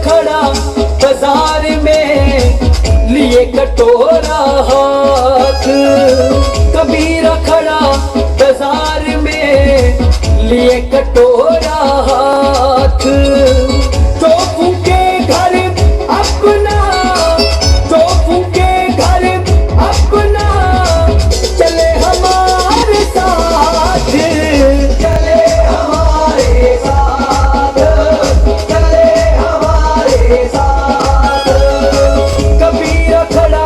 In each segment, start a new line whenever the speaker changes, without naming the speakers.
खड़ा बाजार में लिए कटोरा हाथ, कबीरा खड़ा बाजार में लिए कटोरा हाथ। तो फूके घर अपना, तो फूके घर अपना, चले हमारे साथ, चले हमारे साथ, चले हमारे साथ। कबीरा खड़ा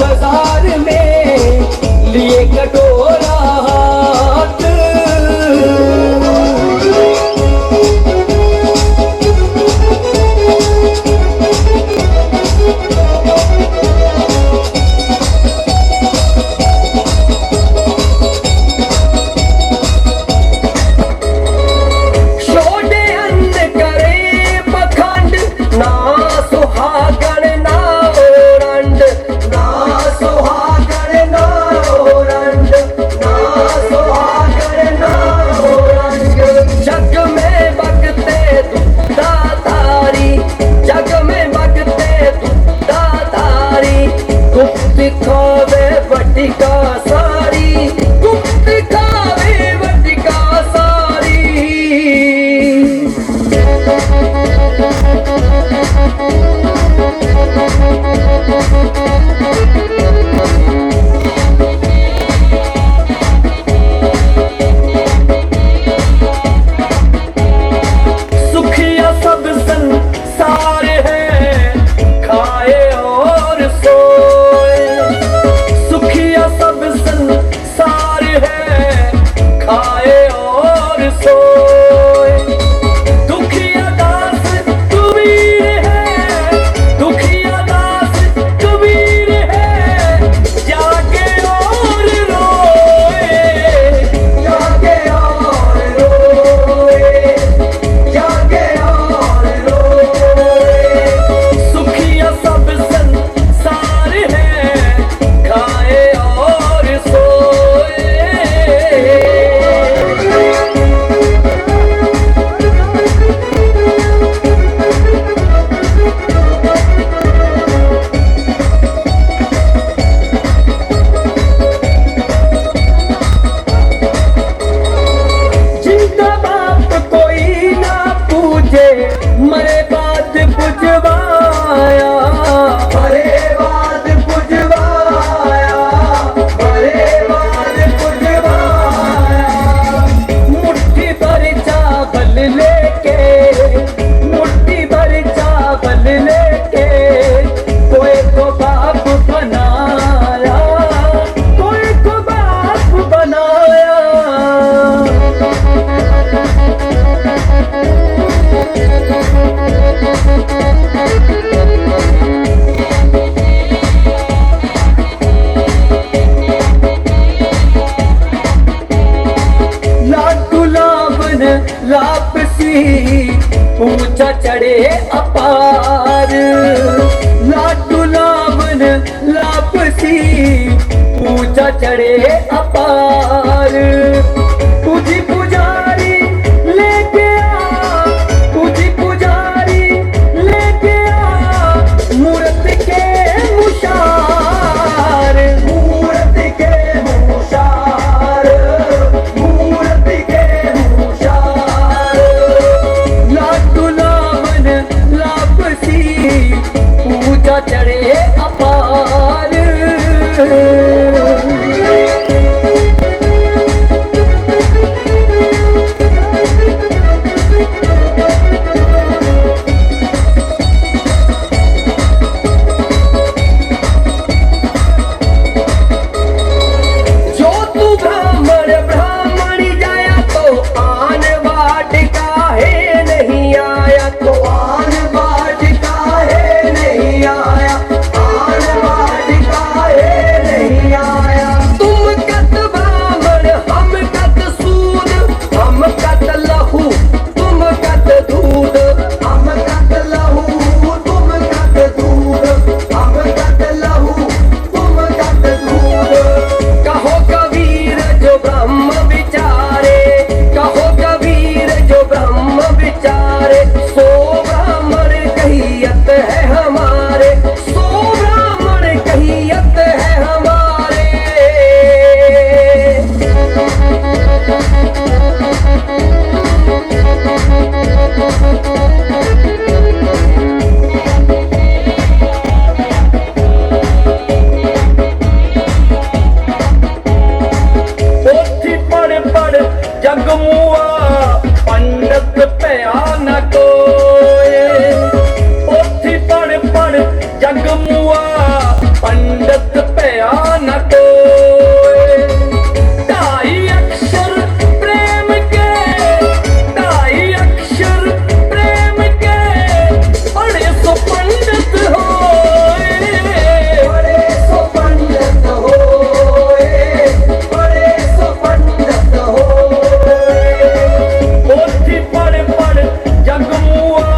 बाजार में लिए कटोरा हाथ। दिखावे वटिका सारी, दिखावे वटिका सारी। सुखिया सब संसार है, खाए और सोए। सुखिया सब संसार है, खाए और सोए। दुखिया दास कबीर है, दुखिया दास कबीर है, जागे और रोए, जागे और रोए, जागे और रोए। सुखिया सब संसार है, खाए और सोए। जिनका बाप कोई ना पूछे, मरे बात बुझवाया, मरे बात बुझवाया, मरे बात बुझवाया। मुट्ठी भर चावल लेके, मुट्ठी भर चावल लेके, कोई को बाप बनाया, कोई को बाप बनाया। लाडू लावन लापसी, ऊंचा चढ़े अपार। लाडू लावन लापसी, ऊंचा चढ़े अपार। पूजी पुजारी लेके आ, पूजी पुजारी लेके आ, मूर्त के मुशार, मूर्त के मुशार, मूर्त के मुशार। लाडू लावन लापसी, ऊंचा चढ़े अपार। पंडित भया न कोई, पोथी पढ़ पढ़ जग मुआ, पंडित भया न कोई। ढाई अक्षर प्रेम के, ढाई अक्षर प्रेम के, बड़े सो पंडित होए, बड़े सो पंडित होए, बड़े सो पंडित होए। पोथी पढ़ पढ़ जग मुआ,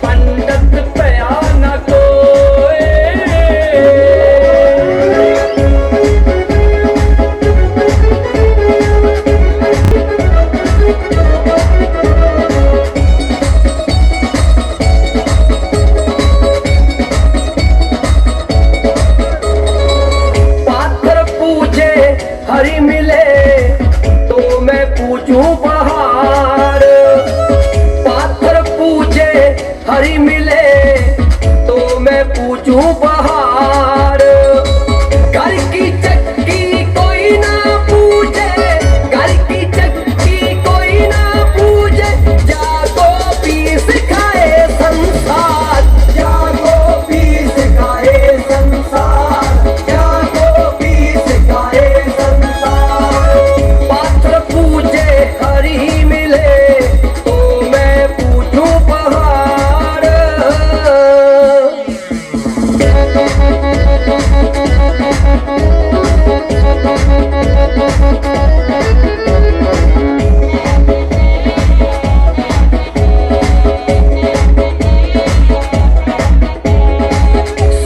पंडित भया न कोई। पाथर पूजे हरि मिले, तो मैं पूजूं बहार। पाथर पूजे हरि मिले, तो मैं पूजूं बहार। घर की चक्की कोई ना पूजे, घर की चक्की कोई ना पूजे, जागो पी सिखाए संसार, जागो पी सिखाए संसार, जागो पी सिखाए संसार। पाथर पूजे हरि मिले, तो मैं पूजूं बहार।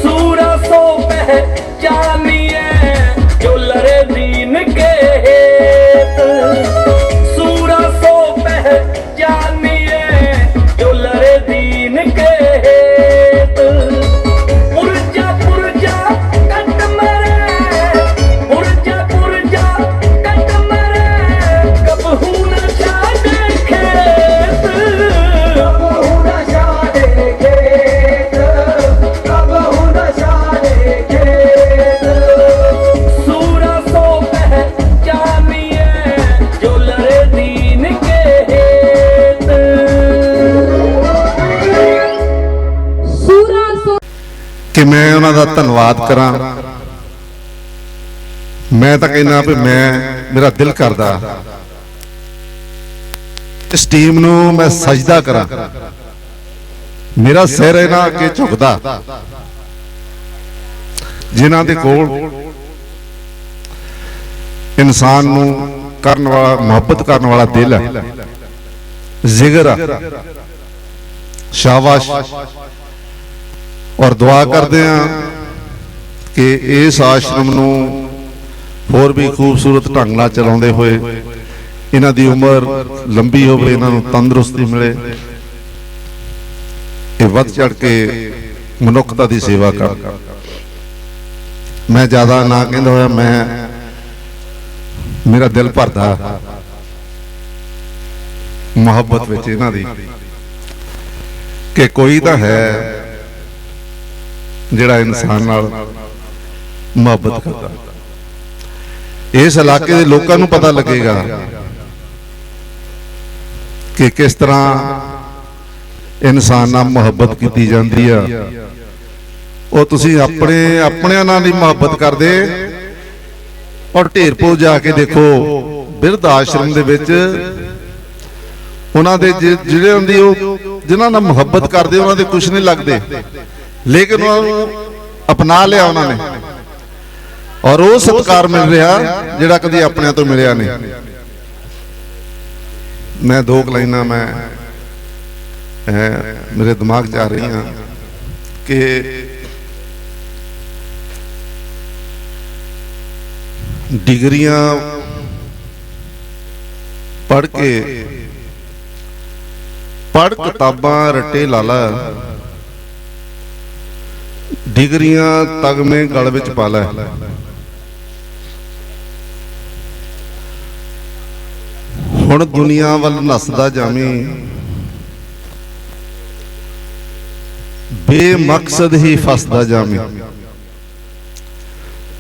सूरा सो पहचानिए जो लड़े दीन के हेत, सूरा सो पहचानिए जो लड़े दीन के हेत। पुरजा पुरजा कट मरे, पुरजा पुरजा कट मरे, कबहू न छाड़े खेत, कबहू न छाड़े खेत, कबहू न छाड़े खेत। सूरा सो पहचानिए जो लड़े दीन के हेत।
सूरा सो
कि मैं ਉਹਨਾਂ ਦਾ ਧੰਨਵਾਦ ਕਰਾਂ। ਮੈਂ ਤਾਂ ਕਹਿੰਦਾ ਵੀ ਮੇਰਾ ਦਿਲ ਕਰਦਾ ਇਸ ਟੀਮ ਨੂੰ ਮੈਂ ਸਜਦਾ ਕਰਾਂ, ਮੇਰਾ ਸਿਰ ਇਹਨਾਂ ਅੱਗੇ ਝੁਕਦਾ, ਜਿਨ੍ਹਾਂ ਦੇ ਕੋਲ ਇਨਸਾਨ ਨੂੰ ਕਰਨ ਵਾਲਾ, ਮੁਹੱਬਤ ਕਰਨ ਵਾਲਾ ਦਿਲ ਹੈ, ਜ਼ਿਗਰ ਆ। ਸ਼ਾਬਾਸ਼। ਔਰ ਦੁਆ ਕਰਦੇ ਹਾਂ ਕਿ ਇਸ ਆਸ਼ਰਮ ਨੂੰ ਹੋਰ ਵੀ ਖੂਬਸੂਰਤ ਢੰਗ ਨਾਲ ਚਲਾਉਂਦੇ ਹੋਏ ਇਹਨਾਂ ਦੀ ਉਮਰ ਲੰਬੀ ਹੋਵੇ, ਇਹਨਾਂ ਨੂੰ ਤੰਦਰੁਸਤੀ ਮਿਲੇ, ਇਹ ਵੱਧ ਚੜ ਕੇ ਮਨੁੱਖਤਾ ਦੀ ਸੇਵਾ ਕਰਨ। ਮੈਂ ਜ਼ਿਆਦਾ ਨਾ ਕਹਿੰਦਾ ਹੋਇਆ, ਮੇਰਾ ਦਿਲ ਭਰਦਾ ਮੁਹੱਬਤ ਵਿੱਚ ਇਹਨਾਂ ਦੀ, ਕਿ ਕੋਈ ਤਾਂ ਹੈ ਜਿਹੜਾ ਇਨਸਾਨ ਨਾਲ ਮੁਹੱਬਤ ਕਰਦਾ। ਇਸ ਇਲਾਕੇ ਦੇ ਲੋਕਾਂ ਨੂੰ ਪਤਾ ਲੱਗੇਗਾ ਕਿ ਕਿਸ ਤਰ੍ਹਾਂ ਇਨਸਾਨ ਨਾਲ ਮੁਹੱਬਤ ਕੀਤੀ ਜਾਂਦੀ ਆ। ਉਹ ਤੁਸੀਂ ਆਪਣਿਆਂ ਨਾਲ ਹੀ ਮੁਹੱਬਤ ਕਰਦੇ, ਔਰ ਢੇਰਪੁਰ ਜਾ ਕੇ ਦੇਖੋ ਬਿਰਧ ਆਸ਼ਰਮ ਦੇ ਵਿੱਚ ਉਹਨਾਂ ਦੇ ਜਿਹੜੇ ਹੁੰਦੀ ਉਹ ਜਿਨ੍ਹਾਂ ਨਾਲ ਮੁਹੱਬਤ ਕਰਦੇ ਉਹਨਾਂ ਦੇ ਕੁਝ ਨਹੀਂ ਲੱਗਦੇ, ਲੇਕਿਨ ਉਹ ਅਪਣਾ ਲਿਆ ਉਹਨਾਂ ਨੇ, ਔਰ ਉਹ ਸਤਿਕਾਰ ਮਿਲ ਰਿਹਾ ਜਿਹੜਾ ਕਦੀ ਆਪਣਿਆਂ ਤੋਂ ਮਿਲਿਆ ਨਹੀਂ। ਮੈਂ ਦੋ ਲਾਈਨਾਂ ਮੇਰੇ ਦਿਮਾਗ 'ਚ ਆ ਰਹੀਆਂ ਕਿ ਡਿਗਰੀਆਂ ਪੜ੍ਹ ਕੇ ਪੜ੍ਹ ਕਿਤਾਬਾਂ ਰੱਟੇ ਲਾਲਾ, ਡਿਗਰੀਆਂ ਤਗਮੇ ਗਲ ਵਿੱਚ ਪਾ ਲੈ। ਹੁਣ ਦੁਨੀਆ ਵੱਲ ਨੱਸਦਾ ਜਾਵੀਂ, ਬੇਮਕਸਦ ਹੀ ਫਸਦਾ ਜਾਵੀਂ।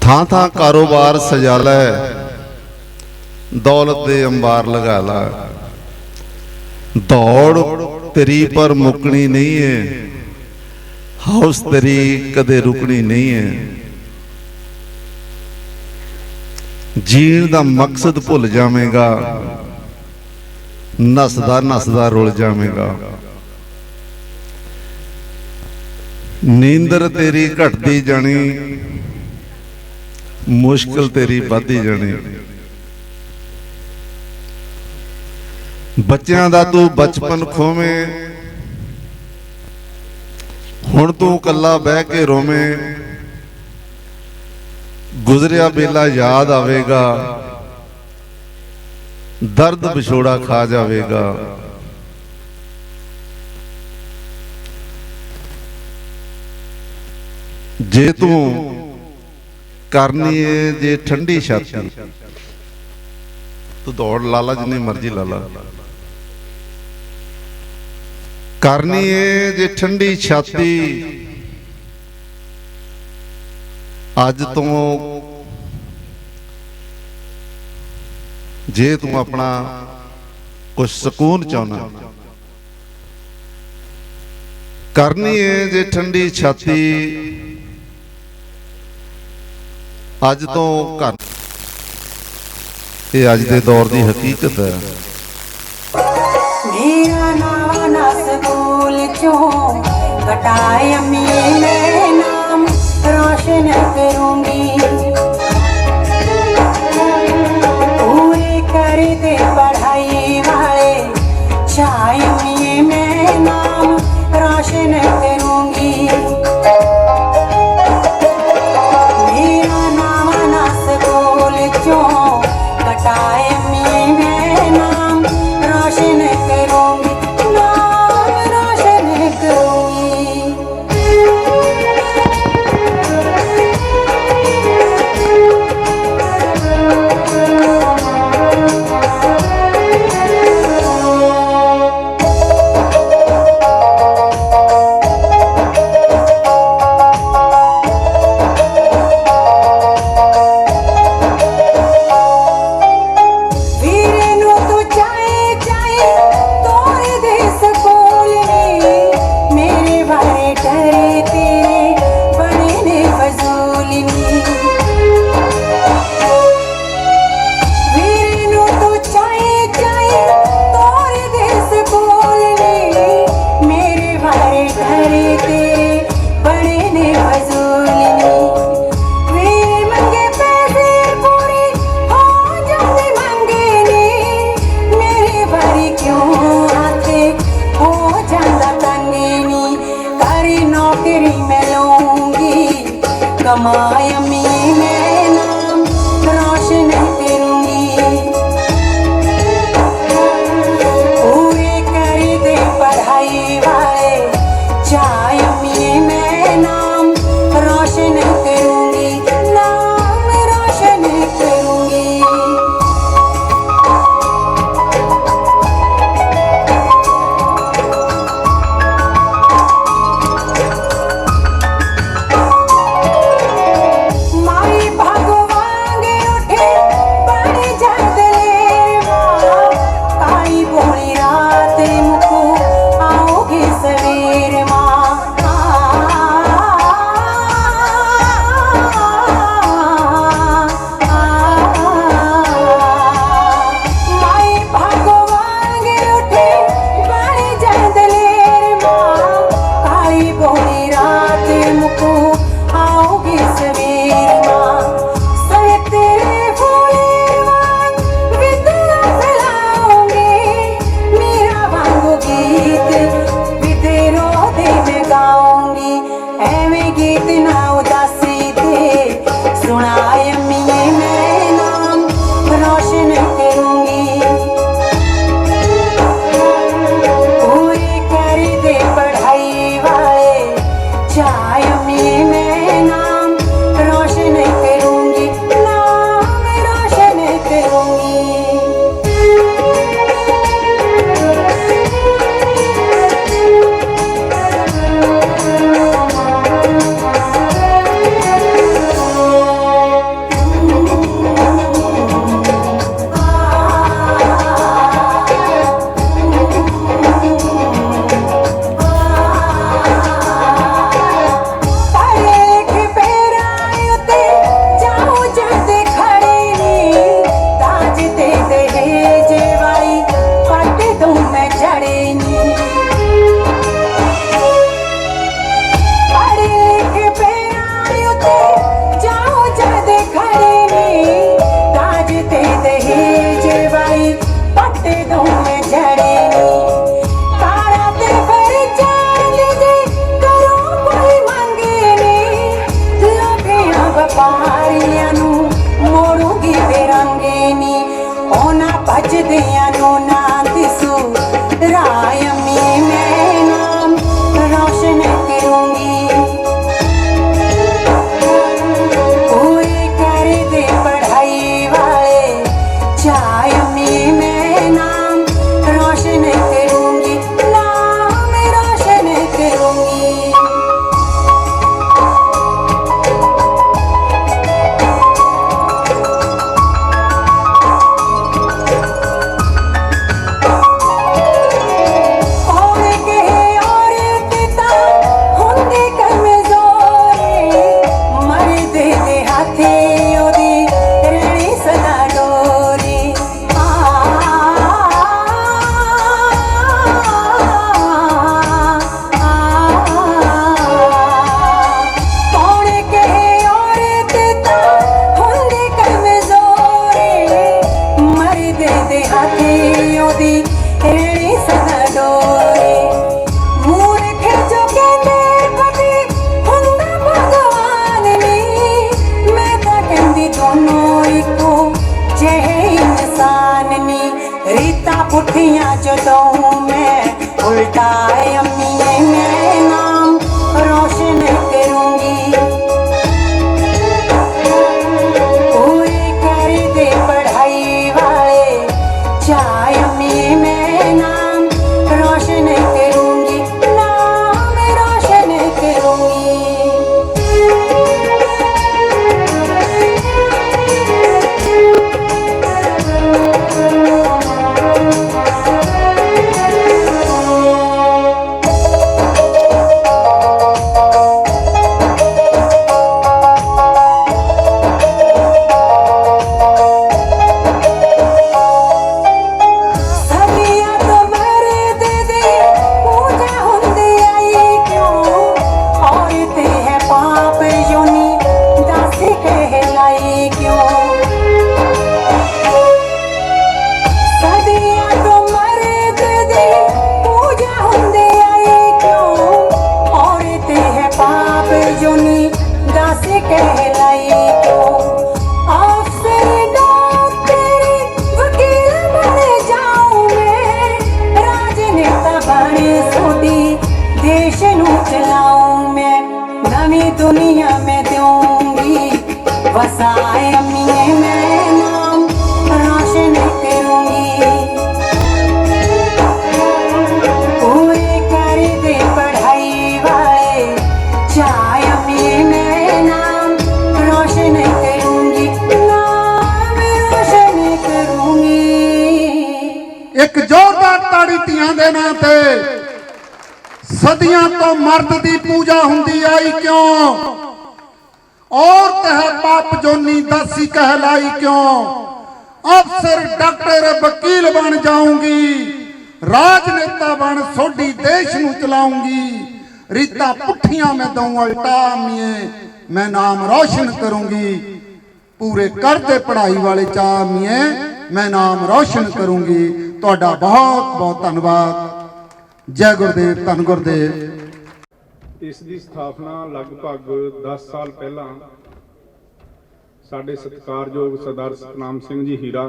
ਥਾਂ ਥਾਂ ਕਾਰੋਬਾਰ ਸਜਾ ਲੈ, ਦੌਲਤ ਦੇ ਅੰਬਾਰ ਲਗਾ ਲਾ। दौड़ तेरी पर मुकनी नहीं है, हाउस तेरी कदे रुकनी नहीं है। जीण दा मकसद भुल जावेगा, नसदा नसदा रुल जावेगा। नींदर तेरी घटदी जानी, मुश्किल तेरी बढ़दी जानी। बच्चों दा तू बचपन खोवे, हुण तू कल्ला बह के रोवे। गुजरिया बेला याद आवेगा, दर्द विछोड़ा खा जावेगा। जे तू करनी है जे ठंडी छाती, तू दौड़ लाला जिन्नी मर्जी लाला। करनी है जे ठंडी छाती, अज तो जे तू अपना कुछ सुकून चाहना। करनी है जे ठंडी छाती, अज तो कर। ये अज दे दौर दी हकीकत है।
मेरा नाना स्कूल चों कटाए अम्मी, मैं नाम रोशन करूंगी। पूरे कर दे पढ़ाई वाले चाहे अम्मी, मैं नाम रोशन करूंगी। बेटाए अम्मी मैं नाम रोशन करूंगी। पूरी कर दे पढ़ाई वाले चाहे अम्मी मैं नाम रोशन करूंगी, नाम रोशन करूंगी। सदियां तो मर्द दी पूजा हुंदी आई क्यों, औरत है पाप योनी दासी कहलाई क्यों। सदियां तो मर्द दी पूजा हुंदी आई क्यों, औरत है पाप योनी दासी कहलाई क्यों। अफसर डॉक्टर वकील बन जाऊं मैं, राजनेता बन सोडी देश नू चलाऊं मैं। नवी दुनिया में दूंगी वसाए अम्मी मैं नाम रोशन करूंगी। पूरी कर दे पढ़ाई वाले चाहे अम्मी मैं नाम रोशन करूंगी, नाम रोशन करूंगी।
एक जोरदार ताड़ी ਧੀਆਂ ਦੇ ਨਾਂ ਤੇ। सदियां तो मर्द दी पूजा हुंदी आई क्यों, औरत है पाप जोनी दासी कहलाई क्यों। अफसर डॉक्टर वकील बन जाऊंगी, राजनेता बन सोडी देश नू चलाऊंगी। रीता पुठियां में दूं उल्टा मिए मैं नाम रोशन करूंगी। पूरे कर दे पढ़ाई वाले चाह मिए मैं नाम रोशन करूंगी। ਤੁਹਾਡਾ ਬਹੁਤ ਬਹੁਤ ਧੰਨਵਾਦ। ਜੈ ਗੁਰਦੇਵ, ਧੰਨ ਗੁਰਦੇਵ।
ਇਸ ਦੀ ਸਥਾਪਨਾ ਲਗਭਗ 10 ਸਾਲ ਪਹਿਲਾਂ ਸਾਡੇ ਸਤਿਕਾਰਯੋਗ ਸਰਦਾਰ ਸਤਨਾਮ ਸਿੰਘ ਜੀ ਹੀਰਾ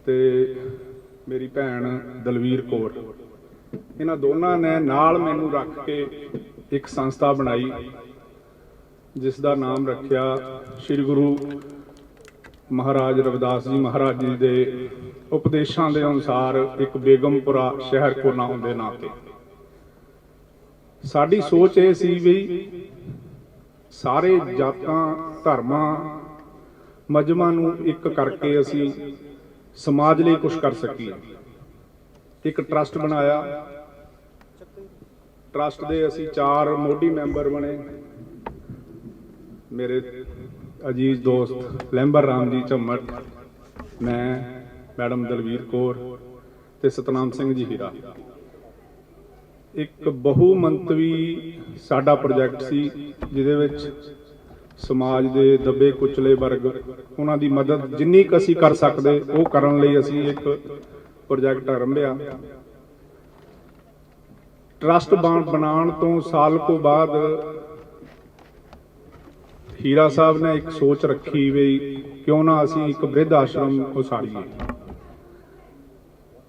ਤੇ ਮੇਰੀ ਭੈਣ ਦਲਵੀਰ ਕੌਰ, ਇਹਨਾਂ ਦੋਨਾਂ ਨੇ ਨਾਲ ਮੈਨੂੰ ਰੱਖ ਕੇ ਇੱਕ ਸੰਸਥਾ ਬਣਾਈ ਜਿਸ ਦਾ ਨਾਮ ਰੱਖਿਆ ਸ੍ਰੀ ਗੁਰੂ ਮਹਾਰਾਜ ਰਵਿਦਾਸ ਜੀ ਮਹਾਰਾਜ ਜੀ ਦੇ ਉਪਦੇਸ਼ਾਂ ਦੇ ਅਨੁਸਾਰ ਇੱਕ ਬੇਗਮਪੁਰਾ ਸ਼ਹਿਰ ਕੋ ਨਾਮ ਦੇ ਨਾਂ ਤੇ। ਸਾਡੀ ਸੋਚ ਇਹ ਸੀ ਵੀ ਸਾਰੇ ਜਾਤਾਂ ਧਰਮਾਂ ਮਜ਼ਹਬਾਂ ਨੂੰ ਇੱਕ ਕਰਕੇ ਅਸੀਂ ਸਮਾਜ ਲਈ ਕੁਝ ਕਰ ਸਕੀਏ। ਇੱਕ ਟਰਸਟ ਬਣਾਇਆ, ਟਰਸਟ ਦੇ ਅਸੀਂ 4 ਮੋਢੀ ਮੈਂਬਰ ਬਣੇ। ਮੇਰੇ ਅਜੀਜ਼ ਦੋਸਤ ਲੈਂਬਰ ਰਾਮ ਜੀ ਝੰਮਟ, ਮੈਂ, ਮੈਡਮ ਦਲਵੀਰ ਕੌਰ ਤੇ ਸਤਨਾਮ ਸਿੰਘ ਜੀ ਹੀਰਾ। ਇੱਕ ਬਹੁ ਮੰਤਵੀ ਸਾਡਾ ਪ੍ਰੋਜੈਕਟ ਸੀ ਜਿਹਦੇ ਵਿੱਚ ਸਮਾਜ ਦੇ ਦੱਬੇ ਕੁਚਲੇ ਵਰਗ, ਉਹਨਾਂ ਦੀ ਮਦਦ ਜਿੰਨੀ ਕੁ ਅਸੀਂ ਕਰ ਸਕਦੇ ਉਹ ਕਰਨ ਲਈ ਅਸੀਂ ਇੱਕ ਪ੍ਰੋਜੈਕਟ ਆਰੰਭਿਆ। ਟਰਸਟ ਬਣਾਉਣ ਤੋਂ ਸਾਲ ਕੁ ਬਾਅਦ ਹੀਰਾ ਸਾਹਿਬ ਨੇ ਇੱਕ ਸੋਚ ਰੱਖੀ ਵੀ ਕਿਉਂ ਨਾ ਅਸੀਂ ਇੱਕ ਬਿਰਧ ਆਸ਼ਰਮ ਉਸਾਰੀਏ।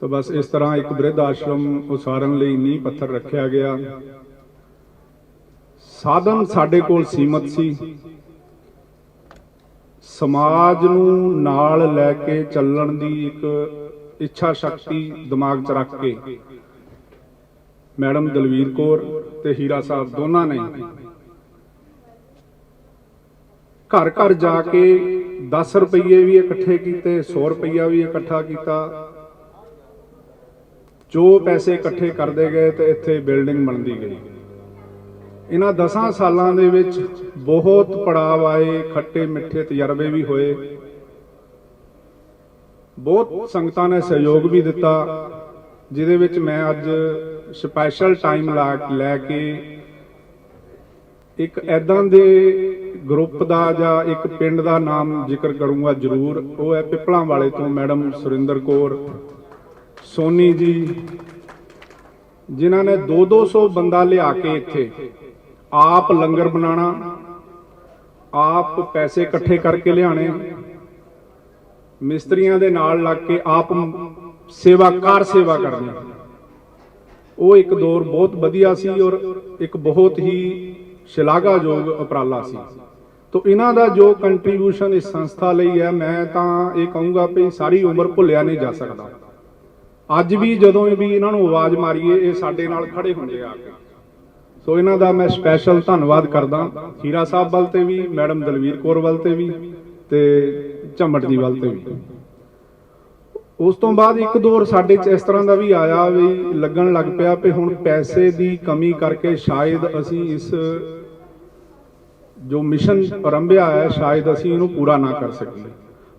ਤਾਂ ਬਸ ਇਸ ਤਰ੍ਹਾਂ ਇੱਕ ਬਿਰਧ ਆਸ਼ਰਮ ਉਸਾਰਨ ਲਈ ਨੀਂਹ ਪੱਥਰ ਰੱਖਿਆ ਗਿਆ। ਸਾਧਨ ਸਾਡੇ ਕੋਲ ਸੀਮਤ ਸੀ। ਸਮਾਜ ਨੂੰ ਨਾਲ ਲੈ ਕੇ ਚੱਲਣ ਦੀ ਇੱਕ ਇੱਛਾ ਸ਼ਕਤੀ ਦਿਮਾਗ 'ਚ ਰੱਖ ਕੇ ਮੈਡਮ ਦਲਵੀਰ ਕੌਰ ਤੇ ਹੀਰਾ ਸਾਹਿਬ ਦੋਨਾਂ ਨੇ ਘਰ ਘਰ ਜਾ ਕੇ 10 ਰੁਪਏ ਵੀ ਇਕੱਠੇ ਕੀਤੇ, 100 ਰੁਪਇਆ ਵੀ ਇਕੱਠਾ ਕੀਤਾ। ਜੋ ਪੈਸੇ ਇਕੱਠੇ ਕਰਦੇ ਗਏ ਤੇ ਇੱਥੇ ਬਿਲਡਿੰਗ ਬਣਦੀ ਗਈ। ਇਹਨਾਂ 10 ਸਾਲਾਂ ਦੇ ਵਿੱਚ ਬਹੁਤ ਪੜਾਅ ਆਏ, ਖੱਟੇ ਮਿੱਠੇ ਤਜਰਬੇ ਵੀ ਹੋਏ। ਬਹੁਤ ਸੰਗਤਾਂ ਨੇ ਸਹਿਯੋਗ ਵੀ ਦਿੱਤਾ, ਜਿਹਦੇ ਵਿੱਚ ਮੈਂ ਅੱਜ ਸਪੈਸ਼ਲ ਟਾਈਮ ਲੈ ਕੇ ਇੱਕ ਐਦਾਂ ਦੇ ਗਰੁੱਪ ਦਾ ਜਾਂ ਇੱਕ ਪਿੰਡ ਦਾ ਨਾਮ ਜ਼ਿਕਰ ਕਰੂੰਗਾ ਜ਼ਰੂਰ। ਉਹ ਹੈ ਪਿਪਲਾਂ ਵਾਲੇ ਤੋਂ ਮੈਡਮ ਸੁਰਿੰਦਰ ਕੌਰ, ਸੋਨੀ ਜੀ, ਜਿਨ੍ਹਾਂ ਨੇ 200 ਬੰਦਾ ਲਿਆ ਕੇ ਇੱਥੇ ਆਪ ਲੰਗਰ ਬਣਾਉਣਾ, ਆਪ ਪੈਸੇ ਇਕੱਠੇ ਕਰਕੇ ਲਿਆਣੇ, ਮਿਸਤਰੀਆਂ ਦੇ ਨਾਲ ਲੱਗ ਕੇ ਆਪ ਸੇਵਾ ਕਰਨੀ। ਉਹ ਇੱਕ ਦੌਰ ਬਹੁਤ ਵਧੀਆ ਸੀ ਔਰ ਇੱਕ ਬਹੁਤ ਹੀ ਸ਼ਲਾਘਾਯੋਗ ਉਪਰਾਲਾ ਸੀ। ਤੋ ਇਹਨਾਂ ਦਾ ਜੋ ਕੰਟਰੀਬਿਊਸ਼ਨ ਇਸ ਸੰਸਥਾ ਲਈ ਹੈ, ਮੈਂ ਤਾਂ ਇਹ ਕਹੂੰਗਾ ਵੀ ਸਾਰੀ ਉਮਰ ਭੁੱਲਿਆ ਨਹੀਂ ਜਾ ਸਕਦਾ। ਅੱਜ ਵੀ ਜਦੋਂ ਵੀ ਇਹਨਾਂ ਨੂੰ ਆਵਾਜ਼ ਮਾਰੀਏ ਇਹ ਸਾਡੇ ਨਾਲ ਖੜੇ ਹੁੰਦੇ ਆ ਕੇ। ਸੋ ਇਹਨਾਂ ਦਾ ਮੈਂ ਸਪੈਸ਼ਲ ਧੰਨਵਾਦ ਕਰਦਾ, ਹੀਰਾ ਸਾਹਿਬ ਵੱਲ ਤੇ ਵੀ, ਮੈਡਮ ਦਲਵੀਰ ਕੌਰ ਵੱਲ ਤੇ ਵੀ, ਤੇ ਝੰਮਟ ਜੀ ਵੱਲ ਤੇ ਵੀ। ਉਸ ਤੋਂ ਬਾਅਦ ਇੱਕ ਦੌਰ ਸਾਡੇ 'ਚ ਇਸ ਤਰ੍ਹਾਂ ਦਾ ਵੀ ਆਇਆ ਵੀ ਲੱਗਣ ਲੱਗ ਪਿਆ ਵੀ ਹੁਣ ਪੈਸੇ ਦੀ ਕਮੀ ਕਰਕੇ ਸ਼ਾਇਦ ਅਸੀਂ ਇਸ ਜੋ ਮਿਸ਼ਨ ਆਰੰਭਿਆ ਹੈ ਸ਼ਾਇਦ ਅਸੀਂ ਇਹਨੂੰ ਪੂਰਾ ਨਾ ਕਰ ਸਕੀਏ।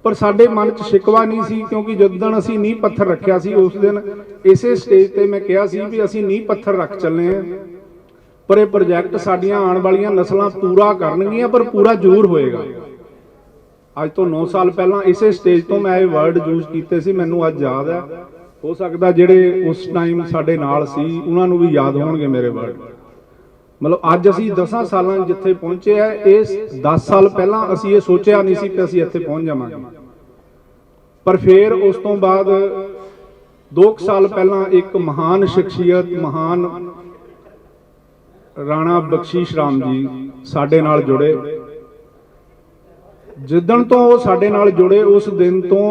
ਪਰ ਸਾਡੇ ਮਨ 'ਚ ਸ਼ਿਕਵਾ ਨਹੀਂ ਸੀ, ਕਿਉਂਕਿ ਜਦੋਂ ਅਸੀਂ ਨੀਂਹ ਪੱਥਰ ਰੱਖਿਆ ਸੀ ਉਸ ਦਿਨ ਇਸੇ ਸਟੇਜ ਤੇ ਮੈਂ ਕਿਹਾ ਸੀ ਵੀ ਅਸੀਂ ਨੀਂਹ ਪੱਥਰ ਰੱਖ ਚੱਲੇ ਹਾਂ, ਪਰ ਇਹ ਪ੍ਰੋਜੈਕਟ ਸਾਡੀਆਂ ਆਉਣ ਵਾਲੀਆਂ ਨਸਲਾਂ ਪੂਰਾ ਕਰਨਗੀਆਂ, ਪਰ ਪੂਰਾ ਜ਼ਰੂਰ ਹੋਏਗਾ। ਅੱਜ ਤੋਂ 9 ਸਾਲ ਪਹਿਲਾਂ ਇਸੇ ਸਟੇਜ ਤੋਂ ਮੈਂ ਇਹ ਵਰਡ ਯੂਜ਼ ਕੀਤੇ ਸੀ, ਮੈਨੂੰ ਅੱਜ ਯਾਦ ਹੈ। ਹੋ ਸਕਦਾ ਜਿਹੜੇ ਉਸ ਟਾਈਮ ਸਾਡੇ ਨਾਲ ਸੀ ਉਹਨਾਂ ਨੂੰ ਵੀ ਯਾਦ ਹੋਣਗੇ ਮੇਰੇ ਵਰਡ। ਮਤਲਬ ਅੱਜ ਅਸੀਂ 10 ਸਾਲਾਂ ਜਿੱਥੇ ਪਹੁੰਚੇ ਆ, ਇਸ 10 ਸਾਲ ਪਹਿਲਾਂ ਅਸੀਂ ਇਹ ਸੋਚਿਆ ਨਹੀਂ ਸੀ ਕਿ ਅਸੀਂ ਇੱਥੇ ਪਹੁੰਚ ਜਾਵਾਂਗੇ। ਪਰ ਫਿਰ ਉਸ ਤੋਂ ਬਾਅਦ 2 ਸਾਲ ਪਹਿਲਾਂ ਇੱਕ ਮਹਾਨ ਸ਼ਖਸੀਅਤ, ਮਹਾਨ ਰਾਣਾ ਬਖਸ਼ੀਸ਼ ਰਾਮ ਜੀ ਸਾਡੇ ਨਾਲ ਜੁੜੇ। ਜਿੱਦਣ ਤੋਂ ਉਹ ਸਾਡੇ ਨਾਲ ਜੁੜੇ ਉਸ ਦਿਨ ਤੋਂ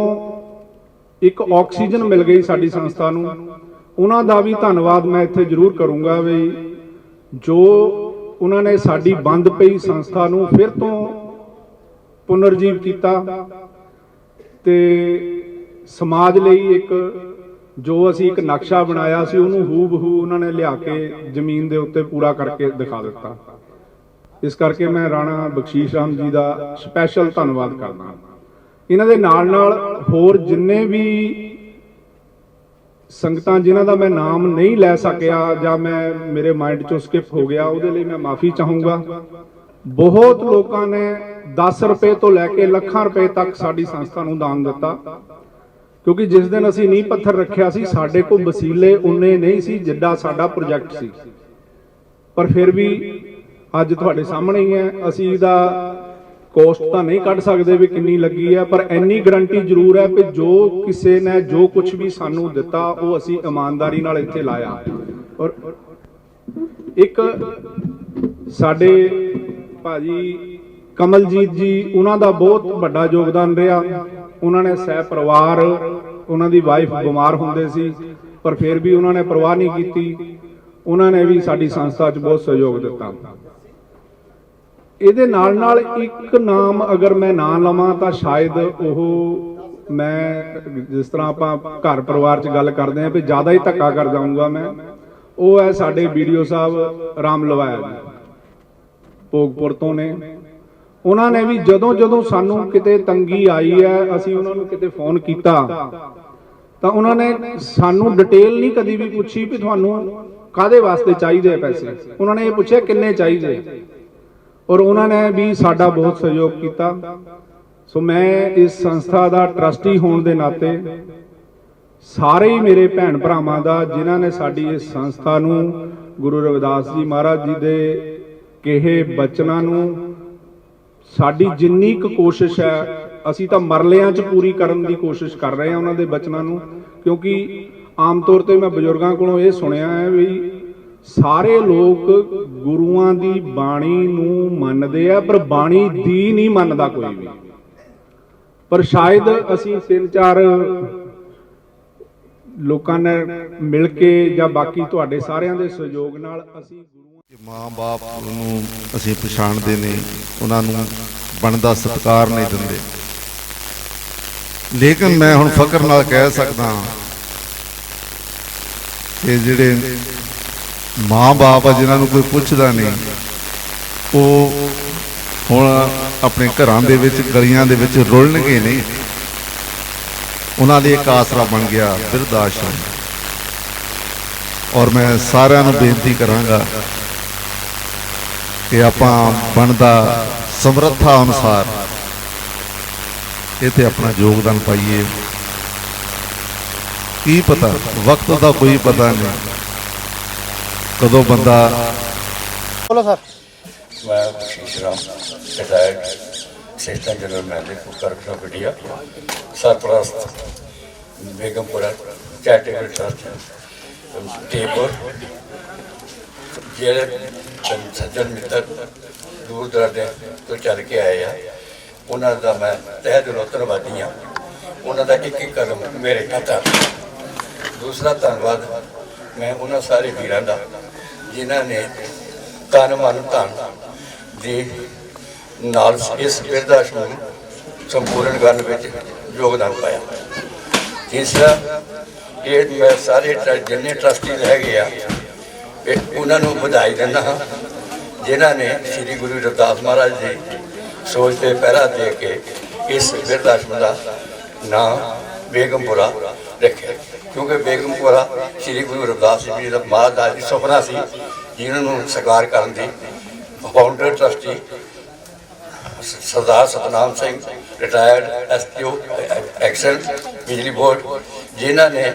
ਇੱਕ ਆਕਸੀਜਨ ਮਿਲ ਗਈ ਸਾਡੀ ਸੰਸਥਾ ਨੂੰ। ਉਹਨਾਂ ਦਾ ਵੀ ਧੰਨਵਾਦ ਮੈਂ ਇੱਥੇ ਜ਼ਰੂਰ ਕਰੂੰਗਾ ਵੀ ਜੋ ਉਹਨਾਂ ਨੇ ਸਾਡੀ ਬੰਦ ਪਈ ਸੰਸਥਾ ਨੂੰ ਫਿਰ ਤੋਂ ਪੁਨਰਜੀਵ ਕੀਤਾ ਤੇ ਸਮਾਜ ਲਈ ਇੱਕ ਜੋ ਅਸੀਂ ਇੱਕ ਨਕਸ਼ਾ ਬਣਾਇਆ ਸੀ ਉਹਨੂੰ ਹੂਬਹੂ ਉਹਨਾਂ ਨੇ ਲਿਆ ਕੇ ਜ਼ਮੀਨ ਦੇ ਉੱਤੇ ਪੂਰਾ ਕਰਕੇ ਦਿਖਾ ਦਿੱਤਾ। ਇਸ ਕਰਕੇ ਮੈਂ ਰਾਣਾ ਬਖਸ਼ੀਸ਼ ਰਾਮ ਜੀ ਦਾ ਸਪੈਸ਼ਲ ਧੰਨਵਾਦ ਕਰਦਾ। ਇਹਨਾਂ ਦੇ ਨਾਲ ਨਾਲ ਹੋਰ ਜਿੰਨੇ ਵੀ ਸੰਗਤਾਂ ਜਿਨ੍ਹਾਂ ਦਾ ਮੈਂ ਨਾਮ ਨਹੀਂ ਲੈ ਸਕਿਆ ਜਾਂ ਮੈਂ ਮੇਰੇ ਮਾਈਂਡ ਚੋਂ ਸਕਿਪ ਹੋ ਗਿਆ, ਉਹਦੇ ਲਈ ਮੈਂ ਮਾਫੀ ਚਾਹੂੰਗਾ। ਬਹੁਤ ਲੋਕਾਂ ਨੇ 10 ਰੁਪਏ ਤੋਂ ਲੈ ਕੇ ਲੱਖਾਂ ਰੁਪਏ ਤੱਕ ਸਾਡੀ ਸੰਸਥਾ ਨੂੰ ਦਾਨ ਦਿੱਤਾ, ਕਿਉਂਕਿ ਜਿਸ ਦਿਨ ਅਸੀਂ ਨੀਂਹ ਪੱਥਰ ਰੱਖਿਆ ਸੀ ਸਾਡੇ ਕੋਲ ਵਸੀਲੇ ਉਨੇ ਨਹੀਂ ਸੀ ਜਿੱਡਾ ਸਾਡਾ ਪ੍ਰੋਜੈਕਟ ਸੀ। ਪਰ ਫਿਰ ਵੀ ਅੱਜ ਤੁਹਾਡੇ ਸਾਹਮਣੇ ਹੀ ਹੈ, ਅਸੀਂ ਇਹਦਾ ਕੋਸਟ ਤਾਂ ਨਹੀਂ ਕੱਢ ਸਕਦੇ ਵੀ ਕਿੰਨੀ ਲੱਗੀ ਹੈ, ਪਰ ਇੰਨੀ ਗਰੰਟੀ ਜ਼ਰੂਰ ਹੈ ਕਿ ਜੋ ਕਿਸੇ ਨੇ ਜੋ ਕੁਝ ਵੀ ਸਾਨੂੰ ਦਿੱਤਾ ਉਹ ਅਸੀਂ ਇਮਾਨਦਾਰੀ ਨਾਲ ਇੱਥੇ ਲਾਇਆ। ਔਰ ਇੱਕ ਸਾਡੇ ਭਾਜੀ ਕਮਲਜੀਤ ਜੀ, ਉਹਨਾਂ ਦਾ ਬਹੁਤ ਵੱਡਾ ਯੋਗਦਾਨ ਰਿਹਾ। ਉਹਨਾਂ ਨੇ ਸਹਿ ਪਰਿਵਾਰ, ਉਹਨਾਂ ਦੀ ਵਾਈਫ ਬਿਮਾਰ ਹੁੰਦੇ ਸੀ ਪਰ ਫਿਰ ਵੀ ਉਹਨਾਂ ਨੇ ਪਰਵਾਹ ਨਹੀਂ ਕੀਤੀ। ਉਹਨਾਂ ਨੇ ਵੀ ਸਾਡੀ ਸੰਸਥਾ 'ਚ ਬਹੁਤ ਸਹਿਯੋਗ ਦਿੱਤਾ। ਇਹਦੇ ਨਾਲ ਨਾਲ ਇੱਕ ਨਾਮ ਅਗਰ ਮੈਂ ਨਾ ਲਵਾਂ ਤਾਂ ਸ਼ਾਇਦ ਉਹ ਮੈਂ ਜਿਸ ਤਰ੍ਹਾਂ ਆਪਾਂ ਘਰ ਪਰਿਵਾਰ 'ਚ ਗੱਲ ਕਰਦੇ ਹਾਂ ਵੀ ਜ਼ਿਆਦਾ ਹੀ ਧੱਕਾ ਕਰ ਜਾਊਂਗਾ ਮੈਂ, ਉਹ ਹੈ ਸਾਡੇ ਵੀਡੀਓ ਸਾਹਿਬ ਰਾਮ ਲਵਾਇਆ ਜੀ, ਭੋਗਪੁਰ ਤੋਂ ਨੇ। ਉਹਨਾਂ ਨੇ ਵੀ ਜਦੋਂ ਸਾਨੂੰ ਕਿਤੇ ਤੰਗੀ ਆਈ ਹੈ, ਅਸੀਂ ਉਹਨਾਂ ਨੂੰ ਕਿਤੇ ਫੋਨ ਕੀਤਾ ਤਾਂ ਉਹਨਾਂ ਨੇ ਸਾਨੂੰ ਡਿਟੇਲ ਨਹੀਂ ਕਦੀ ਵੀ ਪੁੱਛੀ ਵੀ ਤੁਹਾਨੂੰ ਕਾਹਦੇ ਵਾਸਤੇ ਚਾਹੀਦੇ ਪੈਸੇ। ਉਹਨਾਂ ਨੇ ਇਹ ਪੁੱਛਿਆ ਕਿੰਨੇ ਚਾਹੀਦੇ, ਔਰ ਉਹਨਾਂ ਨੇ ਵੀ ਸਾਡਾ ਬਹੁਤ ਸਹਿਯੋਗ ਕੀਤਾ। ਸੋ ਮੈਂ ਇਸ ਸੰਸਥਾ ਦਾ ਟਰਸਟੀ ਹੋਣ ਦੇ ਨਾਤੇ ਸਾਰੇ ਹੀ ਮੇਰੇ ਭੈਣ ਭਰਾਵਾਂ ਦਾ ਜਿਨ੍ਹਾਂ ਨੇ ਸਾਡੀ ਇਸ ਸੰਸਥਾ ਨੂੰ ਗੁਰੂ ਰਵਿਦਾਸ ਜੀ ਮਹਾਰਾਜ ਜੀ ਦੇ ਕਹੇ ਬਚਨਾਂ ਨੂੰ ਸਾਡੀ ਜਿੰਨੀ ਕੁ ਕੋਸ਼ਿਸ਼ ਹੈ ਅਸੀਂ ਤਾਂ ਮਰਲਿਆਂ 'ਚ ਪੂਰੀ ਕਰਨ ਦੀ ਕੋਸ਼ਿਸ਼ ਕਰ ਰਹੇ ਹਾਂ ਉਹਨਾਂ ਦੇ ਬਚਨਾਂ ਨੂੰ, ਕਿਉਂਕਿ ਆਮ ਤੌਰ ਤੇ ਮੈਂ ਬਜ਼ੁਰਗਾਂ ਕੋਲੋਂ ਇਹ ਸੁਣਿਆ ਹੈ ਵੀ ਸਾਰੇ ਲੋਕ ਗੁਰੂਆਂ ਦੀ ਬਾਣੀ ਨੂੰ ਮੰਨਦੇ ਆ ਪਰ ਬਾਣੀ ਦੀ ਨਹੀਂ ਮੰਨਦਾ ਕੋਈ ਵੀ। ਪਰ ਸ਼ਾਇਦ ਅਸੀਂ 3-4 ਲੋਕਾਂ ਨੇ ਮਿਲ ਕੇ ਜਾਂ ਬਾਕੀ ਤੁਹਾਡੇ ਸਾਰਿਆਂ ਦੇ ਸਹਿਯੋਗ ਨਾਲ ਅਸੀਂ
ਮਾਂ-ਬਾਪ ਨੂੰ ਅਸੀਂ ਪਛਾਣਦੇ ਨੇ, ਉਹਨਾਂ ਨੂੰ ਬਣਦਾ ਸਤਿਕਾਰ ਨਹੀਂ ਦਿੰਦੇ। ਲੇਕਿਨ ਮੈਂ ਹੁਣ ਫਕਰ ਨਾਲ ਕਹਿ ਸਕਦਾ ਕਿ ਜਿਹੜੇ ਮਾਂ-ਬਾਪ ਆ ਜਿਨ੍ਹਾਂ ਨੂੰ ਕੋਈ ਪੁੱਛਦਾ ਨਹੀਂ, ਉਹ ਹੁਣ ਆਪਣੇ ਘਰਾਂ ਦੇ ਵਿੱਚ ਗਲੀਆਂ ਦੇ ਵਿੱਚ ਰੁਲਣਗੇ ਨਹੀਂ। ਉਹਨਾਂ ਲਈ ਇੱਕ ਆਸਰਾ ਬਣ ਗਿਆ ਬਿਰਧ ਆਸ਼ਰਮ। ਔਰ ਮੈਂ ਸਾਰਿਆਂ ਨੂੰ ਬੇਨਤੀ ਕਰਾਂਗਾ ਕਿ ਆਪਾਂ ਬਣਦਾ ਸਮਰੱਥਾ ਅਨੁਸਾਰ ਇੱਥੇ ਆਪਣਾ ਯੋਗਦਾਨ ਪਾਈਏ। ਕੀ ਪਤਾ, ਵਕਤ ਦਾ ਕੋਈ ਪਤਾ ਨਹੀਂ ਕਦੋਂ ਬੰਦਾ।
बोलो सर।
मैं Bakhshish Ram retired assistant general manager करखना पटिया सरपरस्त बेगमपुरा चैरिटेबल ट्रस्ट ਟੇਪਰ ਜਿਹੜੇ ਸੱਜਣ ਮਿੱਤਰ ਦੂਰ ਦਰਾਡੇ ਤੋਂ ਚੱਲ ਕੇ ਆਏ ਆ, ਉਹਨਾਂ ਦਾ ਮੈਂ ਤਹਿ ਦਿਲੋਂ ਧੰਨਵਾਦੀ ਹਾਂ। ਉਹਨਾਂ ਦਾ ਇੱਕ ਇੱਕ ਕਦਮ ਮੇਰੇ ਖਾਤਾ। ਦੂਸਰਾ ਧੰਨਵਾਦ ਮੈਂ ਉਹਨਾਂ ਸਾਰੇ ਵੀਰਾਂ ਦਾ ਜਿਨ੍ਹਾਂ ਨੇ ਤਨ ਮਨ ਧਨ ਦੇ ਨਾਲ ਇਸ ਬਿਰਧ ਆਸ਼ਰਮ ਨੂੰ ਸੰਪੂਰਨ ਕਰਨ ਵਿੱਚ ਯੋਗਦਾਨ ਪਾਇਆ। ਤੀਸਰਾ, ਇਹ ਮੈਂ ਸਾਰੇ ਜਿੰਨੇ ਟਰਸਟੀ ਹੈਗੇ ਆ ਉਹਨਾਂ ਨੂੰ ਵਧਾਈ ਦਿੰਦਾ ਹਾਂ, ਜਿਨ੍ਹਾਂ ਨੇ ਸ੍ਰੀ ਗੁਰੂ ਰਵਿਦਾਸ ਮਹਾਰਾਜ ਦੀ ਸੋਚ ਤੇ ਪਹਿਰਾ ਦੇ ਕੇ ਇਸ ਬਿਰਧ ਆਸ਼ਰਮ ਦਾ ਨਾਂ ਬੇਗਮਪੁਰਾ ਰੱਖਿਆ, ਕਿਉਂਕਿ ਬੇਗਮਪੁਰਾ ਸ੍ਰੀ ਗੁਰੂ ਰਵਿਦਾਸ ਜੀ ਦਾ ਮਹਾਰਾਜ ਦੀ ਸੁਪਨਾ ਸੀ, ਜਿਨ੍ਹਾਂ ਨੂੰ ਸਾਕਾਰ ਕਰਨ ਦੀ founder trustee Sardar Satnam Singh retired SPO ਐਕਸ਼ਨ ਬਿਜਲੀ ਬੋਰਡ, ਜਿਨ੍ਹਾਂ ਨੇ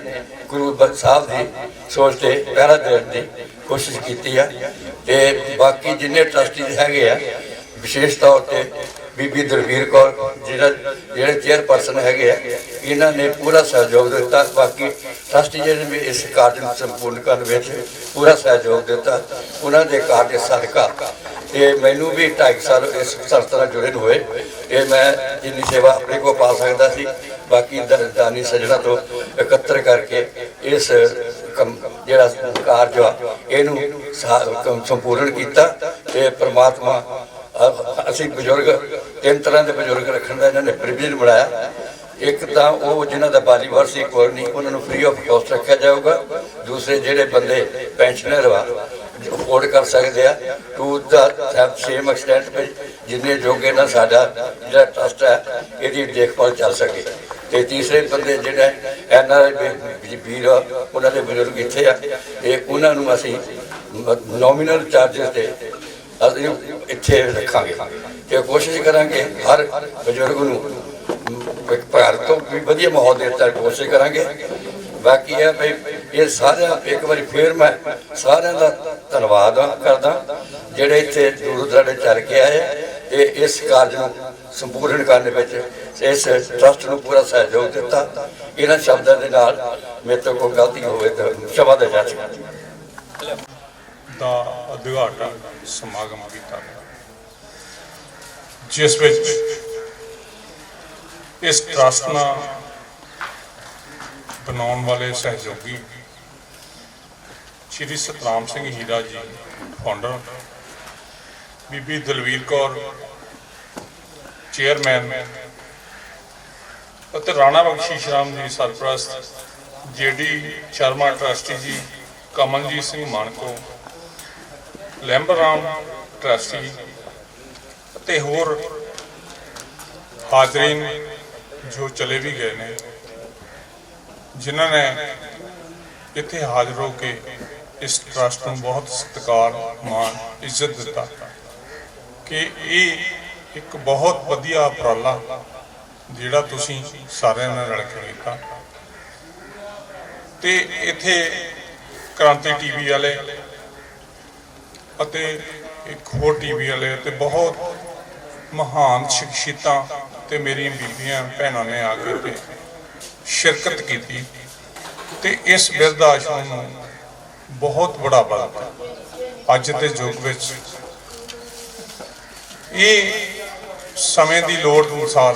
ਗੁਰੂ ਸਾਹਿਬ ਦੀ ਸੋਚ ਤੇ ਪਹਿਰਾ ਦੇਣ ਦੀ ਕੋਸ਼ਿਸ਼ ਕੀਤੀ ਆ। ਤੇ ਬਾਕੀ ਜਿੰਨੇ ਟਰਸਟੀ ਹੈਗੇ ਆ, ਵਿਸ਼ੇਸ਼ ਤੌਰ ਤੇ ਬੀਬੀ ਦਲਵੀਰ ਕੌਰ ਜਿਹੜੇ ਚੇਅਰਪਰਸਨ ਹੈਗੇ ਆ, ਇਹਨਾਂ ਨੇ ਪੂਰਾ ਸਹਿਯੋਗ ਦਿੱਤਾ। ਬਾਕੀ ਟਰਸਟੀ ਜਿਹੜੇ ਵੀ ਇਸ ਕਾਰਜ ਨੂੰ ਸੰਪੂਰਨ ਕਰਨ ਵਿੱਚ ਪੂਰਾ ਸਹਿਯੋਗ ਦਿੱਤਾ, ਉਹਨਾਂ ਦੇ ਕਾਰਜ ਸਦਕਾ ਤੇ ਮੈਨੂੰ ਵੀ 2.5 ਸਾਲ ਇਸ ਸੰਸਥਾ ਨਾਲ ਜੁੜੇ ਹੋਏ ਤੇ ਮੈਂ ਜਿੰਨੀ ਸੇਵਾ ਆਪਣੇ ਕੋਲ ਪਾ ਸਕਦਾ ਸੀ, ਬਾਕੀ ਦਾਨੀ ਸੱਜਣਾ ਤੋਂ ਇਕੱਤਰ ਕਰਕੇ ਇਸ ਜਿਹੜਾ ਕਾਰਜ ਆ ਇਹਨੂੰ ਸੰਪੂਰਨ ਕੀਤਾ। ਤੇ ਪ੍ਰਮਾਤਮਾ ਅਸੀਂ ਬਜ਼ੁਰਗ 3 ਤਰ੍ਹਾਂ ਦੇ ਬਜ਼ੁਰਗ ਰੱਖਣ ਦਾ ਇਹਨਾਂ ਨੇ ਪ੍ਰਿਵਿਲੇਜ ਬਣਾਇਆ। ਇੱਕ ਤਾਂ ਉਹ ਜਿਨ੍ਹਾਂ ਦਾ ਬਾਲੀਵਾਰ ਸੀ ਕੋਈ ਨਹੀਂ, ਉਹਨਾਂ ਨੂੰ ਫ੍ਰੀ ਆਫ ਕਾਸਟ ਰੱਖਿਆ ਜਾਊਗਾ। ਦੂਸਰੇ ਜਿਹੜੇ ਬੰਦੇ ਪੈਨਸ਼ਨਰ ਵਾ ਅਫੋਰਡ ਕਰ ਸਕਦੇ ਆ, ਟੂ ਦਾ ਸੇਮ ਐਕਸਟੈਂਟ ਜਿੰਨੇ ਜੋਗੇ ਨਾਲ ਸਾਡਾ ਜਿਹੜਾ ਟਰਸਟ ਹੈ ਇਹਦੀ ਦੇਖਭਾਲ ਚੱਲ ਸਕੇ। ਤੇ ਤੀਸਰੇ ਬੰਦੇ ਜਿਹੜਾ NRI ਵੀਰ ਉਹਨਾਂ ਦੇ ਬਜ਼ੁਰਗ ਇੱਥੇ ਆ, ਤੇ ਉਹਨਾਂ ਨੂੰ ਅਸੀਂ ਨੋਮੀਨਲ ਚਾਰਜਸ ਤੇ ਅਸੀਂ ਇੱਥੇ ਰੱਖਾਂਗੇ ਤੇ ਕੋਸ਼ਿਸ਼ ਕਰਾਂਗੇ ਹਰ ਬਜ਼ੁਰਗ ਨੂੰ ਭਾਰਤ ਤੋਂ ਵੀ ਵਧੀਆ ਮਾਹੌਲ ਦੇਣ ਦੀ ਕੋਸ਼ਿਸ਼ ਕਰਾਂਗੇ। ਬਾਕੀ ਹੈ ਵੀ ਇਹ ਸਾਰਿਆਂ ਇੱਕ ਵਾਰੀ ਫੇਰ ਮੈਂ ਸਾਰਿਆਂ ਦਾ ਧੰਨਵਾਦ ਕਰਦਾ ਜਿਹੜੇ ਇੱਥੇ ਦੂਰ ਦਰਾਡੇ ਚੱਲ ਕੇ ਆਏ ਤੇ ਇਸ ਕਾਰਜ ਨੂੰ ਸੰਪੂਰਨ ਕਰਨ ਵਿੱਚ ਇਸ ਟਰਸਟ ਨੂੰ ਪੂਰਾ ਸਹਿਯੋਗ ਦਿੱਤਾ। ਇਹਨਾਂ ਸ਼ਬਦਾਂ ਦੇ ਨਾਲ ਮੇਰੇ ਤੋਂ ਕੋਈ ਗਲਤੀ ਹੋਵੇ ਤਾਂ ਸ਼ਬਦ ਦੇ ਜਾ
ਦਾ ਉਦਘਾਟਨ ਸਮਾਗਮ ਕੀਤਾ, ਜਿਸ ਵਿੱਚ ਇਸ ਟਰਸਟ ਨਾਲ ਬਣਾਉਣ ਵਾਲੇ ਸਹਿਯੋਗੀ ਸ਼੍ਰੀ ਸਤਨਾਮ ਸਿੰਘ ਹੀਰਾ ਜੀ ਫਾਊਂਡਰ, ਬੀਬੀ ਦਲਵੀਰ ਕੌਰ ਚੇਅਰਮੈਨ ਅਤੇ ਰਾਣਾ ਬਖਸ਼ੀਸ਼ ਰਾਮ ਜੀ ਸਰਪ੍ਰਸਤ, JD ਸ਼ਰਮਾ ਟਰਸਟੀ ਜੀ, ਕਮਲਜੀਤ ਸਿੰਘ ਮਾਨਕੋ, ਲੈਂਬਰਾਮ ਟਰਸਟੀ ਅਤੇ ਹੋਰ ਹਾਜ਼ਰੀਨ ਜੋ ਚਲੇ ਵੀ ਗਏ ਨੇ, ਜਿਨ੍ਹਾਂ ਨੇ ਇੱਥੇ ਹਾਜ਼ਰ ਹੋ ਕੇ ਇਸ ਟਰਸਟ ਨੂੰ ਬਹੁਤ ਸਤਿਕਾਰ ਮਾਣ ਇੱਜ਼ਤ ਦਿੱਤਾ ਕਿ ਇਹ ਇੱਕ ਬਹੁਤ ਵਧੀਆ ਉਪਰਾਲਾ ਜਿਹੜਾ ਤੁਸੀਂ ਸਾਰਿਆਂ ਨਾਲ ਰਲ ਕੇ ਕੀਤਾ। ਤੇ ਇੱਥੇ ਕ੍ਰਾਂਤੀ TV ਵਾਲੇ ਅਤੇ ਇੱਕ ਹੋਰ TV ਵਾਲੇ ਅਤੇ ਬਹੁਤ ਮਹਾਨ ਸ਼ਖਸੀਅਤਾਂ ਤੇ ਮੇਰੀਆਂ ਬੀਬੀਆਂ ਭੈਣਾਂ ਨੇ ਆ ਕੇ ਤੇ ਸ਼ਿਰਕਤ ਕੀਤੀ ਤੇ ਇਸ ਬਿਰਧ ਆਸ਼ਰਮ ਨੂੰ ਬਹੁਤ ਬੜਾਵਾ ਦਿੱਤਾ। ਅੱਜ ਦੇ ਯੁੱਗ ਵਿੱਚ ਇਹ ਸਮੇਂ ਦੀ ਲੋੜ ਅਨੁਸਾਰ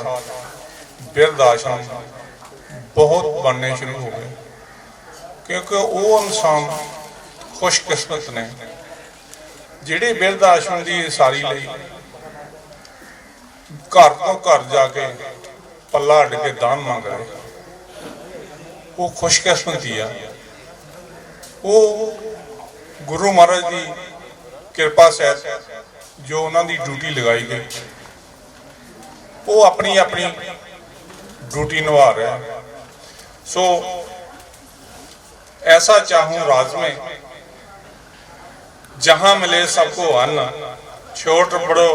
ਬਿਰਧ ਆਸ਼ਰਮ ਬਹੁਤ ਬਣਨੇ ਸ਼ੁਰੂ ਹੋ ਗਏ, ਕਿਉਂਕਿ ਉਹ ਇਨਸਾਨ ਖੁਸ਼ਕਿਸਮਤ ਨੇ ਜਿਹੜੇ ਬਿਰਧ ਆਸ਼ਰਮ ਦੀ ਉਸਾਰੀ ਲਈ ਘਰ ਤੋਂ ਘਰ ਜਾ ਕੇ ਪੱਲਾ ਅੱਡ ਕੇ ਦਾਨ ਮੰਗ ਰਹੇ। ਉਹ ਖੁਸ਼ਕਿਸਮਤੀ ਆ, ਉਹ ਗੁਰੂ ਮਹਾਰਾਜ ਦੀ ਕਿਰਪਾ ਸਹਿਤ ਜੋ ਉਹਨਾਂ ਦੀ ਡਿਊਟੀ ਲਗਾਈ ਗਈ, ਉਹ ਆਪਣੀ ਆਪਣੀ ਡਿਊਟੀ ਨਿਭਾ ਰਿਹਾ। सो ऐसा चाहूं राज में जहां मिले सबको अन्न, छोट बड़ो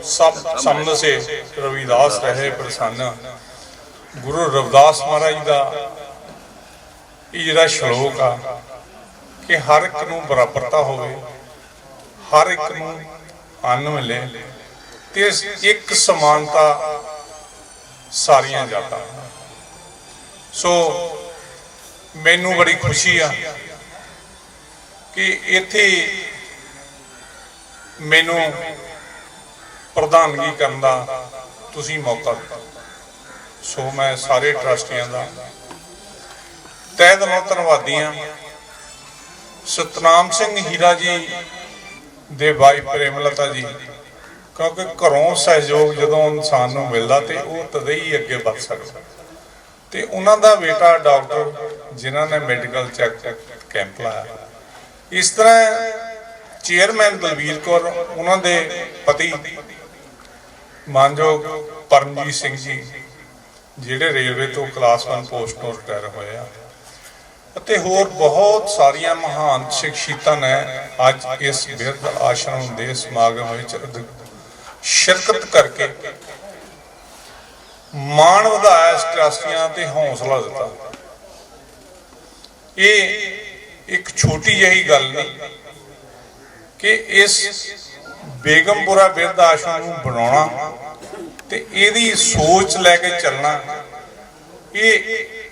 सब समझ से रविदास रहे प्रसन्न। गुरु रविदास महाराज का ये श्लोक आ कि हर एक नूं बराबरता होवे, हर एक नूं अन्न मिले ते एक समानता सारियां जाता। सो मैनू बड़ी खुशी आ कि इत्थे मैनू प्रधानगी करन दा तुसीं मौका दित्ता। सो मैं सारे ट्रस्टियां दा तहे दिलों धन्नवादी हाँ। सतनाम सिंह हीरा जी दे वाइफ प्रेमलता जी, क्योंकि घरों सहयोग जदों इंसान नूं मिलदा ते वो तदे ही अगे बढ़ सकदा। ते उन्हां दा बेटा डॉक्टर जिन्हां ने मैडिकल चैक कैंप लाया। इस तरह चेयरमैन दलवीर कौर, उन्हां दे पति मानयोग परमजीत सिंह जी जिहड़े रेलवे तो क्लास 1 पोस्ट तो रिटायर होए आ, ਅਤੇ ਹੋਰ बहुत सारिया महान शख्सियतां ने अज इस बिरध आश्रम के समागम में शिरकत करके मान वधाया, इस ट्रस्टियां ते हौसला दिता। ये एक छोटी जही गल नहीं कि इस बेगमपुरा बिरध आश्रम को बनाना ते इहदी सोच लैके चलना, ये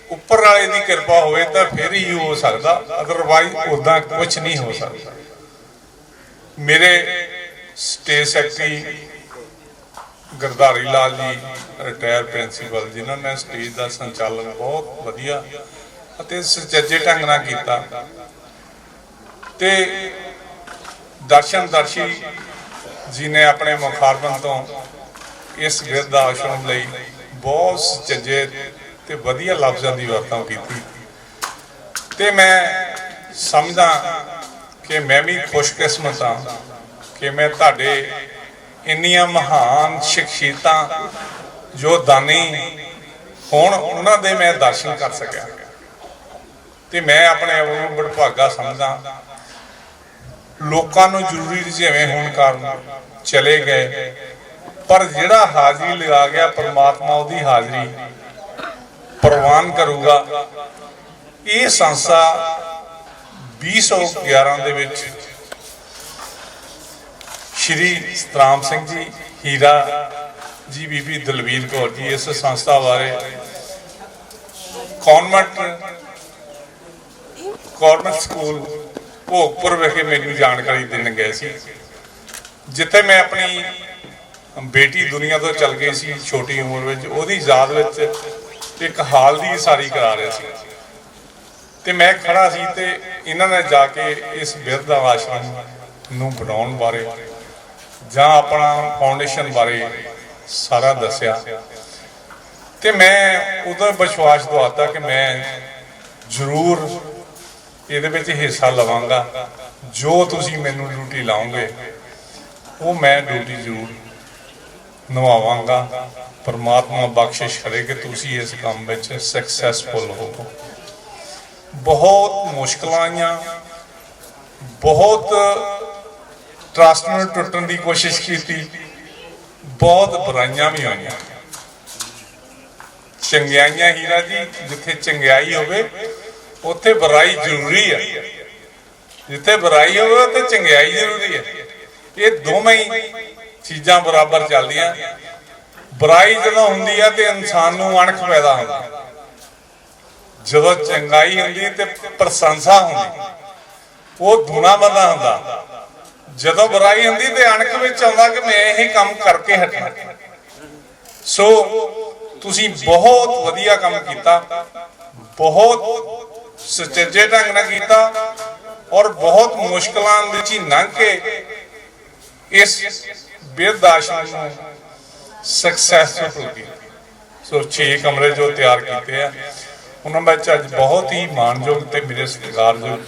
उपर वाले की कृपा होवे तो फिर ही हो सकता, अदरवाइज उदा कुछ नहीं हो सकता। मेरे state secretary Girdhari Lal ji retire principal, जिन्होंने स्टेज का संचालन बहुत वधिया ਅਤੇ ਸੁਚੱਜੇ ढंग नाल कीता। ते दर्शनदर्शी जी ने अपने मुखारबन तो इस बिरध आश्रम लई बहुत सुचੱਜੇ ਤੇ ਵਧੀਆ ਲਫ਼ਜ਼ਾਂ ਦੀ ਵਰਤੋਂ ਕੀਤੀ। ਤੇ ਮੈਂ ਸਮਝਦਾ ਕਿ ਮੈਂ ਵੀ ਖੁਸ਼ਕਿਸਮਤ ਹਾਂ ਕਿ ਮੈਂ ਤੁਹਾਡੇ ਇੰਨੀਆਂ ਮਹਾਨ ਸ਼ਖਸੀਅਤਾਂ ਜੋ ਦਾਨੀ ਹੋਣ ਉਹਨਾਂ ਦੇ ਮੈਂ ਦਰਸ਼ਨ ਕਰ ਸਕਿਆ। ਤੇ ਮੈਂ ਆਪਣੇ ਆਪ ਨੂੰ ਬੜਭਾਗਾ ਸਮਝਦਾ। ਲੋਕਾਂ ਨੂੰ ਜ਼ਰੂਰੀ ਜਿਵੇਂ ਹੋਣ ਕਾਰਨ ਚਲੇ ਗਏ, ਪਰ ਜਿਹੜਾ ਹਾਜ਼ਰੀ ਲਗਾ ਗਿਆ परमात्मा ਉਹਦੀ ਹਾਜ਼ਰੀ प्रवान करूगा। ये संस्था 2011 ਦੇ ਵਿੱਚ श्री सतराम सिंह जी हीरा जी, बीबी दलवीर कौर जी इस संस्था बारे कॉन्वेंट स्कूल भोगपुर विखे मैनू जानकारी देने गए सी, जिथे मैं अपनी बेटी दुनिया तो चल गई सी छोटी उम्र में, ओहदी याद विच एक हाल की सारी करा रहे थे। ते मैं खड़ा सी ते इन्हां ने जाके इस बिरध आश्रम नूं बनाउण बारे जां अपना फाउंडेशन बारे सारा दस्या। ते मैं उदों विश्वास दवाता कि मैं जरूर इहदे विच हिस्सा लवांगा। जो तुसीं मैनूं ड्यूटी लाओगे वो मैं ड्यूटी जरूर निभावांगा। परमात्मा बख्शिश करे कि तुसी इस काम में सक्सैसफुल हो। बहुत मुश्किल आईयां, बहुत ट्रस्ट नूं टुटण की कोशिश की, बहुत बुराइयां भी आईयां। चंगियाइयां हीरा जी, जिथे चंगियाई होवे उत्थे बुराई जरूरी है, जिथे बुराई होवे उत्थे चंगियाई जरूरी है। ये दोवें ही चीज़ां बराबर चलदियां। बुराई जदों हुंदी है तो इंसान नूं अणख पैदा होंदी, जदों चंगाई हुंदी ते प्रशंसा हुंदी, वो दूना बंदा हुंदा। जदों बुराई हुंदी ते अणख विच आउंदा कि मैं यही काम करके हटना। सो तुसीं बहुत वधिया काम कीता, बहुत सुचੱਜੇ ढंग नाल कीता और बहुत मुश्किलां विच लंघ के इस बिरध आश्रम नूं सक्सैसफुल की। सो 6 कमरे जो तैयार किए हैं उन्होंने अज बहुत ही मानयोग ते मेरे सत्कारयोग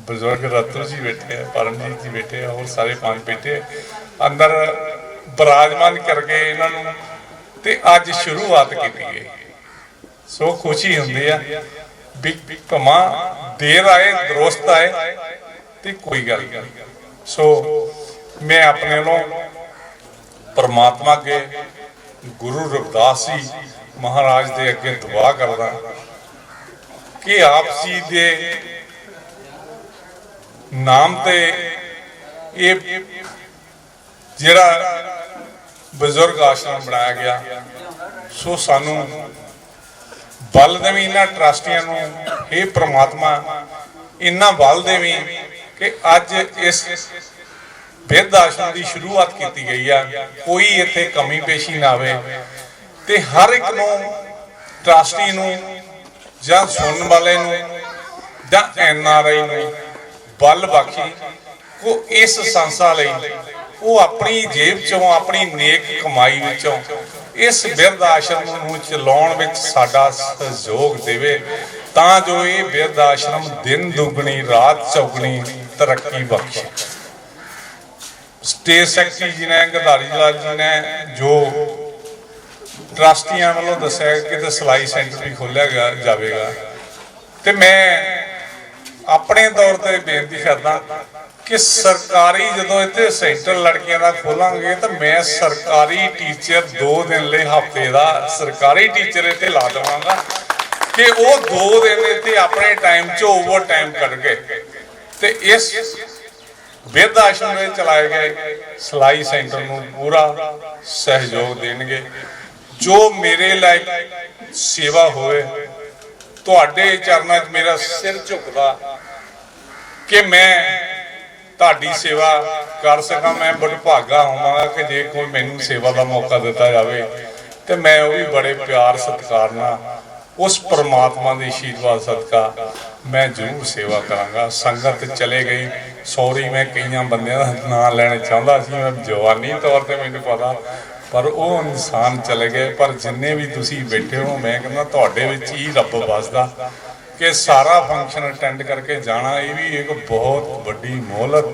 बजुर्ग रतन जी बैठे हैं, परमजीत जी बैठे हैं और सारे 5 बैठे अंदर विराजमान करके इन्होंने ते अज शुरुआत की गई। सो खुशी होंदी है भी भावें देर आए दुरुस्त आए तो कोई गल नहीं। सो मैं अपने लोग परमात्मा के गुरु रविदास जी महाराज के अगे दुआ करदा कि आप जी दे नाम ते ये जिहड़ा बुजुर्ग आश्रम बनाया गया, सो सानू बल देवी इन्हां ट्रस्टियां नूं हे परमात्मा इन्हां बल देवी कि अज इस बिरध आश्रम की शुरुआत की गई है, कोई इत्थे कमी पेशी ना आवे ते हर एक नूं ट्रस्टी नूं जां सुनने वाले नूं जां NRI नूं बल बख्शी को इस संस्था लई वो अपनी जेब चों अपनी नेक कमाई विचों इस बिरध आश्रम नूं चलाउण विच साडा सहयोग देवे तां जो ये बिरध आश्रम दिन दुगनी रात चौगनी तरक्की बख्शे। स्टेट सैकटरी जी ने गधारी लाल जी ने जो ट्रस्टियां वालों दस्या कि सिलाई सेंटर भी खोलिया जाएगा, तो मैं अपने तौर पर बेनती करदा कि सरकारी जो इतने सेंटर लड़कियों का खोलांगे तो मैं सरकारी टीचर 2 दिन ले हफ्ते का सरकारी टीचर इतने ला देवांगा कि वो 2 दिन इतने अपने टाइम च ओवर टाइम करके ते इस बिरध आश्रम में चलाए गए सिलाई सेंटर को पूरा सहयोग देंगे। जो मेरे लायक सेवा होए तुहाडे चरनां च मेरा सिर झुकदा कि मैं तुहाडी सेवा कर सकां। मैं बड़भागा होवांगा कि जे कोई मैनूं सेवा का मौका दिता जाए तो मैं वो भी बड़े प्यार सत्कार नाल उस परमात्मा के आशीर्वाद सदका मैं जरूर सेवा करांगा। संगत चले गई, सॉरी मैं कई बंदे का नाम लैना चाहता सी, मैं जवानी तौर पर मैनूं पता, पर वो इंसान चले गए। पर जिन्ने भी तुसी बैठे हो मैं कहना तुहाडे विच ही रब वसदा कि सारा फंक्शन अटेंड करके जाना ये भी एक बहुत बड़ी मोहलत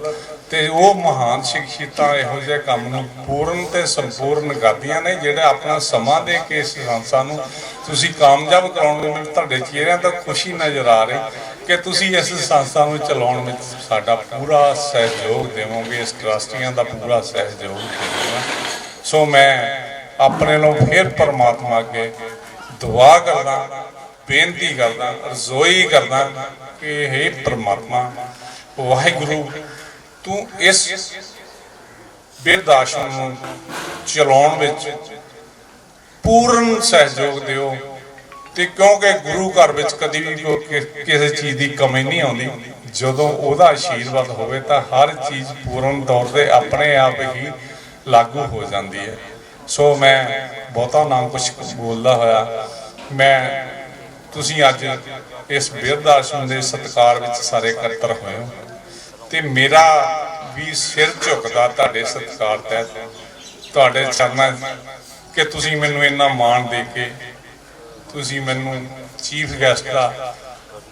ते वो महान शख्सियतां इहो जिहे काम नूं पूर्ण ते संपूर्ण करदियां ने जिहड़ा अपना समा दे के इस संस्था नूं तुसी कामयाब कराउण दे। मैनूं तुहाडे चेहरिਆਂ तो खुशी नज़र आ रही कि तुसी इस संस्था नूं चलाउण विच साडा पूरा सहयोग देवोगे, इस ट्रस्टियां दा पूरा सहयोग देवोगे। सो मैं अपने लोग फिर परमात्मा अगे दुआ करदा, बेनती करदा, रजोई करदा कि हे परमात्मा वाहिगुरू तू इस बिरध आश्रम नूं चलाउण विच पूर्ण सहयोग दिओ ते क्योंकि गुरु घर विच कदी भी किसी चीज़ की कमी नहीं आउंदी। जदों ओहदा आशीर्वाद होवे तां हर चीज़ पूर्ण तौर ते अपने आप ही लागू हो जाती है। सो मैं बहुता ना कुछ बोलदा होया मैं तुसीं अज इस बिरध आश्रम के सत्कार विच सारे इकट्ठे होए हो ते मेरा भी सिर झुकदा तुहाडे सत्कार तहत तुहाडे चरनां कि तुसीं मैनूं इन्ना मान दे के तुसीं मैनूं चीफ गैसट का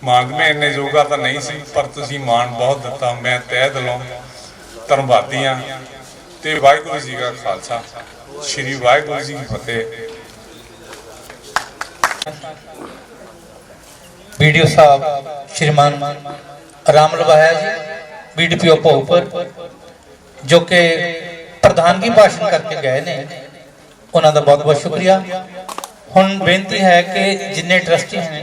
मान, मैं इन्ने जोगा तो नहीं सी पर तुसीं मान बहुत दिता। मैं तह दिलों धन्नवादी हाँ ते वाहिगुरू जी का खालसा श्री वाहिगुरू जी की फतेह।
वीडियो साहब श्रीमान राम लवाया जी BDPO भोगपुर जो कि प्रधानगी भाषण करके गए ने, उन्होंने बहुत बहुत शुक्रिया। हुण बेनती है कि जिन्ने ट्रस्टी हैं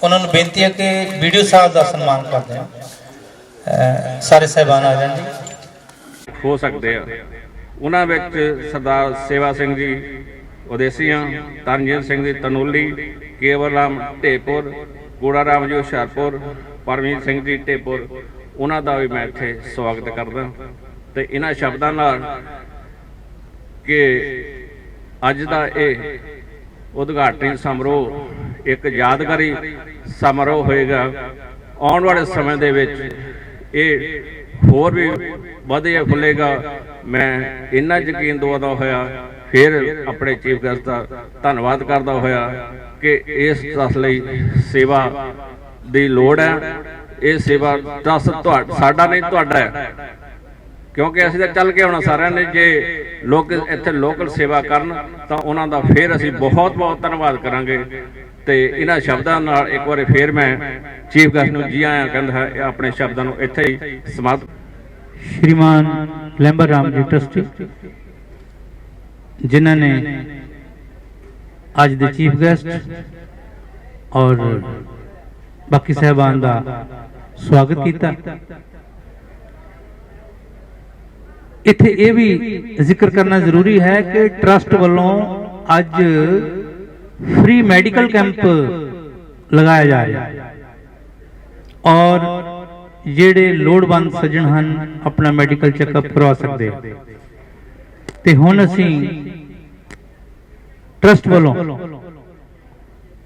उन्होंने बेनती है कि वीडियो साहब का सन्मान कर दें। सारे साहिबान आ जाए
हो सकते हैं। उन्होंने सरदार सेवा सिंह जी उदेसिया, तरनजीत सिंह जी तनोली, केवल राम ढेपुर, कूड़ा राम जी हुशियारपुर, परमजीत सिंह जी ढेपुर, उन्होंने भी मैं इत्थे स्वागत करदा ते इन्हां शब्दां नाल कि अज दा इह उद्घाटनी समारोह एक यादगारी समारोह होएगा। आउण वाले समय दे विच इह होर भी वधिया खुलेगा। मैं इन्ना यकीन दवादा होया फिर अपने चीफ गैस्ट का धन्नवाद करदा होया कि इस ट्रस्ट लई सेवा दी लोड़ है। ये सेवा ट्रस्ट साडा नहीं तुहाडा है, क्योंकि असीं तां चल के आउणा सारिਆਂ ने। जे लोग इत्थे लोकल सेवा करन तां उन्हां दा फिर असीं बहुत बहुत धन्नवाद करांगे। ते इन्हां शब्दां नाल एक बार फिर मैं चीफ गैस्ट नूं जी आया कहंदा है अपने शब्दां नूं इत्थे ही समाप्त।
श्रीमान लैंबर राम जी ट्रस्टी जिन्हां ने अज दे चीफ गेस्ट और बाकी साहबान का स्वागत किया। इत्थे ये भी जिक्र करना जरूरी है कि ट्रस्ट वालों अज फ्री मेडिकल कैंप लगाया जा रहा है और ਜਿਹੜੇ ਲੋੜਵੰਦ ਸੱਜਣ ਹਨ ਆਪਣਾ ਮੈਡੀਕਲ ਚੈੱਕਅਪ ਕਰਵਾ ਸਕਦੇ ਆ। ਤੇ ਹੁਣ ਅਸੀਂ ਟਰਸਟ ਵੱਲੋਂ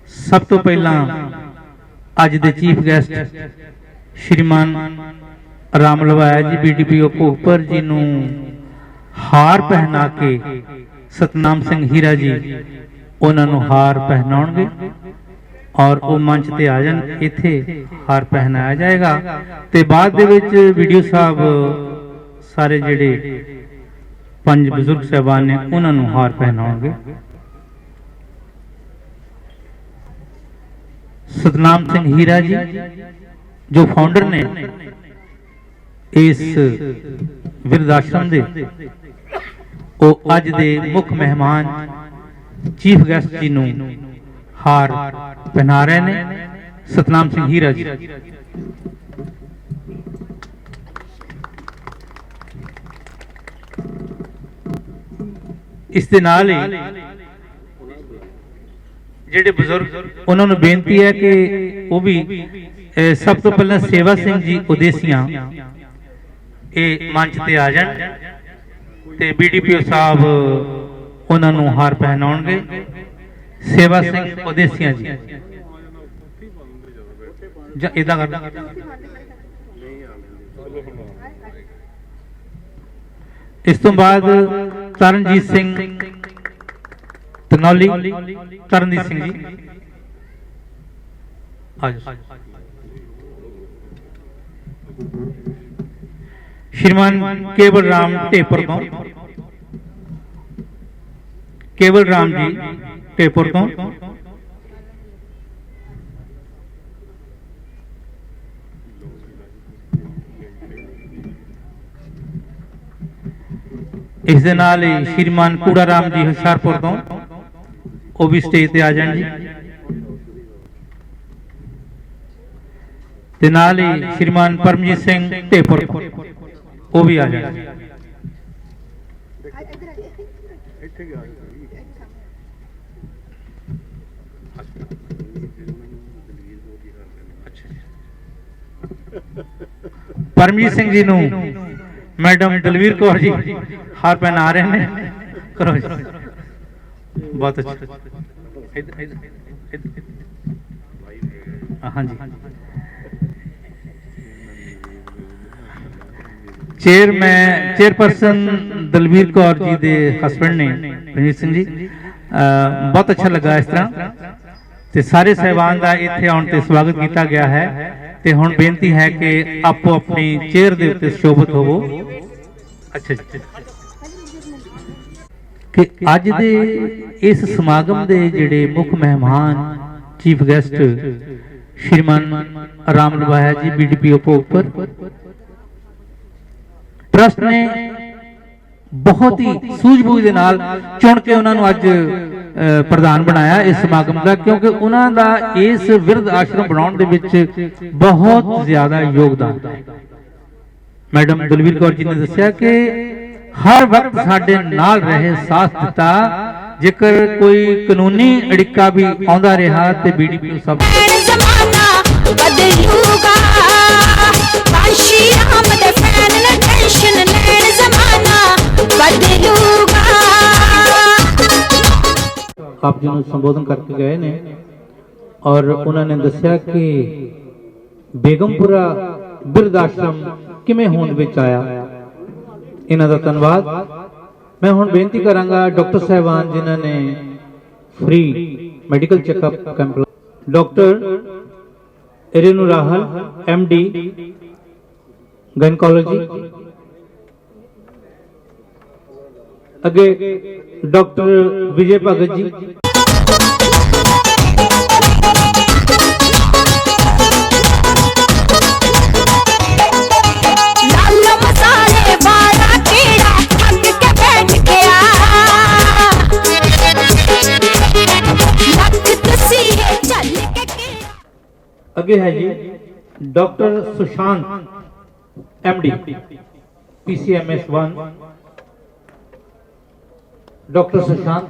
ਸਭ ਤੋਂ ਪਹਿਲਾਂ ਅੱਜ ਦੇ ਚੀਫ ਗੈਸਟ ਸ਼੍ਰੀਮਾਨ ਰਾਮ ਲਵਾਇਆ ਜੀ BDPO ਭੋਗਪੁਰ ਜੀ ਨੂੰ ਹਾਰ ਪਹਿਨਾ ਕੇ ਸਤਨਾਮ ਸਿੰਘ ਹੀਰਾ ਜੀ ਉਹਨਾਂ ਨੂੰ ਹਾਰ ਪਹਿਨਾਉਣਗੇ ਔਰ ਉਹ ਮੰਚ ਤੇ ਆ ਜਾਣ। ਇੱਥੇ ਹਾਰ ਪਹਿਨਾਇਆ ਜਾਏਗਾ ਤੇ ਬਾਅਦ ਦੇ ਵਿੱਚ ਵੀਡੀਓ ਸਾਹਿਬ ਸਾਰੇ ਜਿਹੜੇ 5 ਬਜ਼ੁਰਗ ਸਾਹਿਬਾਨ ਨੇ ਉਹਨਾਂ ਨੂੰ ਹਾਰ ਪਹਿਨਾਉਣਗੇ। ਸਤਨਾਮ ਸਿੰਘ ਹੀਰਾ ਜੀ ਜੋ ਫਾਊਂਡਰ ਨੇ ਇਸ ਵਿਰਧ ਆਸ਼ਰਮ ਦੇ, ਉਹ ਅੱਜ ਦੇ ਮੁੱਖ ਮਹਿਮਾਨ ਚੀਫ ਗੈਸਟ ਜੀ ਨੂੰ ਹਾਰ ਪਹਿਨਾ ਰਹੇ ਨੇ। ਸਤਨਾਮ ਸਿੰਘ ਹੀਰਾ ਜੀ। ਇਸ ਦੇ ਨਾਲ ਹੀ ਜਿਹੜੇ ਬਜ਼ੁਰਗ ਉਹਨਾਂ ਨੂੰ ਬੇਨਤੀ ਹੈ ਕਿ ਉਹ ਵੀ ਸਭ ਤੋਂ ਪਹਿਲਾਂ ਸੇਵਾ ਸਿੰਘ ਜੀ ਉਦੇਸੀਆਂ ਇਹ ਮੰਚ ਤੇ ਆ ਜਾਣ ਤੇ BDPO ਸਾਹਿਬ ਉਹਨਾਂ ਨੂੰ ਹਾਰ ਪਹਿਨਾਉਣਗੇ। ਸੇਵਾ ਸਿੰਘ ਉਦੇਸੀਆਂ ਜੀ ਜਾਂ ਇਦਾਂ ਕਰਨਾ। ਇਸ ਤੋਂ ਬਾਅਦ ਤਰਨਜੀਤ ਸਿੰਘ ਤਨੌਲੀ, ਤਰਨਜੀਤ ਸਿੰਘ ਜੀ ਆ ਜਾਓ। श्रीमान केवल राम टेपुर तो, केवल राम जी टेपुर तो, इस दे नाल ही श्रीमान कूड़ा राम जी हुशियारपुर तो वो भी स्टेज ते आ जान जी। ते नाल ही श्रीमान परमजीत सिंह टेपुर वो भी आ जाए। परमजीत सिंह जी नू मैडम दलवीर कौर जी हार पहना रहे हैं। करो जी, बहुत अच्छा। हाँ जी, चेयरपर्सन दलवीर कौर जी दे हसबैंड ने रंजीत सिंह जी, बहुत अच्छा लगा इस तरह ते सारे साहिबान का इत्थे आउण ते स्वागत किया गया है। ते हुण बेनती है कि आपो अपनी चेयर दे उत्ते शोभत होवो। अच्छा जी, कि अज दे इस समागम दे जिहड़े मुख मेहमान चीफ गेस्ट श्रीमान राम लवाया जी BDPO भोगपुर ट्रस्ट ने बहुत ही सूझबूझ दे नाल चुन के उन्होंने अज प्रधान बनाया इस समागम का, क्योंकि उन्होंने इस विरध आश्रम बनाने दे विच बहुत ज्यादा योगदान है। मैडम दलवीर कौर जी ने दस्सिया कि हर वक्त साडे नाल रहे, साथ दिता, जेकर कोई कानूनी अड़िका भी आंदा रहा ते BDPO सब आप जी संबोधन करके गए ने और उन्होंने दस्या कि बेगमपुरा बिरध आश्रम किमें होंद विच आया। इन्हां दा धन्नवाद। मैं हुण बेनती करांगा डॉक्टर साहिबान जिन्होंने free medical checkup camp, doctor Renu Rahal MD gynaecology, अगे डॉक्टर विजय भगत जी, अगे है जी doctor Sushant MD PCMS 1, doctor Sushant,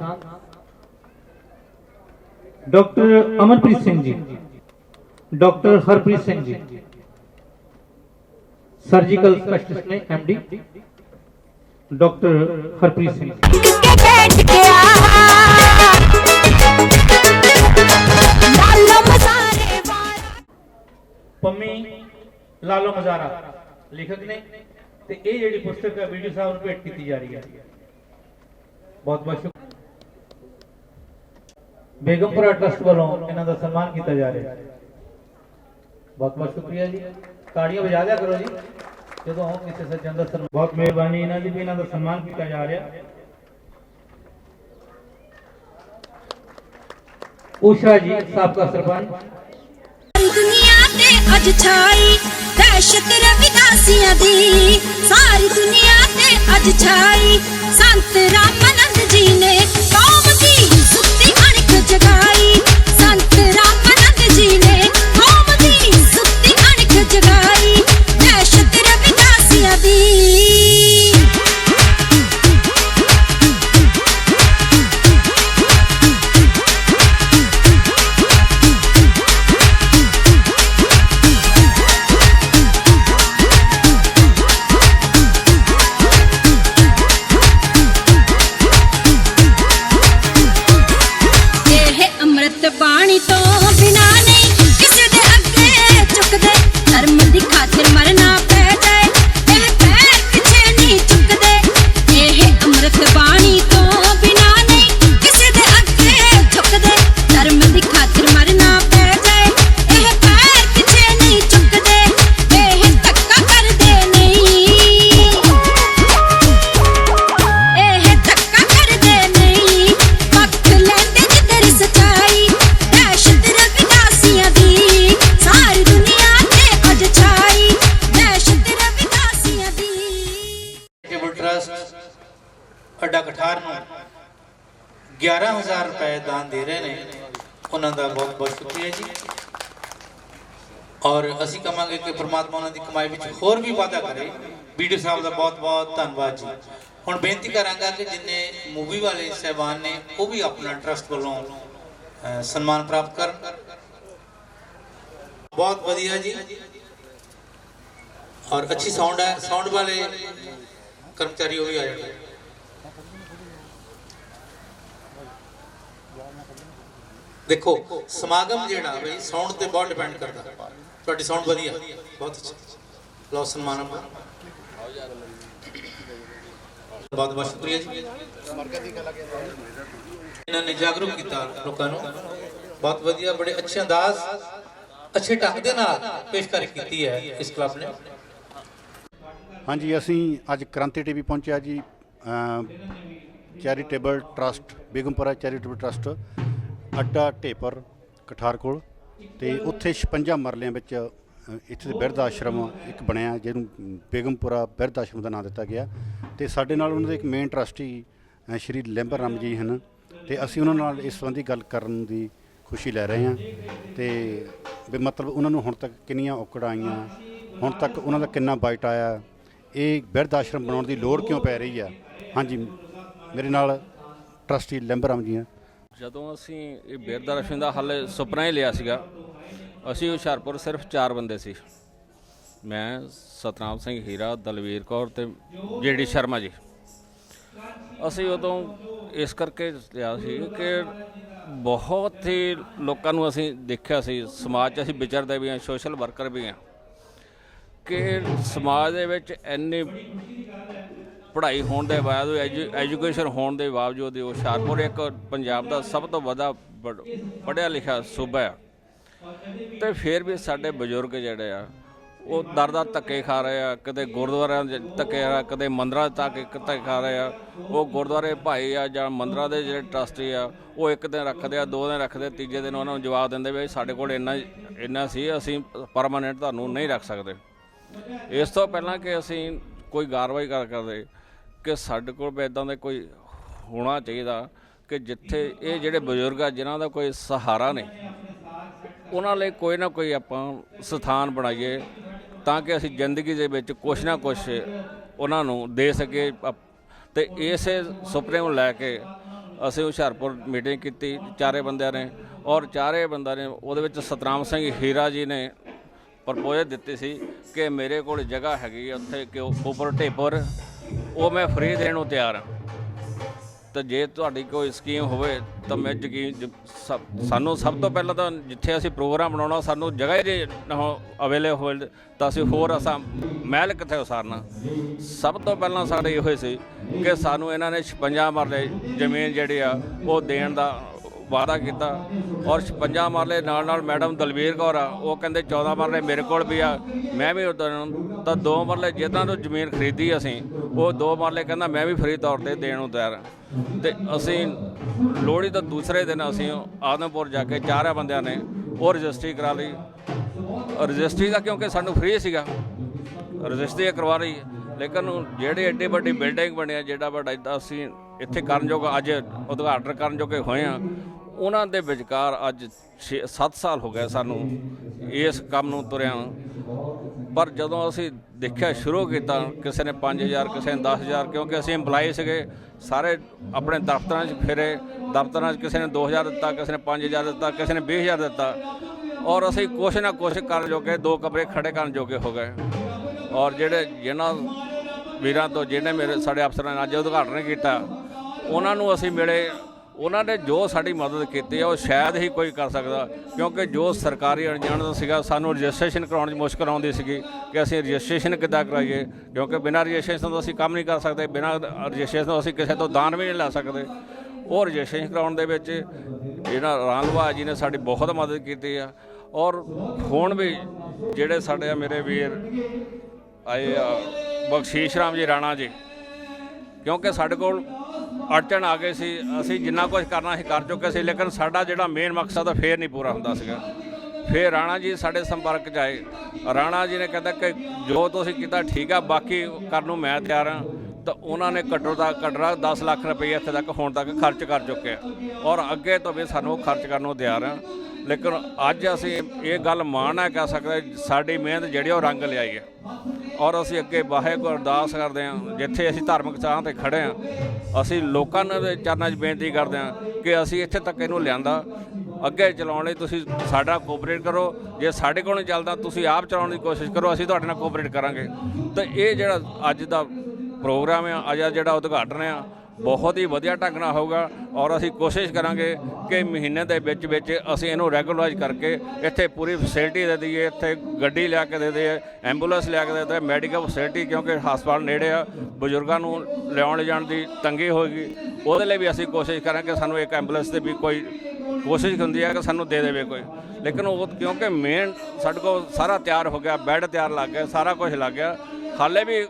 doctor Amanpreet Singh ji, doctor Harpreet Singh ji, surgical specialist ने MD डॉक्टर हरप्रीत सिंह पंमी लालो मजारा लेखक ने ते ये जेडी पुस्तक है वीडियो साहब ਨੂੰ भेंट की जा रही है। बहुत बहुत शुक्रिया। बेगमपुरा ट्रस्ट वालों इन्हां दा सम्मान किया जा रहा है। बहुत बहुत शुक्रिया जी। ताड़ियां बजा दिया करो जी जो किसी सज्जन का सम्मान। बहुत मेहरबानी इन्हां दी भी इन्हां दा सम्मान किया जा रहा है। उषा जी साबका सरपंच
दुनिया ते अज छाई दहशत रविदासियां दी सारी दुनिया ते अज छाई संत रामानंद जी ने कौम दी सुत्ती अणख जगाई संत रामानंद जी ने कौम दी सुत्ती अणख जगाई दहशत रविदासियां दी। बाणी तो बिना नहीं किसी दे अगे चुकदे धर्म दी खातिर मरना पै जाए एह पैर पिछे नहीं चुकदे एह अमृत बाणी तो बिना नहीं किसी दे अगे चुकदे धर्म दी खातिर मरना पै जाए एह पैर पिछे नहीं चुकदे एह धक्का कर दे नहीं एह धक्का कर दे नहीं वक्त लेंदे जिधर सच्चाई दहशत रविदासियां दी सारी दुनिया ते अज छाई दहशत रविदासियां दी।
चैरिटेबल ट्रस्ट अड्डा कठार ਨੂੰ 11000 रुपए दान दे रहे ने ਉਹਨਾਂ ਦਾ ਬਹੁਤ ਬਹੁਤ ਸ਼ੁਕਰੀਆ ਜੀ। ਔਰ ਅਸੀਂ ਕਹਾਂਗੇ ਕਿ ਪ੍ਰਮਾਤਮਾ ਉਹਨਾਂ ਦੀ ਕਮਾਈ ਵਿੱਚ ਹੋਰ ਵੀ ਵਾਧਾ ਕਰੇ। ਵੀਡੀਓ ਸਾਹਿਬ ਦਾ ਬਹੁਤ ਬਹੁਤ ਧੰਨਵਾਦ ਜੀ। ਹੁਣ ਬੇਨਤੀ ਕਰਾਂਗਾ ਕਿ ਜਿੰਨੇ ਮੂਵੀ ਵਾਲੇ ਸਹਿਬਾਨ ਨੇ ਉਹ ਵੀ ਆਪਣਾ ਟਰਸਟ ਵੱਲੋਂ सम्मान प्राप्त कर। बहुत बढ़िया जी और अच्छी साउंड है। साउंड वाले कर्मचारी भी आ जाए। देखो समागम जेड़ा भाई साउंड ते बहुत डिपेंड करता। थोड़ी साउंड बढ़िया बहुत अच्छा लो सम्मान बहुत बहुत शुक्रिया जी। इन्होंने जागरूक किया लोगों को बहुत वधिया बड़े अच्छे अंदाज अच्छे ढंग के नाल पेशकारी की है इस क्लब ने।
हाँ जी असी अज क्रांति टीवी पहुंचे जी charitable trust Begampura charitable trust अड्डा ढेपर कठार कोल ते उत्थे 56 मरलियां विच इत्थे बिरध आश्रम एक बनया जिहनूं बेगमपुरा बिरध आश्रम का नाम दिता गया। तो साडे नाल उन्हां दे एक मेन ट्रस्टी श्री लैंबर राम जी हैं तो असी उन्होंने नाल इस संबंधी गल करन दी खुशी लै रहे हैं। तो भी मतलब उन्होंने हुण तक किन्नियां औकड़ आईयां हुण तक उन्हों का किन्ना बाइट आया ये बिरध आश्रम बनाउण दी लोड़ क्यों पै रही है। हाँ जी मेरे नाल ट्रस्टी लैंबर राम जी हैं।
ਜਦੋਂ ਅਸੀਂ ਇਹ ਬਿਰਧ ਆਸ਼ਰਮ ਦਾ ਹਾਲੇ ਸੁਪਨਾ ਹੀ ਲਿਆ ਸੀਗਾ ਅਸੀਂ ਹੁਸ਼ਿਆਰਪੁਰ ਸਿਰਫ 4 ਬੰਦੇ ਸੀ ਮੈਂ ਸਤਨਾਮ ਸਿੰਘ ਹੀਰਾ ਦਲਵੀਰ ਕੌਰ ਤੇ ਜਿਹੜੀ ਸ਼ਰਮਾ ਜੀ। ਅਸੀਂ ਉਦੋਂ ਇਸ ਕਰਕੇ ਲਿਆ ਸੀ ਕਿ ਬਹੁਤ ਹੀ ਲੋਕਾਂ ਨੂੰ ਅਸੀਂ ਦੇਖਿਆ ਸੀ ਸਮਾਜ 'ਚ ਅਸੀਂ ਵਿਚਰਦੇ ਵੀ ਹਾਂ ਸੋਸ਼ਲ ਵਰਕਰ ਵੀ ਹਾਂ ਕਿ ਸਮਾਜ ਦੇ ਵਿੱਚ ਇੰਨੀ ਪੜ੍ਹਾਈ ਹੋਣ ਦੇ ਬਾਵਜੂਦ ਐਜੂਕੇਸ਼ਨ ਹੋਣ ਦੇ ਬਾਵਜੂਦ ਹੁਸ਼ਿਆਰਪੁਰ ਇੱਕ ਪੰਜਾਬ ਦਾ ਸਭ ਤੋਂ ਵੱਡਾ ਪੜ੍ਹਿਆ ਲਿਖਿਆ ਸੂਬਾ ਆ ਤੇ ਫਿਰ ਵੀ ਸਾਡੇ ਬਜ਼ੁਰਗ ਜਿਹੜੇ ਆ ਉਹ ਦਰ ਧੱਕੇ ਖਾ ਰਹੇ ਆ। ਕਦੇ ਗੁਰਦੁਆਰਿਆਂ ਦੇ ਧੱਕੇ ਆ ਕਦੇ ਮੰਦਰਾਂ ਦੇ ਧੱਕੇ ਖਾ ਰਹੇ ਆ। ਉਹ ਗੁਰਦੁਆਰੇ ਭਾਈ ਆ ਜਾਂ ਮੰਦਰਾਂ ਦੇ ਜਿਹੜੇ ਟਰਸਟੀ ਆ ਉਹ ਇੱਕ ਦਿਨ ਰੱਖਦੇ ਆ 2 ਦਿਨ ਰੱਖਦੇ ਤੀਜੇ ਦਿਨ ਉਹਨਾਂ ਨੂੰ ਜਵਾਬ ਦਿੰਦੇ ਵੀ ਸਾਡੇ ਕੋਲ ਇੰਨਾ ਸੀ ਅਸੀਂ ਪਰਮਾਨੈਂਟ ਤੁਹਾਨੂੰ ਨਹੀਂ ਰੱਖ ਸਕਦੇ। ਇਸ ਤੋਂ ਪਹਿਲਾਂ ਕਿ ਅਸੀਂ ਕੋਈ ਕਾਰਵਾਈ ਕਰਦੇ ਕਿ ਸਾਡੇ ਕੋਲ ਵੀ ਇੱਦਾਂ ਦਾ ਕੋਈ ਹੋਣਾ ਚਾਹੀਦਾ ਕਿ ਜਿੱਥੇ ਇਹ ਜਿਹੜੇ ਬਜ਼ੁਰਗ ਆ ਜਿਨ੍ਹਾਂ ਦਾ ਕੋਈ ਸਹਾਰਾ ਨਹੀਂ ਉਹਨਾਂ ਲਈ ਕੋਈ ਨਾ ਕੋਈ ਆਪਾਂ ਸਥਾਨ ਬਣਾਈਏ ਤਾਂ ਕਿ ਅਸੀਂ ਜ਼ਿੰਦਗੀ ਦੇ ਵਿੱਚ ਕੁਛ ਨਾ ਕੁਛ ਉਹਨਾਂ ਨੂੰ ਦੇ ਸਕੀਏ। ਤੇ ਇਸੇ ਸੁਪਨੇ ਨੂੰ ਲੈ ਕੇ ਅਸੀਂ ਹੁਸ਼ਿਆਰਪੁਰ ਮੀਟਿੰਗ ਕੀਤੀ 4 ਬੰਦਿਆਂ ਨੇ ਔਰ 4 ਬੰਦਿਆਂ ਨੇ ਉਹਦੇ ਵਿੱਚ ਸਤਨਾਮ ਸਿੰਘ ਹੀਰਾ ਜੀ ਨੇ ਪ੍ਰਪੋਜ਼ਲ ਦਿੱਤੀ ਸੀ ਕਿ ਮੇਰੇ ਕੋਲ ਜਗ੍ਹਾ ਹੈਗੀ ਆ ਉੱਥੇ ਕਿ ਉੱਪਰ ਢੇਪਰ, ਉਹ ਮੈਂ ਫ੍ਰੀ ਦੇਣ ਨੂੰ ਤਿਆਰ ਹਾਂ। ਤਾਂ ਜੇ ਤੁਹਾਡੀ ਕੋਈ ਸਕੀਮ ਹੋਵੇ ਤਾਂ ਮੈਂ ਸਾਨੂੰ ਸਭ ਤੋਂ ਪਹਿਲਾਂ ਤਾਂ ਜਿੱਥੇ ਅਸੀਂ ਪ੍ਰੋਗਰਾਮ ਬਣਾਉਣਾ ਸਾਨੂੰ ਜਗ੍ਹਾ ਹੀ ਜੇ ਅਵੇਲੇਬਲ ਤਾਂ ਅਸੀਂ ਹੋਰ ਅਸਾਂ ਮਹਿਲ ਕਿੱਥੇ ਉਸਾਰਨਾ। ਸਭ ਤੋਂ ਪਹਿਲਾਂ ਸਾਡੇ ਇਹੋ ਸੀ ਕਿ ਸਾਨੂੰ ਇਹਨਾਂ ਨੇ 56 ਮਰਲੇ ਜ਼ਮੀਨ ਜਿਹੜੀ ਆ ਉਹ ਦੇਣ ਦਾ ਵਾਅਦਾ ਕੀਤਾ, ਔਰ 56 ਮਰਲੇ ਨਾਲ ਮੈਡਮ ਦਲਵੀਰ ਕੌਰ ਆ ਉਹ ਕਹਿੰਦੇ 14 ਮਰਲੇ ਮੇਰੇ ਕੋਲ ਵੀ ਆ, ਮੈਂ ਵੀ ਉਦੋਂ ਤਾਂ 2 ਮਰਲੇ ਜਿੱਦਾਂ ਤੋਂ ਜ਼ਮੀਨ ਖਰੀਦੀ ਅਸੀਂ ਉਹ 2 ਮਰਲੇ ਕਹਿੰਦਾ ਮੈਂ ਵੀ ਫ੍ਰੀ ਤੌਰ 'ਤੇ ਦੇਣ ਨੂੰ ਤਿਆਰ ਹਾਂ। ਅਤੇ ਅਸੀਂ ਲੋਹੜੀ ਤੋਂ ਦੂਸਰੇ ਦਿਨ ਅਸੀਂ ਆਦਮਪੁਰ ਜਾ ਕੇ 4 ਬੰਦਿਆਂ ਨੇ ਉਹ ਰਜਿਸਟਰੀ ਕਰਾ ਲਈ। ਰਜਿਸਟਰੀ ਦਾ ਕਿਉਂਕਿ ਸਾਨੂੰ ਫ੍ਰੀ ਸੀਗਾ, ਰਜਿਸਟਰੀ ਕਰਵਾ ਰਹੀ ਹੈ, ਲੇਕਿਨ ਜਿਹੜੇ ਐਡੀ ਵੱਡੀ ਬਿਲਡਿੰਗ ਬਣਿਆ ਜਿਹੜਾ ਵੱਡਾ ਅਸੀਂ ਇੱਥੇ ਕਰਨ ਯੋਗ ਅੱਜ ਉਦਘਾਟਨ ਕਰਨ ਜੋਗੇ ਹੋਏ ਹਾਂ, ਉਹਨਾਂ ਦੇ ਵਿਚਕਾਰ ਅੱਜ 6-7 ਸਾਲ ਹੋ ਗਏ ਸਾਨੂੰ ਇਸ ਕੰਮ ਨੂੰ ਤੁਰਿਆ। ਪਰ ਜਦੋਂ ਅਸੀਂ ਦੇਖਿਆ ਸ਼ੁਰੂ ਕੀਤਾ ਕਿਸੇ ਨੇ 5000 ਕਿਸੇ ਨੇ 10000, ਕਿਉਂਕਿ ਅਸੀਂ ਇੰਪਲਾਈ ਸੀਗੇ ਸਾਰੇ ਆਪਣੇ ਦਫ਼ਤਰਾਂ 'ਚ ਫਿਰੇ, ਦਫ਼ਤਰਾਂ 'ਚ ਕਿਸੇ ਨੇ 2000 ਦਿੱਤਾ, ਕਿਸੇ ਨੇ 5000 ਦਿੱਤਾ, ਕਿਸੇ ਨੇ 20000 ਦਿੱਤਾ, ਔਰ ਅਸੀਂ ਕੁਛ ਨਾ ਕੁਛ ਕਰਨ ਜੋਗੇ 2 ਕਮਰੇ ਖੜੇ ਕਰਨ ਜੋਗੇ ਹੋ ਗਏ। ਔਰ ਜਿਹਨਾਂ ਵੀਰਾਂ ਤੋਂ ਜਿਹਨੇ ਮੇਰੇ ਸਾਡੇ ਅਫਸਰਾਂ ਨੇ ਅੱਜ ਉਦਘਾਟਨ ਕੀਤਾ ਉਹਨਾਂ ਨੂੰ ਅਸੀਂ ਮਿਲੇ, ਉਹਨਾਂ ਨੇ ਜੋ ਸਾਡੀ ਮਦਦ ਕੀਤੀ ਹੈ ਉਹ ਸ਼ਾਇਦ ਹੀ ਕੋਈ ਕਰ ਸਕਦਾ, ਕਿਉਂਕਿ ਜੋ ਸਰਕਾਰੀ ਅਣਜਾਣ ਸੀਗਾ ਸਾਨੂੰ ਰਜਿਸਟ੍ਰੇਸ਼ਨ ਕਰਾਉਣ 'ਚ ਮੁਸ਼ਕਲ ਆਉਂਦੀ ਸੀਗੀ ਕਿ ਅਸੀਂ ਰਜਿਸਟ੍ਰੇਸ਼ਨ ਕਿੱਦਾਂ ਕਰਾਈਏ, ਕਿਉਂਕਿ ਬਿਨਾਂ ਰਜਿਸਟ੍ਰੇਸ਼ਨ ਤੋਂ ਅਸੀਂ ਕੰਮ ਨਹੀਂ ਕਰ ਸਕਦੇ, ਬਿਨਾਂ ਰਜਿਸਟ੍ਰੇਸ਼ਨ ਤੋਂ ਅਸੀਂ ਕਿਸੇ ਤੋਂ ਦਾਨ ਵੀ ਨਹੀਂ ਲੈ ਸਕਦੇ। ਉਹ ਰਜਿਸਟ੍ਰੇਸ਼ਨ ਕਰਾਉਣ ਦੇ ਵਿੱਚ ਇਹਨਾਂ ਰਾਮਲਵਾ ਜੀ ਨੇ ਸਾਡੀ ਬਹੁਤ ਮਦਦ ਕੀਤੀ ਆ। ਔਰ ਹੁਣ ਵੀ ਜਿਹੜੇ ਸਾਡੇ ਮੇਰੇ ਵੀਰ ਆਏ ਆ ਬਖਸ਼ੀਸ਼ ਰਾਮ ਜੀ ਰਾਣਾ ਜੀ, ਕਿਉਂਕਿ ਸਾਡੇ ਕੋਲ ਅੜਚਣ ਆ ਗਏ ਸੀ, ਅਸੀਂ ਜਿੰਨਾ ਕੁਝ ਕਰਨਾ ਸੀ ਕਰ ਚੁੱਕੇ ਸੀ, ਲੇਕਿਨ ਸਾਡਾ ਜਿਹੜਾ ਮੇਨ ਮਕਸਦ ਆ ਫੇਰ ਨਹੀਂ ਪੂਰਾ ਹੁੰਦਾ ਸੀਗਾ। ਫਿਰ ਰਾਣਾ ਜੀ ਸਾਡੇ ਸੰਪਰਕ 'ਚ ਆਏ, ਰਾਣਾ ਜੀ ਨੇ ਕਹਿੰਦਾ ਕਿ ਜੋ ਤੁਸੀਂ ਕੀਤਾ ਠੀਕ ਆ, ਬਾਕੀ ਕਰਨ ਨੂੰ ਮੈਂ ਤਿਆਰ ਹਾਂ। ਤਾਂ ਉਹਨਾਂ ਨੇ ਘੱਟੋ ਘੱਟ 10 ਲੱਖ ਰੁਪਏ ਇੱਥੇ ਤੱਕ ਹੁਣ ਤੱਕ ਖਰਚ ਕਰ ਚੁੱਕੇ ਆ, ਔਰ ਅੱਗੇ ਤੋਂ ਵੀ ਸਾਨੂੰ ਖਰਚ ਕਰਨ ਨੂੰ ਤਿਆਰ ਹਾਂ। ਲੇਕਿਨ ਅੱਜ ਅਸੀਂ ਇਹ ਗੱਲ ਮਾਣ ਹੈ ਕਹਿ ਸਕਦੇ ਸਾਡੀ ਮਿਹਨਤ ਜਿਹੜੀ ਉਹ ਰੰਗ ਲਿਆਈ ਹੈ, ਔਰ ਅਸੀਂ ਅੱਗੇ ਵਾਹਿਗੁਰੂ ਅਰਦਾਸ ਕਰਦੇ ਹਾਂ ਜਿੱਥੇ ਅਸੀਂ ਧਾਰਮਿਕ ਥਾਂ 'ਤੇ ਖੜ੍ਹੇ ਹਾਂ, ਅਸੀਂ ਲੋਕਾਂ ਦੇ ਚਰਨਾਂ 'ਚ ਬੇਨਤੀ ਕਰਦੇ ਹਾਂ ਕਿ ਅਸੀਂ ਇੱਥੇ ਤੱਕ ਇਹਨੂੰ ਲਿਆਂਦਾ, ਅੱਗੇ ਚਲਾਉਣ ਲਈ ਤੁਸੀਂ ਸਾਡਾ ਕੋਆਪਰੇਟ ਕਰੋ। ਜੇ ਸਾਡੇ ਕੋਲ ਨਹੀਂ ਚੱਲਦਾ ਤੁਸੀਂ ਆਪ ਚਲਾਉਣ ਦੀ ਕੋਸ਼ਿਸ਼ ਕਰੋ, ਅਸੀਂ ਤੁਹਾਡੇ ਨਾਲ ਕੋਆਪਰੇਟ ਕਰਾਂਗੇ। ਤਾਂ ਇਹ ਜਿਹੜਾ ਅੱਜ ਦਾ ਪ੍ਰੋਗਰਾਮ ਆ, ਅੱਜ ਜਿਹੜਾ ਉਦਘਾਟਨ ਆ, ਬਹੁਤ ਹੀ ਵਧੀਆ ਢੰਗ ਨਾਲ ਹੋਊਗਾ, ਔਰ ਅਸੀਂ ਕੋਸ਼ਿਸ਼ ਕਰਾਂਗੇ ਕਿ ਮਹੀਨੇ ਦੇ ਵਿੱਚ ਅਸੀਂ ਇਹਨੂੰ ਰੈਗੂਲਰਾਈਜ਼ ਕਰਕੇ ਇੱਥੇ ਪੂਰੀ ਫੈਸਿਲਿਟੀ ਦੇ ਦਈਏ, ਇੱਥੇ ਗੱਡੀ ਲਿਆ ਕੇ ਦੇ ਦਈਏ, ਐਂਬੂਲੈਂਸ ਲਿਆ ਕੇ ਦੇ ਦਈਏ, ਮੈਡੀਕਲ ਫੈਸਿਲਿਟੀ, ਕਿਉਂਕਿ ਹਸਪਤਾਲ ਨੇੜੇ ਆ, ਬਜ਼ੁਰਗਾਂ ਨੂੰ ਲਿਆਉਣ ਲਿਜਾਣ ਦੀ ਤੰਗੀ ਹੋਏਗੀ, ਉਹਦੇ ਲਈ ਵੀ ਅਸੀਂ ਕੋਸ਼ਿਸ਼ ਕਰਾਂਗੇ ਸਾਨੂੰ ਇੱਕ ਐਂਬੂਲੈਂਸ ਦੀ ਵੀ ਕੋਈ ਕੋਸ਼ਿਸ਼ ਹੁੰਦੀ ਹੈ ਕਿ ਸਾਨੂੰ ਦੇ ਦੇਵੇ ਕੋਈ। ਲੇਕਿਨ ਉਹ ਕਿਉਂਕਿ ਮੇਨ ਸਾਡੇ ਕੋਲ ਸਾਰਾ ਤਿਆਰ ਹੋ ਗਿਆ, ਬੈੱਡ ਤਿਆਰ ਲੱਗ ਗਿਆ, ਸਾਰਾ ਕੁਝ ਲੱਗ ਗਿਆ, ਹਾਲੇ ਵੀ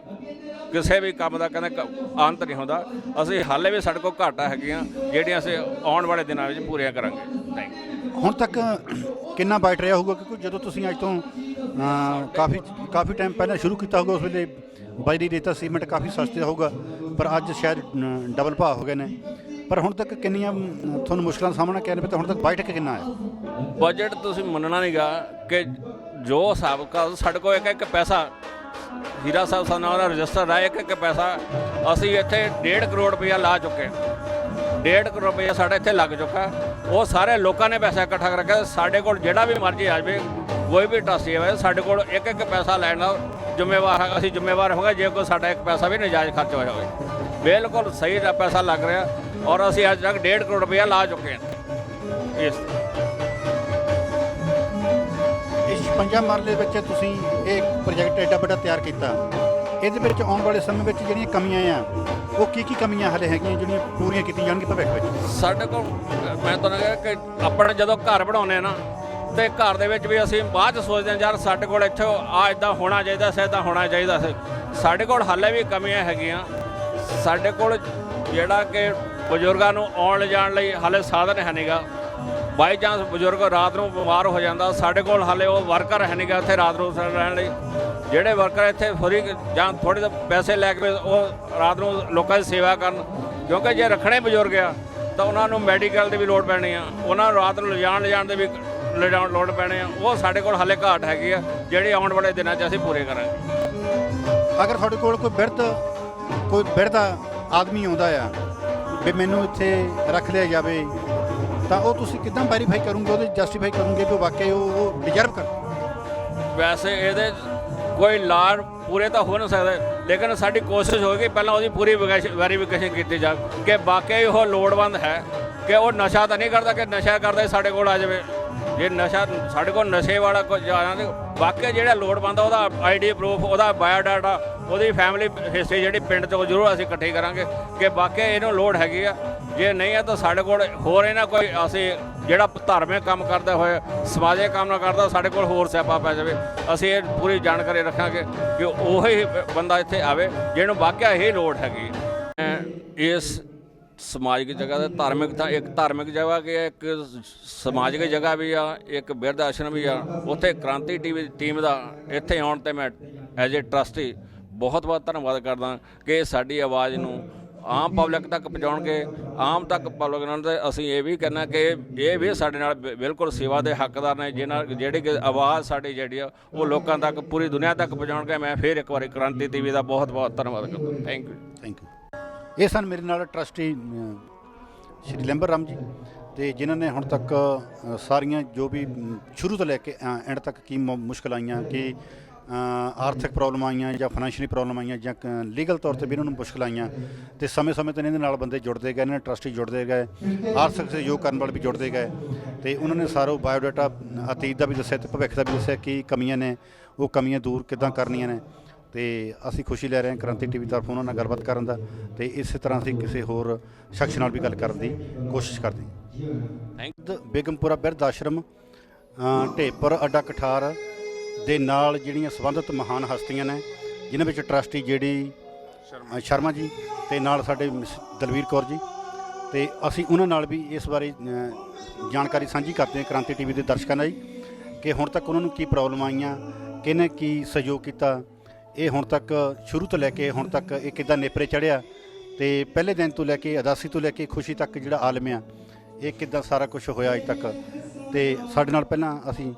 ਕਿਸੇ ਵੀ ਕੰਮ ਦਾ ਕਹਿੰਦੇ ਅੰਤ ਨਹੀਂ ਹੁੰਦਾ, ਅਸੀਂ ਹਾਲੇ ਵੀ ਸਾਡੇ ਕੋਲ ਘਾਟਾਂ ਹੈਗੀਆਂ ਜਿਹੜੀਆਂ ਅਸੀਂ ਆਉਣ ਵਾਲੇ ਦਿਨਾਂ ਵਿੱਚ ਪੂਰੀਆਂ ਕਰਾਂਗੇ। Thank you.
ਹੁਣ ਤੱਕ ਕਿੰਨਾ ਬਾਈਟ ਰਿਹਾ ਹੋਊਗਾ, ਕਿਉਂਕਿ ਜਦੋਂ ਤੁਸੀਂ ਅੱਜ ਤੋਂ ਕਾਫੀ ਟਾਈਮ ਪਹਿਲਾਂ ਸ਼ੁਰੂ ਕੀਤਾ ਹੋਊਗਾ ਉਸ ਵੇਲੇ ਬਜਰੀ ਰੇਤਾ ਸੀਮੈਂਟ ਕਾਫੀ ਸਸਤਾ ਹੋਊਗਾ, ਪਰ ਅੱਜ ਸ਼ਾਇਦ ਡਬਲ ਭਾਅ ਹੋ ਗਏ ਨੇ, ਪਰ ਹੁਣ ਤੱਕ ਕਿੰਨੀਆਂ ਤੁਹਾਨੂੰ ਮੁਸ਼ਕਲਾਂ ਦਾ ਸਾਹਮਣਾ ਕਰਨਾ ਪਿਆ, ਹੁਣ ਤੱਕ ਬਾਈਟ ਕਿੰਨਾ ਹੈ?
ਬਜਟ ਤੁਸੀਂ ਮੰਨਣਾ ਨਹੀਂਗਾ ਕਿ ਜੋ ਹਿਸਾਬ ਸਾਡੇ ਕੋਲ ਇੱਕ ਪੈਸਾ ਹੀਰਾ ਸਾਹਿਬ ਸਾਨੂੰ ਉਹਦਾ ਰਜਿਸਟਰ ਹੈ, ਇੱਕ ਪੈਸਾ ਅਸੀਂ ਇੱਥੇ 1.5 ਕਰੋੜ ਰੁਪਇਆ ਲਾ ਚੁੱਕੇ, 1.5 ਕਰੋੜ ਰੁਪਇਆ ਸਾਡਾ ਇੱਥੇ ਲੱਗ ਚੁੱਕਾ। ਉਹ ਸਾਰੇ ਲੋਕਾਂ ਨੇ ਪੈਸਾ ਇਕੱਠਾ ਕਰਕੇ ਸਾਡੇ ਕੋਲ ਜਿਹੜਾ ਵੀ ਮਰਜ਼ੀ ਆ ਜਾਵੇ, ਕੋਈ ਵੀ ਟਾਸੀ ਆਵੇ, ਸਾਡੇ ਕੋਲ ਇੱਕ ਪੈਸਾ ਲੈਣ ਦਾ ਜ਼ਿੰਮੇਵਾਰ ਹੈ, ਅਸੀਂ ਜ਼ਿੰਮੇਵਾਰ ਹੋਗਾ ਜੇ ਕੋਈ ਸਾਡਾ ਇੱਕ ਪੈਸਾ ਵੀ ਨਜਾਇਜ਼ ਖਰਚ ਹੋਇਆ ਹੋਵੇ। ਬਿਲਕੁਲ ਸਹੀ ਦਾ ਪੈਸਾ ਲੱਗ ਰਿਹਾ, ਔਰ ਅਸੀਂ ਅੱਜ ਤੱਕ 1.5 ਕਰੋੜ ਰੁਪਇਆ ਲਾ ਚੁੱਕੇ ਹਾਂ। ਇਸ
56 ਮਰਲੇ ਵਿੱਚ ਤੁਸੀਂ ਇਹ ਪ੍ਰੋਜੈਕਟ ਐਡਾ ਵੱਡਾ ਤਿਆਰ ਕੀਤਾ, ਇਹਦੇ ਵਿੱਚ ਆਉਣ ਵਾਲੇ ਸਮੇਂ ਵਿੱਚ ਜਿਹੜੀਆਂ ਕਮੀਆਂ ਆ ਉਹ ਕੀ ਕਮੀਆਂ ਹਾਲੇ ਹੈਗੀਆਂ ਜਿਹੜੀਆਂ ਪੂਰੀਆਂ ਕੀਤੀਆਂ ਜਾਣਗੀਆਂ ਭਵਿੱਖ ਵਿੱਚ? ਸਾਡੇ ਕੋਲ
ਮੈਂ ਤੁਹਾਨੂੰ ਕਿਹਾ ਕਿ ਆਪਣੇ ਜਦੋਂ ਘਰ ਬਣਾਉਂਦੇ ਆ ਨਾ, ਤੇ ਘਰ ਦੇ ਵਿੱਚ ਵੀ ਅਸੀਂ ਬਾਅਦ 'ਚ ਸੋਚਦੇ ਹਾਂ ਯਾਰ ਸਾਡੇ ਕੋਲ ਇੱਥੇ ਆ ਇੱਦਾਂ ਹੋਣਾ ਚਾਹੀਦਾ ਸੀ, ਇੱਦਾਂ ਹੋਣਾ ਚਾਹੀਦਾ ਸੀ। ਸਾਡੇ ਕੋਲ ਹਾਲੇ ਵੀ ਕਮੀਆਂ ਹੈਗੀਆਂ, ਸਾਡੇ ਕੋਲ ਜਿਹੜਾ ਕਿ ਬਜ਼ੁਰਗਾਂ ਨੂੰ ਆਉਣ ਲਿਜਾਣ ਲਈ ਹਾਲੇ ਸਾਧਨ ਹੈ ਨਹੀਂਗਾ। ਬਾਈ ਚਾਂਸ ਬਜ਼ੁਰਗ ਰਾਤ ਨੂੰ ਬਿਮਾਰ ਹੋ ਜਾਂਦਾ, ਸਾਡੇ ਕੋਲ ਹਾਲੇ ਉਹ ਵਰਕਰ ਹੈ ਨਹੀਂਗਾ ਇੱਥੇ ਰਾਤ ਨੂੰ ਰਹਿਣ ਲਈ। ਜਿਹੜੇ ਵਰਕਰ ਇੱਥੇ ਫਰੀ ਜਾਂ ਥੋੜ੍ਹੇ ਜਿਹੇ ਪੈਸੇ ਲੈ ਕੇ ਉਹ ਰਾਤ ਨੂੰ ਲੋਕਾਂ ਦੀ ਸੇਵਾ ਕਰਨ, ਕਿਉਂਕਿ ਜੇ ਰੱਖਣੇ ਬਜ਼ੁਰਗ ਆ ਤਾਂ ਉਹਨਾਂ ਨੂੰ ਮੈਡੀਕਲ ਦੀ ਵੀ ਲੋੜ ਪੈਣੀ ਆ, ਉਹਨਾਂ ਨੂੰ ਰਾਤ ਨੂੰ ਲਿਜਾਣ ਦੇ ਵੀ ਲੋੜ ਪੈਣੇ ਆ। ਉਹ ਸਾਡੇ ਕੋਲ ਹਾਲੇ ਘਾਟ ਹੈਗੀ ਆ, ਜਿਹੜੀ ਆਉਣ ਵਾਲੇ ਦਿਨਾਂ 'ਚ ਅਸੀਂ ਪੂਰੇ ਕਰਾਂਗੇ।
ਅਗਰ ਤੁਹਾਡੇ ਕੋਲ ਕੋਈ ਬਿਰਧ ਆਦਮੀ ਆਉਂਦਾ ਆ ਵੀ ਮੈਨੂੰ ਇੱਥੇ ਰੱਖ ਲਿਆ ਜਾਵੇ, ਤਾਂ ਉਹ ਤੁਸੀਂ ਕਿੱਦਾਂ ਵੈਰੀਫਾਈ ਕਰੋਗੇ, ਉਹਦੇ ਜਸਟੀਫਾਈ ਕਰੋਗੇ ਕਿ ਵਾਕਿਆ ਉਹ ਡਿਜ਼ਰਵ ਕਰ?
ਵੈਸੇ ਇਹਦੇ ਕੋਈ ਲਾਰ ਪੂਰੇ ਤਾਂ ਹੋ ਨਹੀਂ ਸਕਦੇ, ਲੇਕਿਨ ਸਾਡੀ ਕੋਸ਼ਿਸ਼ ਹੋਏਗੀ ਪਹਿਲਾਂ ਉਹਦੀ ਪੂਰੀ ਵੈਰੀਫਿਕੇਸ਼ਨ ਕੀਤੀ ਜਾਵੇ ਕਿ ਵਾਕਈ ਉਹ ਲੋੜਵੰਦ ਹੈ, ਕਿ ਉਹ ਨਸ਼ਾ ਤਾਂ ਨਹੀਂ ਕਰਦਾ ਕਿ ਨਸ਼ਾ ਕਰਦਾ ਸਾਡੇ ਕੋਲ ਆ ਜਾਵੇ। ਜੇ ਨਸ਼ਾ ਸਾਡੇ ਕੋਲ ਨਸ਼ੇ ਵਾਲਾ ਕੋਈ ਜਾਣਾ, ਵਾਕਈ ਜਿਹੜਾ ਲੋੜਵੰਦ ਆ ਉਹਦਾ ਆਈਡੀ ਪ੍ਰੂਫ, ਉਹਦਾ ਬਾਇਓਡਾਟਾ, ਉਹਦੀ ਫੈਮਿਲੀ ਹਿਸਟਰੀ ਜਿਹੜੀ ਪਿੰਡ ਤੋਂ ਜ਼ਰੂਰ ਅਸੀਂ ਇਕੱਠੀ ਕਰਾਂਗੇ ਕਿ ਵਾਕਈ ਇਹਨੂੰ ਲੋੜ ਹੈਗੀ ਆ। ਜੇ ਨਹੀਂ ਹੈ ਤਾਂ ਸਾਡੇ ਕੋਲ ਹੋਰ ਇਹਨਾਂ ਕੋਈ ਅਸੀਂ ਜਿਹੜਾ ਧਾਰਮਿਕ ਕੰਮ ਕਰਦਾ ਹੋਇਆ ਸਮਾਜਿਕ ਕੰਮ ਨਾ ਕਰਦਾ, ਸਾਡੇ ਕੋਲ ਹੋਰ ਸਿਆਪਾ ਪੈ ਜਾਵੇ। ਅਸੀਂ ਇਹ ਪੂਰੀ ਜਾਣਕਾਰੀ ਰੱਖਾਂਗੇ ਕਿ ਉਹੀ ਬੰਦਾ ਇੱਥੇ ਆਵੇ ਜਿਹਨੂੰ ਵਾਕਿਆ ਹੀ ਲੋੜ ਹੈਗੀ। ਇਸ ਸਮਾਜਿਕ ਜਗ੍ਹਾ ਤੇ ਧਾਰਮਿਕ ਤਾਂ ਇੱਕ ਧਾਰਮਿਕ ਜਗ੍ਹਾ ਕਿ ਇੱਕ ਸਮਾਜਿਕ ਜਗ੍ਹਾ ਵੀ ਆ, ਇੱਕ ਬਿਰਧ ਆਸ਼ਰਮ ਵੀ ਆ। ਉੱਥੇ ਕ੍ਰਾਂਤੀ ਟੀਮ ਦਾ ਇੱਥੇ ਆਉਣ 'ਤੇ ਮੈਂ ਐਜ ਏ ਟਰਸਟੀ ਬਹੁਤ ਬਹੁਤ ਧੰਨਵਾਦ ਕਰਦਾ ਕਿ ਸਾਡੀ ਆਵਾਜ਼ ਨੂੰ ਆਮ ਪਬਲਿਕ ਤੱਕ ਪਹੁੰਚਾਉਣਗੇ। ਆਮ ਤੱਕ ਪਬਲਿਕ ਨਾਲ ਤੇ ਅਸੀਂ ਇਹ ਵੀ ਕਹਿਣਾ ਕਿ ਇਹ ਵੀ ਸਾਡੇ ਨਾਲ ਬਿਲਕੁਲ ਸੇਵਾ ਦੇ ਹੱਕਦਾਰ ਨੇ, ਜਿਹੜੀ ਕਿ ਆਵਾਜ਼ ਸਾਡੀ ਜਿਹੜੀ ਆ ਉਹ ਲੋਕਾਂ ਤੱਕ ਪੂਰੀ ਦੁਨੀਆ ਤੱਕ ਪਹੁੰਚਾਉਣਗੇ। ਮੈਂ ਫਿਰ ਇੱਕ ਵਾਰੀ ਕ੍ਰਾਂਤੀ ਟੀਵੀ ਦਾ ਬਹੁਤ ਬਹੁਤ ਧੰਨਵਾਦ ਕਰਦਾ। Thank you.
ਇਹ ਸਨ ਮੇਰੇ ਨਾਲ ਟਰਸਟੀ ਸ਼੍ਰੀ ਲੈਂਬਰ ਰਾਮ ਜੀ, ਤੇ ਜਿਨ੍ਹਾਂ ਨੇ ਹੁਣ ਤੱਕ ਸਾਰੀਆਂ ਜੋ ਵੀ ਸ਼ੁਰੂ ਤੋਂ ਲੈ ਕੇ ਐਂਡ ਤੱਕ ਕੀ ਮੁਸ਼ਕਿਲ ਆਈਆਂ, ਕਿ ਆਰਥਿਕ ਪ੍ਰੋਬਲਮ ਆਈਆਂ ਜਾਂ ਫਾਈਨੈਂਸ਼ੀਅਲੀ ਪ੍ਰੋਬਲਮ ਆਈਆਂ ਜਾਂ ਲੀਗਲ ਤੌਰ 'ਤੇ ਵੀ ਇਹਨਾਂ ਨੂੰ ਮੁਸ਼ਕਿਲ ਆਈਆਂ, ਤੇ ਸਮੇਂ-ਸਮੇਂ 'ਤੇ ਇਹਨਾਂ ਦੇ ਨਾਲ ਬੰਦੇ ਜੁੜਦੇ ਗਏ, ਇਹਨਾਂ ਨੇ ਟਰਸਟੀ ਜੁੜਦੇ ਗਏ, ਆਰਥਿਕ ਸਹਿਯੋਗ ਕਰਨ ਵਾਲੇ ਵੀ ਜੁੜਦੇ ਗਏ, ਤੇ ਉਹਨਾਂ ਨੇ ਸਾਰਾ ਬਾਇਓਡਾਟਾ ਅਤੀਤ ਦਾ ਵੀ ਦੱਸਿਆ ਤੇ ਭਵਿੱਖ ਦਾ ਵੀ ਦੱਸਿਆ ਕੀ ਕਮੀਆਂ ਨੇ, ਉਹ ਕਮੀਆਂ ਦੂਰ ਕਿੱਦਾਂ ਕਰਨੀਆਂ ਨੇ। ਤੇ ਅਸੀਂ ਖੁਸ਼ੀ ਲੈ ਰਹੇ ਹਾਂ ਕ੍ਰਾਂਤੀ ਟੀਵੀ ਤਰਫ ਉਹਨਾਂ ਨਾਲ ਗੱਲਬਾਤ ਕਰਨ ਦਾ, ਤੇ ਇਸੇ ਤਰ੍ਹਾਂ ਅਸੀਂ ਕਿਸੇ ਹੋਰ ਸ਼ਖਸ ਨਾਲ ਵੀ ਗੱਲ ਕਰਨ ਦੀ ਕੋਸ਼ਿਸ਼ ਕਰਦੇ ਹਾਂ। ਬੇਗਮਪੁਰਾ ਬਿਰਧ ਆਸ਼ਰਮ ਢੇਪਰ ਅੱਡਾ ਕਠਾਰ ਦੇ ਨਾਲ ਜਿਹੜੀਆਂ ਸੰਬੰਧਿਤ ਮਹਾਨ ਹਸਤੀਆਂ ਨੇ, ਜਿਨ੍ਹਾਂ ਵਿੱਚ ਟਰਸਟੀ ਜਿਹੜੀ ਸ਼ਰਮਾ ਜੀ ਤੇ ਨਾਲ ਸਾਡੇ ਦਲਵੀਰ ਕੌਰ ਜੀ, ਤੇ ਅਸੀਂ ਉਹਨਾਂ ਨਾਲ ਵੀ ਇਸ ਬਾਰੇ ਜਾਣਕਾਰੀ ਸਾਂਝੀ ਕਰਦੇ ਹਾਂ ਕ੍ਰਾਂਤੀ ਟੀਵੀ ਦੇ ਦਰਸ਼ਕਾਂ ਨਾਲ ਜੀ, ਕਿ ਹੁਣ ਤੱਕ ਉਹਨਾਂ ਨੂੰ ਕੀ ਪ੍ਰੋਬਲਮ ਆਈਆਂ, ਕਿਹਨੇ ਕੀ ਸਹਿਯੋਗ ਕੀਤਾ, ਇਹ ਹੁਣ ਤੱਕ ਸ਼ੁਰੂ ਤੋਂ ਲੈ ਕੇ ਹੁਣ ਤੱਕ ਇਹ ਕਿੱਦਾਂ ਨੇਪਰੇ ਚੜ੍ਹਿਆ, ਤੇ ਪਹਿਲੇ ਦਿਨ ਤੋਂ ਲੈ ਕੇ ਉਦਾਸੀ ਤੋਂ ਲੈ ਕੇ ਖੁਸ਼ੀ ਤੱਕ ਜਿਹੜਾ ਆਲਮ ਆ ਇਹ ਕਿੱਦਾਂ ਸਾਰਾ ਕੁਝ ਹੋਇਆ ਅੱਜ ਤੱਕ। ਤੇ ਸਾਡੇ ਨਾਲ ਪਹਿਲਾਂ ਅਸੀਂ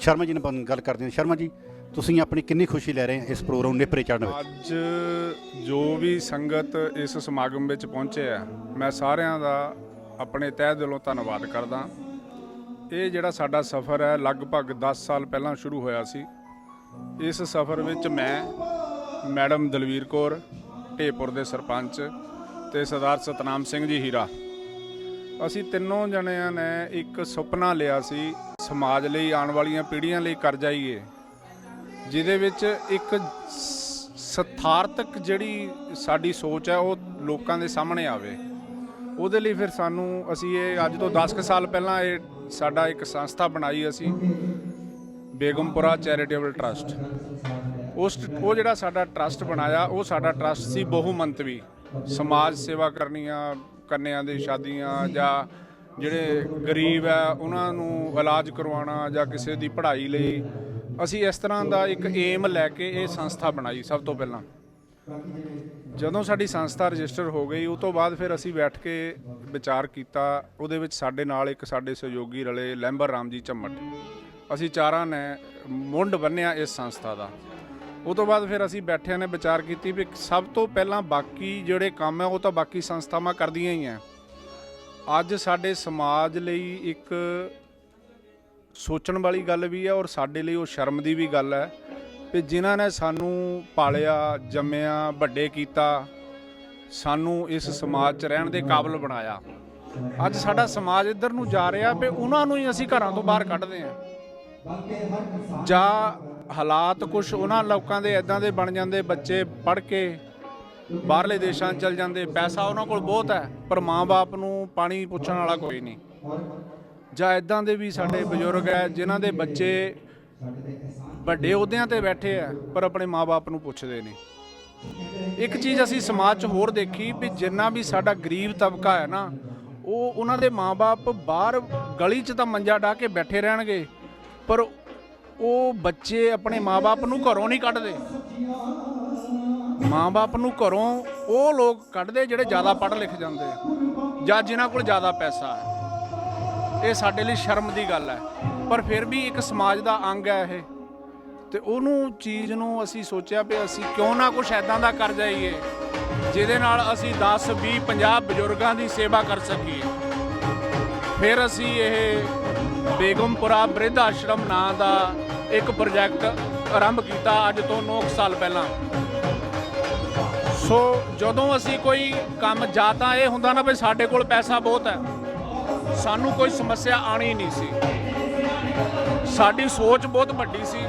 ਸ਼ਰਮਾ ਜੀ ਨਾਲ ਗੱਲ ਕਰਦੇ ਹਾਂ। ਸ਼ਰਮਾ ਜੀ, ਤੁਸੀਂ ਆਪਣੀ ਕਿੰਨੀ ਖੁਸ਼ੀ ਲੈ ਰਹੇ ਹੋ ਇਸ ਪ੍ਰੋਗਰਾਮ ਨੇਪਰੇ ਚੜ੍ਹਨ ਵਿੱਚ?
ਅੱਜ ਜੋ ਵੀ ਸੰਗਤ ਇਸ ਸਮਾਗਮ ਵਿੱਚ ਪਹੁੰਚੇ ਆ, ਮੈਂ ਸਾਰਿਆਂ ਦਾ ਆਪਣੇ ਤਹਿ ਦਿਲੋਂ ਧੰਨਵਾਦ ਕਰਦਾ। ਇਹ ਜਿਹੜਾ ਸਾਡਾ ਸਫ਼ਰ ਹੈ ਲਗਭਗ 10 ਸਾਲ ਪਹਿਲਾਂ ਸ਼ੁਰੂ ਹੋਇਆ ਸੀ। ਇਸ ਸਫ਼ਰ ਵਿੱਚ ਮੈਂ, ਮੈਡਮ ਦਲਵੀਰ ਕੌਰ ਢੇਪੁਰ ਦੇ ਸਰਪੰਚ, ਤੇ ਸਰਦਾਰ ਸਤਨਾਮ ਸਿੰਘ ਜੀ ਹੀਰਾ, ਅਸੀਂ ਤਿੰਨੋਂ ਜਣਿਆਂ ਨੇ ਇੱਕ ਸੁਪਨਾ ਲਿਆ ਸੀ ਸਮਾਜ ਲਈ, ਆਉਣ ਵਾਲੀਆਂ ਪੀੜ੍ਹੀਆਂ ਲਈ ਕਰ ਜਾਈਏ, ਜਿਹਦੇ ਵਿੱਚ ਇੱਕ ਸਥਾਰਥਕ ਜਿਹੜੀ ਸਾਡੀ ਸੋਚ ਹੈ ਉਹ ਲੋਕਾਂ ਦੇ ਸਾਹਮਣੇ ਆਵੇ। ਉਹਦੇ ਲਈ ਫਿਰ ਅਸੀਂ ਇਹ ਅੱਜ ਤੋਂ 10 ਕੁ ਸਾਲ ਪਹਿਲਾਂ ਇਹ ਸਾਡਾ ਇੱਕ ਸੰਸਥਾ ਬਣਾਈ ਅਸੀਂ, ਬੇਗਮਪੁਰਾ ਚੈਰੀਟੇਬਲ ਟਰਸਟ। ਉਹ ਜਿਹੜਾ ਸਾਡਾ ਟਰਸਟ ਬਣਾਇਆ, ਉਹ ਸਾਡਾ ਟਰਸਟ ਸੀ ਬਹੁ ਮੰਤਵੀ, ਸਮਾਜ ਸੇਵਾ ਕਰਨੀਆਂ, ਕੰਨਿਆਂ ਦੀ ਸ਼ਾਦੀਆਂ, ਜਾਂ ਜਿਹੜੇ ਗਰੀਬ ਹੈ ਉਹਨਾਂ ਨੂੰ ਇਲਾਜ ਕਰਵਾਉਣਾ, ਜਾਂ ਕਿਸੇ ਦੀ ਪੜ੍ਹਾਈ ਲਈ। ਅਸੀਂ ਇਸ ਤਰ੍ਹਾਂ ਦਾ ਇੱਕ ਏਮ ਲੈ ਕੇ ਇਹ ਸੰਸਥਾ ਬਣਾਈ। ਸਭ ਤੋਂ ਪਹਿਲਾਂ ਜਦੋਂ ਸਾਡੀ ਸੰਸਥਾ ਰਜਿਸਟਰ ਹੋ ਗਈ, ਉਹ ਤੋਂ ਬਾਅਦ ਫਿਰ ਅਸੀਂ ਬੈਠ ਕੇ ਵਿਚਾਰ ਕੀਤਾ। ਉਹਦੇ ਵਿੱਚ ਸਾਡੇ ਨਾਲ ਇੱਕ ਸਾਡੇ ਸਹਿਯੋਗੀ ਰਲੇ, ਲੈਂਬਰ ਰਾਮ ਜੀ ਝੰਮਟ। ਅਸੀਂ ਚਾਰਾਂ ਨੇ ਮੁੰਡ ਬੰਨਿਆ ਇਸ ਸੰਸਥਾ ਦਾ। ਉਹ ਤੋਂ ਬਾਅਦ ਫਿਰ ਅਸੀਂ ਬੈਠਿਆਂ ਨੇ ਵਿਚਾਰ ਕੀਤੀ ਵੀ ਸਭ ਤੋਂ ਪਹਿਲਾਂ ਬਾਕੀ ਜਿਹੜੇ ਕੰਮ ਹੈ ਉਹ ਤਾਂ ਬਾਕੀ ਸੰਸਥਾਵਾਂ ਕਰਦੀਆਂ ਹੀ ਹੈ। ਅੱਜ ਸਾਡੇ ਸਮਾਜ ਲਈ ਇੱਕ ਸੋਚਣ ਵਾਲੀ ਗੱਲ ਵੀ ਹੈ, ਔਰ ਸਾਡੇ ਲਈ ਉਹ ਸ਼ਰਮ ਦੀ ਵੀ ਗੱਲ ਹੈ ਵੀ ਜਿਨ੍ਹਾਂ ਨੇ ਸਾਨੂੰ ਪਾਲਿਆ, ਜੰਮਿਆ, ਵੱਡੇ ਕੀਤਾ, ਸਾਨੂੰ ਇਸ ਸਮਾਜ 'ਚ ਰਹਿਣ ਦੇ ਕਾਬਿਲ ਬਣਾਇਆ। ਅੱਜ ਸਾਡਾ ਸਮਾਜ ਇੱਧਰ ਨੂੰ ਜਾ ਰਿਹਾ ਵੀ ਉਹਨਾਂ ਨੂੰ ਹੀ ਅਸੀਂ ਘਰਾਂ ਤੋਂ ਬਾਹਰ ਕੱਢਦੇ ਹਾਂ, ਜਾਂ ਹਾਲਾਤ ਕੁਛ ਉਹਨਾਂ ਲੋਕਾਂ ਦੇ ਇੱਦਾਂ ਦੇ ਬਣ ਜਾਂਦੇ, ਬੱਚੇ ਪੜ੍ਹ ਕੇ ਬਾਹਰਲੇ ਦੇਸ਼ਾਂ 'ਚ ਚਲ ਜਾਂਦੇ, ਪੈਸਾ ਉਹਨਾਂ ਕੋਲ ਬਹੁਤ ਹੈ ਪਰ ਮਾਂ-ਬਾਪ ਨੂੰ ਪਾਣੀ ਪੁੱਛਣ ਵਾਲਾ ਕੋਈ ਨਹੀਂ। ਜਾਂ ਇੱਦਾਂ ਦੇ ਵੀ ਸਾਡੇ ਬਜ਼ੁਰਗ ਹੈ ਜਿਨ੍ਹਾਂ ਦੇ ਬੱਚੇ ਵੱਡੇ ਅਹੁਦਿਆਂ 'ਤੇ ਬੈਠੇ ਆ ਪਰ ਆਪਣੇ ਮਾਂ-ਬਾਪ ਨੂੰ ਪੁੱਛਦੇ ਨਹੀਂ। ਇੱਕ ਚੀਜ਼ ਅਸੀਂ ਸਮਾਜ 'ਚ ਹੋਰ ਦੇਖੀ ਵੀ ਜਿੰਨਾ ਵੀ ਸਾਡਾ ਗਰੀਬ ਤਬਕਾ ਹੈ ਨਾ, ਉਹ ਉਹਨਾਂ ਦੇ ਮਾਂ-ਬਾਪ ਬਾਹਰ ਗਲੀ 'ਚ ਤਾਂ ਮੰਜਾ ਢਾਹ ਕੇ ਬੈਠੇ ਰਹਿਣਗੇ, ਪਰ ਉਹ ਬੱਚੇ ਆਪਣੇ ਮਾਂ-ਬਾਪ ਨੂੰ ਘਰੋਂ ਨਹੀਂ ਕੱਢਦੇ। ਮਾਂ-ਬਾਪ ਨੂੰ ਘਰੋਂ ਉਹ ਲੋਕ ਕੱਢਦੇ ਜਿਹੜੇ ਜ਼ਿਆਦਾ ਪੜ੍ਹ ਲਿਖ ਜਾਂਦੇ ਜਾਂ ਜਿਨ੍ਹਾਂ ਕੋਲ ਜ਼ਿਆਦਾ ਪੈਸਾ ਹੈ। ਇਹ ਸਾਡੇ ਲਈ ਸ਼ਰਮ ਦੀ ਗੱਲ ਹੈ, ਪਰ ਫਿਰ ਵੀ ਇੱਕ ਸਮਾਜ ਦਾ ਅੰਗ ਹੈ ਇਹ। ਤੇ ਉਹਨੂੰ ਚੀਜ਼ ਨੂੰ ਅਸੀਂ ਸੋਚਿਆ ਵੀ ਅਸੀਂ ਕਿਉਂ ਨਾ ਕੁਛ ਇੱਦਾਂ ਦਾ ਕਰ ਜਾਈਏ ਜਿਹਦੇ ਨਾਲ ਅਸੀਂ 10, 20, 50 ਬਜ਼ੁਰਗਾਂ ਦੀ ਸੇਵਾ ਕਰ ਸਕੀਏ। ਫਿਰ ਅਸੀਂ ਇਹ ਬੇਗਮਪੁਰਾ ਬਿਰਧ ਆਸ਼ਰਮ ਨਾਂ ਦਾ
ਇੱਕ ਪ੍ਰੋਜੈਕਟ ਆਰੰਭ ਕੀਤਾ ਅੱਜ ਤੋਂ 9 ਸਾਲ ਪਹਿਲਾਂ। ਸੋ ਜਦੋਂ ਅਸੀਂ ਕੋਈ ਕੰਮ ਜਾਂ ਤਾਂ ਇਹ ਹੁੰਦਾ ਨਾ ਵੀ ਸਾਡੇ ਕੋਲ ਪੈਸਾ ਬਹੁਤ ਹੈ, ਸਾਨੂੰ ਕੋਈ ਸਮੱਸਿਆ ਆਣੀ ਨਹੀਂ ਸੀ। ਸਾਡੀ ਸੋਚ ਬਹੁਤ ਵੱਡੀ ਸੀ,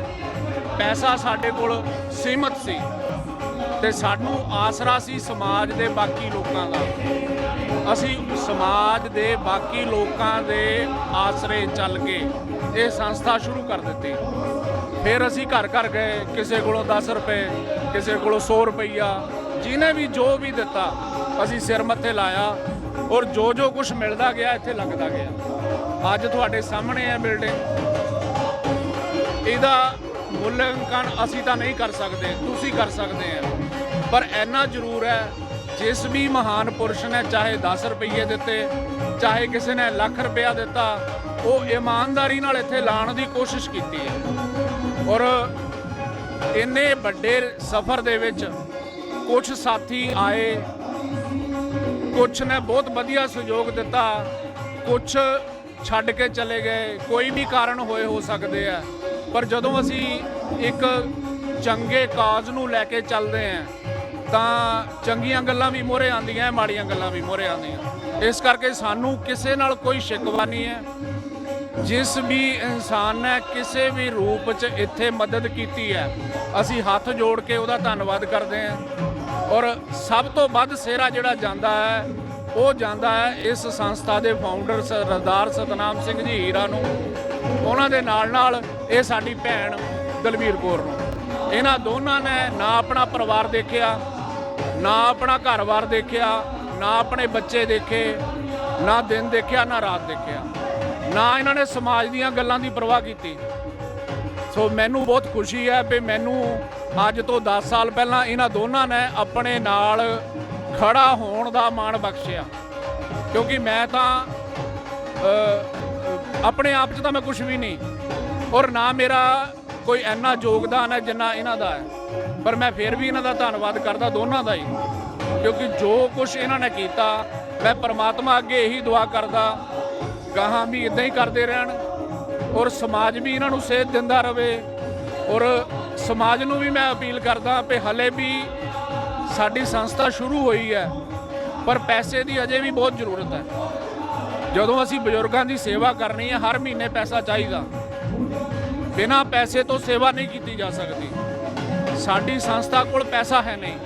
ਪੈਸਾ ਸਾਡੇ ਕੋਲ ਸੀਮਤ ਸੀ ਤੇ ਸਾਨੂੰ ਆਸਰਾ ਸੀ ਸਮਾਜ ਦੇ ਬਾਕੀ ਲੋਕਾਂ ਦਾ। ਅਸੀਂ ਸਮਾਜ ਦੇ ਬਾਕੀ ਲੋਕਾਂ ਦੇ ਆਸਰੇ ਚੱਲ ਕੇ ਇਹ ਸੰਸਥਾ ਸ਼ੁਰੂ ਕਰ ਦਿੱਤੀ। ਫਿਰ ਅਸੀਂ ਘਰ ਘਰ ਗਏ, ਕਿਸੇ ਕੋਲੋਂ 10 ਰੁਪਏ, ਕਿਸੇ ਕੋਲੋਂ 100 ਰੁਪਈਆ, ਜਿਹਨੇ ਵੀ ਜੋ ਵੀ ਦਿੱਤਾ ਅਸੀਂ ਸਿਰ ਮੱਥੇ ਲਾਇਆ ਔਰ ਜੋ ਜੋ ਕੁਝ ਮਿਲਦਾ ਗਿਆ ਇੱਥੇ ਲੱਗਦਾ ਗਿਆ। ਅੱਜ ਤੁਹਾਡੇ ਸਾਹਮਣੇ ਹੈ ਬਿਲਡਿੰਗ। ਇਹਦਾ ਮੁੱਲਾਂਕਣ ਅਸੀਂ ਤਾਂ ਨਹੀਂ ਕਰ ਸਕਦੇ, ਤੁਸੀਂ ਕਰ ਸਕਦੇ ਆ, ਪਰ ਇੰਨਾ ਜ਼ਰੂਰ ਹੈ ਜਿਸ ਵੀ ਮਹਾਨ ਪੁਰਸ਼ ਨੇ ਚਾਹੇ 10 ਰੁਪਏ ਦਿੱਤੇ, ਚਾਹੇ ਕਿਸੇ ਨੇ ਲੱਖ ਰੁਪਇਆ ਦਿੱਤਾ, ਉਹ ਇਮਾਨਦਾਰੀ ਨਾਲ ਇੱਥੇ ਲਾਉਣ ਦੀ ਕੋਸ਼ਿਸ਼ ਕੀਤੀ ਹੈ। ਔਰ ਇੰਨੇ ਵੱਡੇ ਸਫ਼ਰ ਦੇ ਵਿੱਚ ਕੁਝ ਸਾਥੀ ਆਏ, ਕੁਝ ਨੇ ਬਹੁਤ ਵਧੀਆ ਸਹਿਯੋਗ ਦਿੱਤਾ, ਕੁਝ ਛੱਡ ਕੇ ਚਲੇ ਗਏ, ਕੋਈ ਵੀ ਕਾਰਨ ਹੋਏ ਹੋ ਸਕਦੇ ਆ। ਪਰ ਜਦੋਂ ਅਸੀਂ ਇੱਕ ਚੰਗੇ ਕਾਜ਼ ਨੂੰ ਲੈ ਕੇ ਚੱਲਦੇ ਹਾਂ ਤਾਂ ਚੰਗੀਆਂ ਗੱਲਾਂ ਵੀ ਮੋਹਰੇ ਆਉਂਦੀਆਂ, ਮਾੜੀਆਂ ਗੱਲਾਂ ਵੀ ਮੋਹਰੇ ਆਉਂਦੀਆਂ। ਇਸ ਕਰਕੇ ਸਾਨੂੰ ਕਿਸੇ ਨਾਲ ਕੋਈ ਸ਼ਿਕਵਾ ਨਹੀਂ ਹੈ। ਜਿਸ ਵੀ ਇਨਸਾਨ ਨੇ ਕਿਸੇ ਵੀ ਰੂਪ 'ਚ ਇੱਥੇ ਮਦਦ ਕੀਤੀ ਹੈ, ਅਸੀਂ ਹੱਥ ਜੋੜ ਕੇ ਉਹਦਾ ਧੰਨਵਾਦ ਕਰਦੇ ਹਾਂ। ਔਰ ਸਭ ਤੋਂ ਵੱਧ ਸਿਹਰਾ ਜਿਹੜਾ ਜਾਂਦਾ ਹੈ ਉਹ ਜਾਂਦਾ ਹੈ ਇਸ ਸੰਸਥਾ ਦੇ ਫਾਊਂਡਰ ਸਰਦਾਰ ਸਤਨਾਮ ਸਿੰਘ ਜੀ ਹੀਰਾ ਨੂੰ, ਉਹਨਾਂ ਦੇ ਨਾਲ ਇਹ ਸਾਡੀ ਭੈਣ ਦਲਵੀਰ ਕੌਰ ਨੂੰ। ਇਹਨਾਂ ਦੋਨਾਂ ਨੇ ਨਾ ਆਪਣਾ ਪਰਿਵਾਰ ਦੇਖਿਆ, ਨਾ ਆਪਣਾ ਘਰ-ਬਾਰ ਦੇਖਿਆ, ਨਾ ਆਪਣੇ ਬੱਚੇ ਦੇਖੇ, ਨਾ ਦਿਨ ਦੇਖਿਆ, ਨਾ ਰਾਤ ਦੇਖਿਆ, ਨਾ ਇਹਨਾਂ ਨੇ ਸਮਾਜ ਦੀਆਂ ਗੱਲਾਂ ਦੀ ਪਰਵਾਹ ਕੀਤੀ। ਸੋ ਮੈਨੂੰ ਬਹੁਤ ਖੁਸ਼ੀ ਹੈ ਵੀ ਮੈਨੂੰ ਅੱਜ ਤੋਂ 10 ਸਾਲ ਪਹਿਲਾਂ ਇਹਨਾਂ ਦੋਨਾਂ ਨੇ ਆਪਣੇ ਨਾਲ ਖੜਾ ਹੋਣ ਦਾ ਮਾਣ ਬਖਸ਼ਿਆ, ਕਿਉਂਕਿ ਮੈਂ ਤਾਂ ਆਪਣੇ ਆਪ 'ਚ ਤਾਂ ਮੈਂ ਕੁਝ ਵੀ ਨਹੀਂ, ਔਰ ਨਾ ਮੇਰਾ ਕੋਈ ਇੰਨਾ ਯੋਗਦਾਨ ਹੈ ਜਿੰਨਾ ਇਹਨਾਂ ਦਾ ਹੈ। ਪਰ ਮੈਂ ਫਿਰ ਵੀ ਇਹਨਾਂ ਦਾ ਧੰਨਵਾਦ ਕਰਦਾ, ਦੋਨਾਂ ਦਾ ਹੀ, ਕਿਉਂਕਿ ਜੋ ਕੁਝ ਇਹਨਾਂ ਨੇ ਕੀਤਾ, ਮੈਂ ਪਰਮਾਤਮਾ ਅੱਗੇ ਇਹੀ ਦੁਆ ਕਰਦਾ ਗਾਹਾਂ ਵੀ ਇਦਾਂ ਹੀ ਕਰਦੇ ਰਹਿਣ ਔਰ ਸਮਾਜ ਵੀ ਇਹਨਾਂ ਨੂੰ ਸੇਧ ਦਿੰਦਾ ਰਹੇ। ਔਰ ਸਮਾਜ ਨੂੰ ਵੀ ਮੈਂ ਅਪੀਲ ਕਰਦਾ ਕਿ ਹਲੇ ਵੀ ਸਾਡੀ ਸੰਸਥਾ ਸ਼ੁਰੂ ਹੋਈ ਹੈ, ਪਰ ਪੈਸੇ ਦੀ ਅਜੇ ਵੀ ਬਹੁਤ ਜ਼ਰੂਰਤ ਹੈ। ਜਦੋਂ ਅਸੀਂ ਬਜ਼ੁਰਗਾਂ ਦੀ ਸੇਵਾ ਕਰਨੀ ਹੈ, ਹਰ ਮਹੀਨੇ ਪੈਸਾ ਚਾਹੀਦਾ, ਬਿਨਾਂ ਪੈਸੇ ਤੋਂ ਸੇਵਾ ਨਹੀਂ ਕੀਤੀ ਜਾ ਸਕਦੀ। ਸਾਡੀ ਸੰਸਥਾ ਕੋਲ ਪੈਸਾ ਹੈ ਨਹੀਂ,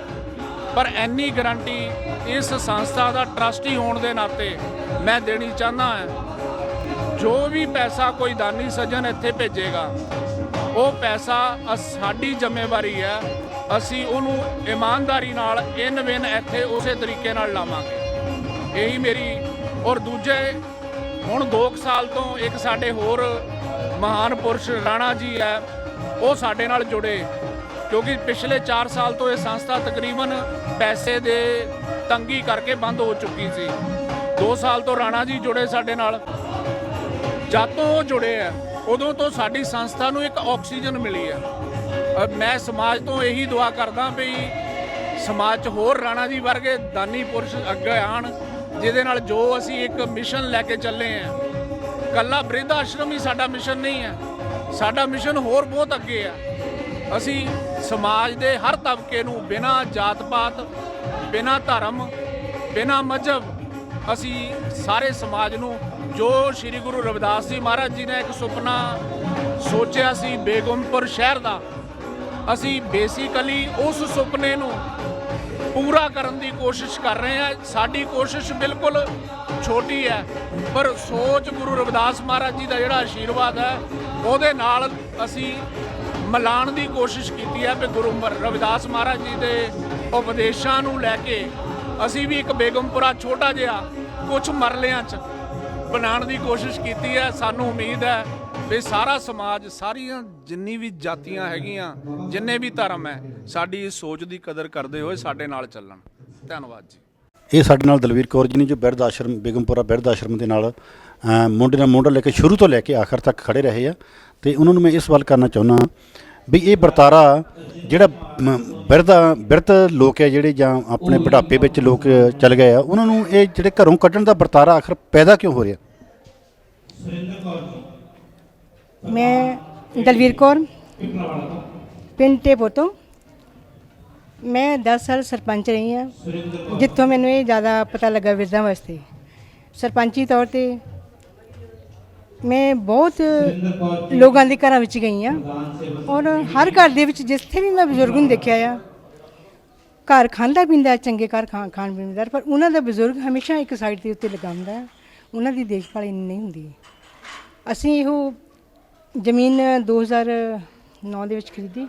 ਪਰ ਇੰਨੀ ਗਰੰਟੀ ਇਸ ਸੰਸਥਾ ਦਾ ਟਰਸਟੀ ਹੋਣ ਦੇ ਨਾਤੇ ਮੈਂ ਦੇਣੀ ਚਾਹੁੰਦਾ ਹਾਂ, ਜੋ ਵੀ ਪੈਸਾ ਕੋਈ ਦਾਨੀ ਸੱਜਣ ਇੱਥੇ ਭੇਜੇਗਾ, ਉਹ ਪੈਸਾ ਸਾਡੀ ਜ਼ਿੰਮੇਵਾਰੀ ਹੈ, ਅਸੀਂ ਉਹਨੂੰ ਇਮਾਨਦਾਰੀ ਨਾਲ ਇਨ-ਬਿਨ ਇੱਥੇ ਉਸੇ ਤਰੀਕੇ ਨਾਲ ਲਾਵਾਂਗੇ। ਇਹੀ ਮੇਰੀ। ਔਰ ਦੂਜੇ ਹੁਣ 2 ਸਾਲ ਤੋਂ ਇੱਕ ਸਾਡੇ ਹੋਰ ਮਹਾਨ ਪੁਰਸ਼ ਰਾਣਾ ਜੀ ਹੈ, ਉਹ ਸਾਡੇ ਨਾਲ ਜੁੜੇ, ਕਿਉਂਕਿ ਪਿਛਲੇ 4 ਸਾਲ ਤੋਂ ਇਹ ਸੰਸਥਾ ਤਕਰੀਬਨ ਪੈਸੇ ਦੇ ਤੰਗੀ ਕਰਕੇ ਬੰਦ ਹੋ ਚੁੱਕੀ ਸੀ। 2 ਸਾਲ ਤੋਂ ਰਾਣਾ ਜੀ ਜੁੜੇ ਸਾਡੇ ਨਾਲ। ਜਦ ਤੋਂ ਉਹ ਜੁੜੇ ਆ ਉਦੋਂ ਤੋਂ ਸਾਡੀ ਸੰਸਥਾ ਨੂੰ ਇੱਕ ਆਕਸੀਜਨ ਮਿਲੀ ਹੈ। ਮੈਂ ਸਮਾਜ ਤੋਂ ਇਹੀ ਦੁਆ ਕਰਦਾ ਵੀ ਸਮਾਜ 'ਚ ਹੋਰ ਰਾਣਾ ਜੀ ਵਰਗੇ ਦਾਨੀ ਪੁਰਸ਼ ਅੱਗੇ ਆਉਣ, ਜਿਹਦੇ ਨਾਲ ਜੋ ਅਸੀਂ ਇੱਕ ਮਿਸ਼ਨ ਲੈ ਕੇ ਚੱਲੇ ਹਾਂ। ਕੱਲਾ ਬਿਰਧ ਆਸ਼ਰਮ ਹੀ ਸਾਡਾ ਮਿਸ਼ਨ ਨਹੀਂ ਹੈ, ਸਾਡਾ ਮਿਸ਼ਨ ਹੋਰ ਬਹੁਤ ਅੱਗੇ ਆ। ਅਸੀਂ ਸਮਾਜ ਦੇ ਹਰ ਤਬਕੇ ਨੂੰ ਬਿਨਾਂ ਜਾਤ-ਪਾਤ, ਬਿਨਾਂ ਧਰਮ, ਬਿਨਾਂ ਮਜ਼ਹਬ, ਅਸੀਂ ਸਾਰੇ ਸਮਾਜ ਨੂੰ, ਜੋ ਸ਼੍ਰੀ ਗੁਰੂ ਰਵਿਦਾਸ ਜੀ ਮਹਾਰਾਜ ਜੀ ਨੇ ਇੱਕ ਸੁਪਨਾ ਸੋਚਿਆ ਸੀ ਬੇਗਮਪੁਰ ਸ਼ਹਿਰ ਦਾ, ਅਸੀਂ ਬੇਸਿਕਲੀ ਉਸ ਸੁਪਨੇ ਨੂੰ ਪੂਰਾ ਕਰਨ ਦੀ ਕੋਸ਼ਿਸ਼ ਕਰ ਰਹੇ ਹਾਂ। ਸਾਡੀ ਕੋਸ਼ਿਸ਼ ਬਿਲਕੁਲ ਛੋਟੀ ਹੈ, ਪਰ ਸੋਚ ਗੁਰੂ ਰਵਿਦਾਸ ਮਹਾਰਾਜ ਜੀ ਦਾ ਜਿਹੜਾ ਆਸ਼ੀਰਵਾਦ ਹੈ ਉਹਦੇ ਨਾਲ ਅਸੀਂ ਮਿਲਾਉਣ ਦੀ ਕੋਸ਼ਿਸ਼ ਕੀਤੀ ਹੈ। ਵੀ ਗੁਰੂ ਰਵਿਦਾਸ ਮਹਾਰਾਜ ਜੀ ਦੇ ਉਪਦੇਸ਼ਾਂ ਨੂੰ ਲੈ ਕੇ ਅਸੀਂ ਵੀ ਇੱਕ ਬੇਗਮਪੁਰਾ ਛੋਟਾ ਜਿਹਾ ਕੁਝ ਮਰਲਿਆਂ 'ਚ ਬਣਾਉਣ ਦੀ ਕੋਸ਼ਿਸ਼ ਕੀਤੀ ਹੈ। ਸਾਨੂੰ ਉਮੀਦ ਹੈ ਵੀ ਸਾਰਾ ਸਮਾਜ, ਸਾਰੀਆਂ ਜਿੰਨੀ ਵੀ ਜਾਤੀਆਂ ਹੈਗੀਆਂ, ਜਿੰਨੇ ਵੀ ਧਰਮ ਹੈ, ਸਾਡੀ ਇਸ ਸੋਚ ਦੀ ਕਦਰ ਕਰਦੇ ਹੋਏ ਸਾਡੇ ਨਾਲ ਚੱਲਣ। ਧੰਨਵਾਦ ਜੀ।
ਇਹ ਸਾਡੇ ਨਾਲ ਦਲਵੀਰ ਕੌਰ ਜੀ ਨੇ, ਜੋ ਬਿਰਧ ਆਸ਼ਰਮ ਬੇਗਮਪੁਰਾ ਬਿਰਧ ਆਸ਼ਰਮ ਦੇ ਨਾਲ ਮੋਢੇ ਨਾਲ ਮੋਢਾ ਲੈ ਕੇ ਸ਼ੁਰੂ ਤੋਂ ਲੈ ਕੇ ਆਖਰ ਤੱਕ ਖੜੇ ਰਹੇ ਆ। ਤੇ ਉਹਨਾਂ ਨੂੰ ਮੈਂ ਇਸ ਵੱਲ ਕਰਨਾ ਚਾਹੁੰਦਾ ਵੀ ਇਹ ਵਰਤਾਰਾ ਜਿਹੜਾ ਬਿਰਧ ਲੋਕ ਹੈ ਜਿਹੜੇ ਜਾਂ ਆਪਣੇ ਬੁਢਾਪੇ ਵਿੱਚ ਲੋਕ ਚਲ ਗਏ ਆ, ਉਹਨਾਂ ਨੂੰ ਇਹ ਜਿਹੜੇ ਘਰੋਂ ਕੱਢਣ ਦਾ ਵਰਤਾਰਾ ਆਖਰ ਪੈਦਾ ਕਿਉਂ ਹੋ ਰਿਹਾ?
ਮੈਂ
ਦਲਵੀਰ ਕੌਰ ਪਿੰਡ ਢੇਪੋ ਤੋਂ। ਮੈਂ 10 ਸਾਲ ਸਰਪੰਚ ਰਹੀ ਹਾਂ, ਜਿੱਥੋਂ ਮੈਨੂੰ ਇਹ ਜ਼ਿਆਦਾ ਪਤਾ ਲੱਗਾ ਵਿਰਧਾਂ ਵਾਸਤੇ। ਸਰਪੰਚੀ ਤੌਰ 'ਤੇ ਮੈਂ ਬਹੁਤ ਲੋਕਾਂ ਦੇ ਘਰਾਂ ਵਿੱਚ ਗਈ ਹਾਂ, ਔਰ ਹਰ ਘਰ ਦੇ ਵਿੱਚ ਜਿੱਥੇ ਵੀ ਮੈਂ ਬਜ਼ੁਰਗ ਨੂੰ ਦੇਖਿਆ ਆ, ਘਰ ਖਾਂਦਾ ਪੀਂਦਾ ਚੰਗੇ ਘਰ ਖਾਣ ਪੀਣ ਦਾ, ਪਰ ਉਹਨਾਂ ਦਾ ਬਜ਼ੁਰਗ ਹਮੇਸ਼ਾ ਇੱਕ ਸਾਈਡ ਦੇ ਉੱਤੇ ਲੱਗਾ ਹੁੰਦਾ, ਉਹਨਾਂ ਦੀ ਦੇਖਭਾਲ ਇੰਨੀ ਨਹੀਂ ਹੁੰਦੀ। ਅਸੀਂ ਇਹੋ ਜ਼ਮੀਨ 2009 ਦੇ ਵਿੱਚ ਖਰੀਦੀ